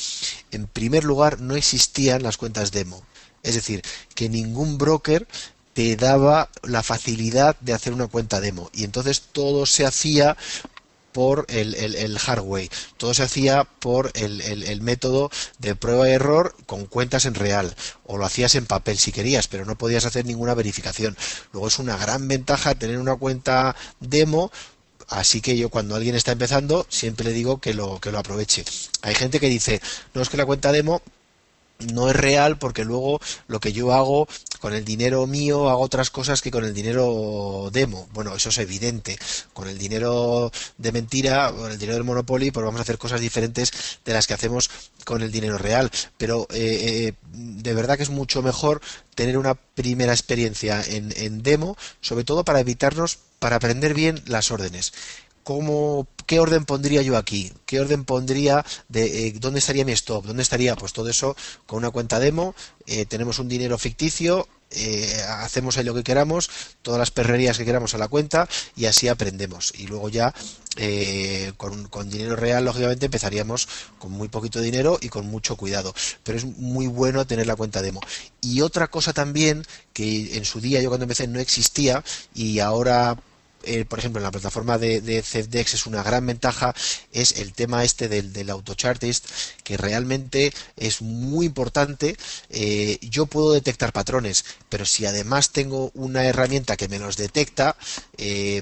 en primer lugar no existían las cuentas demo. Es decir, que ningún broker te daba la facilidad de hacer una cuenta demo. Y entonces todo se hacía por el hard way, todo se hacía por el método de prueba y error con cuentas en real, o lo hacías en papel si querías, pero no podías hacer ninguna verificación. Luego es una gran ventaja tener una cuenta demo. Así que yo cuando alguien está empezando siempre le digo que lo aproveche. Hay gente que dice, no, es que la cuenta demo no es real porque luego lo que yo hago con el dinero mío hago otras cosas que con el dinero demo. Bueno, eso es evidente. Con el dinero de mentira, con el dinero del Monopoly, pues vamos a hacer cosas diferentes de las que hacemos con el dinero real. Pero de verdad que es mucho mejor tener una primera experiencia en demo, sobre todo para aprender bien las órdenes. ¿Qué orden pondría yo aquí? ¿Qué orden pondría de dónde estaría mi stop? ¿Dónde estaría? Pues todo eso con una cuenta demo. Tenemos un dinero ficticio, hacemos ahí lo que queramos, todas las perrerías que queramos a la cuenta y así aprendemos. Y luego ya con dinero real, lógicamente, empezaríamos con muy poquito dinero y con mucho cuidado. Pero es muy bueno tener la cuenta demo. Y otra cosa también que en su día yo cuando empecé no existía y ahora por ejemplo en la plataforma de CFDEX es una gran ventaja, es el tema este del autochartist, que realmente es muy importante. Yo puedo detectar patrones, pero si además tengo una herramienta que me los detecta,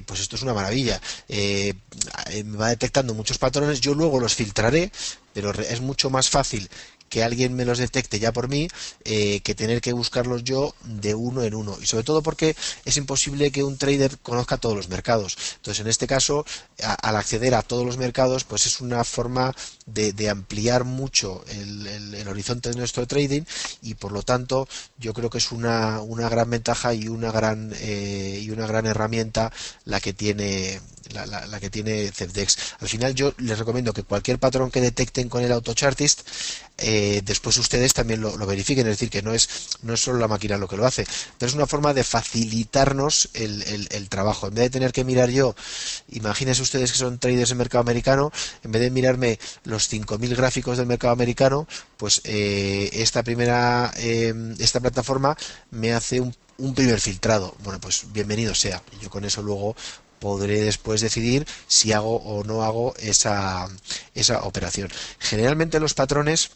pues esto es una maravilla. Me va detectando muchos patrones, yo luego los filtraré, pero es mucho más fácil que alguien me los detecte ya por mí que tener que buscarlos yo de uno en uno, y sobre todo porque es imposible que un trader conozca todos los mercados. Entonces en este caso al acceder a todos los mercados pues es una forma de ampliar mucho el horizonte de nuestro trading, y por lo tanto yo creo que es una gran ventaja y una gran herramienta la que tiene la que tiene CFDEX. Al final yo les recomiendo que cualquier patrón que detecten con el autochartist después ustedes también lo verifiquen, es decir, que no es solo la máquina lo que lo hace, pero es una forma de facilitarnos el trabajo. En vez de tener que mirar yo, imagínense ustedes que son traders en mercado americano, en vez de mirarme los 5.000 gráficos del mercado americano, pues esta plataforma me hace un primer filtrado. Bueno, pues bienvenido sea. Yo con eso luego podré después decidir si hago o no hago esa operación. Generalmente los patrones,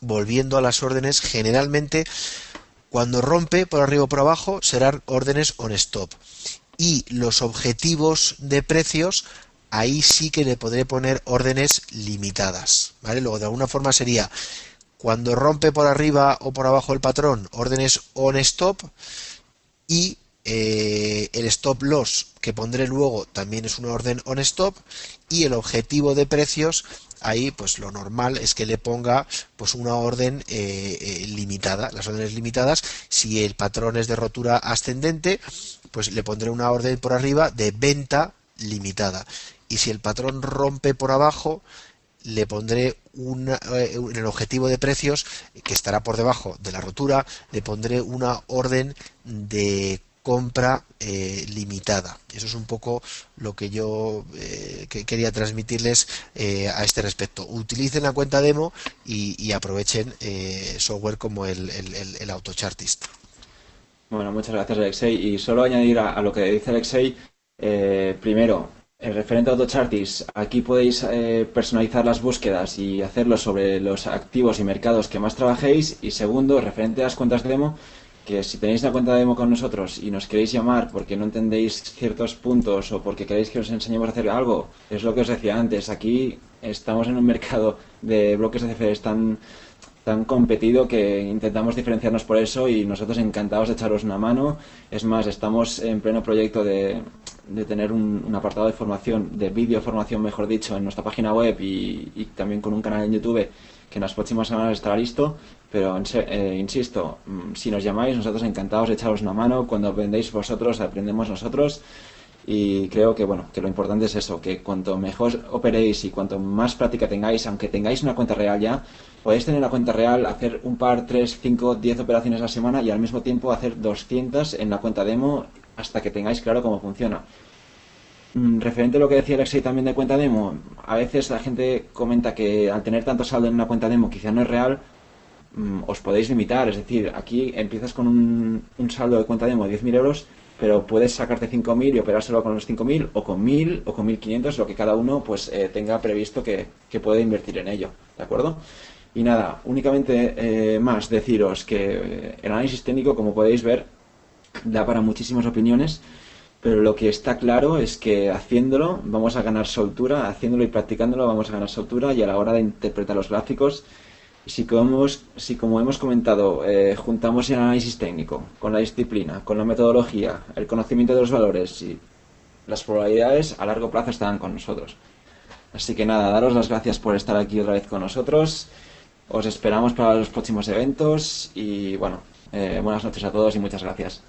volviendo a las órdenes, generalmente cuando rompe por arriba o por abajo serán órdenes on stop, y los objetivos de precios, ahí sí que le podré poner órdenes limitadas, ¿vale? Luego de alguna forma sería cuando rompe por arriba o por abajo el patrón, órdenes on stop, y el stop loss que pondré luego también es una orden on stop, y el objetivo de precios, ahí pues lo normal es que le ponga pues una orden limitada. Las órdenes limitadas, si el patrón es de rotura ascendente, pues le pondré una orden por arriba de venta limitada, y si el patrón rompe por abajo, le pondré en el objetivo de precios, que estará por debajo de la rotura, le pondré una orden de compra limitada. Eso es un poco lo que yo que quería transmitirles a este respecto. Utilicen la cuenta demo y aprovechen software como el AutoChartist. Bueno, muchas gracias, Alexei. Y solo añadir a lo que dice Alexei, primero, el referente a AutoChartist, aquí podéis personalizar las búsquedas y hacerlo sobre los activos y mercados que más trabajéis. Y segundo, referente a las cuentas demo, que si tenéis una cuenta demo con nosotros y nos queréis llamar porque no entendéis ciertos puntos o porque queréis que os enseñemos a hacer algo, es lo que os decía antes, aquí estamos en un mercado de bloques de CFDs tan competido que intentamos diferenciarnos por eso, y nosotros encantados de echaros una mano. Es más, estamos en pleno proyecto de tener un apartado de formación, de vídeo formación mejor dicho, en nuestra página web y también con un canal en YouTube que en las próximas semanas estará listo. Pero insisto, si nos llamáis, nosotros encantados de echaros una mano. Cuando aprendéis vosotros, aprendemos nosotros. Y creo que bueno, que lo importante es eso, que cuanto mejor operéis y cuanto más práctica tengáis, aunque tengáis una cuenta real ya, podéis tener una cuenta real, hacer un par, 3, 5, 10 operaciones a la semana y al mismo tiempo hacer 200 en la cuenta demo hasta que tengáis claro cómo funciona. Referente a lo que decía Alexei también de cuenta demo, a veces la gente comenta que al tener tanto saldo en una cuenta demo quizá no es real. Os podéis limitar, es decir, aquí empiezas con un saldo de cuenta demo de 10.000 euros, pero puedes sacarte 5.000 y operárselo con los 5.000 o con 1.000 o con 1.500, lo que cada uno pues tenga previsto que puede invertir en ello, ¿de acuerdo? Y nada, únicamente más deciros que el análisis técnico, como podéis ver, da para muchísimas opiniones, pero lo que está claro es que haciéndolo vamos a ganar soltura, haciéndolo y practicándolo vamos a ganar soltura, y a la hora de interpretar los gráficos, si como hemos comentado, juntamos el análisis técnico con la disciplina, con la metodología, el conocimiento de los valores, y las probabilidades a largo plazo estarán con nosotros. Así que nada, daros las gracias por estar aquí otra vez con nosotros. Os esperamos para los próximos eventos y bueno, buenas noches a todos y muchas gracias.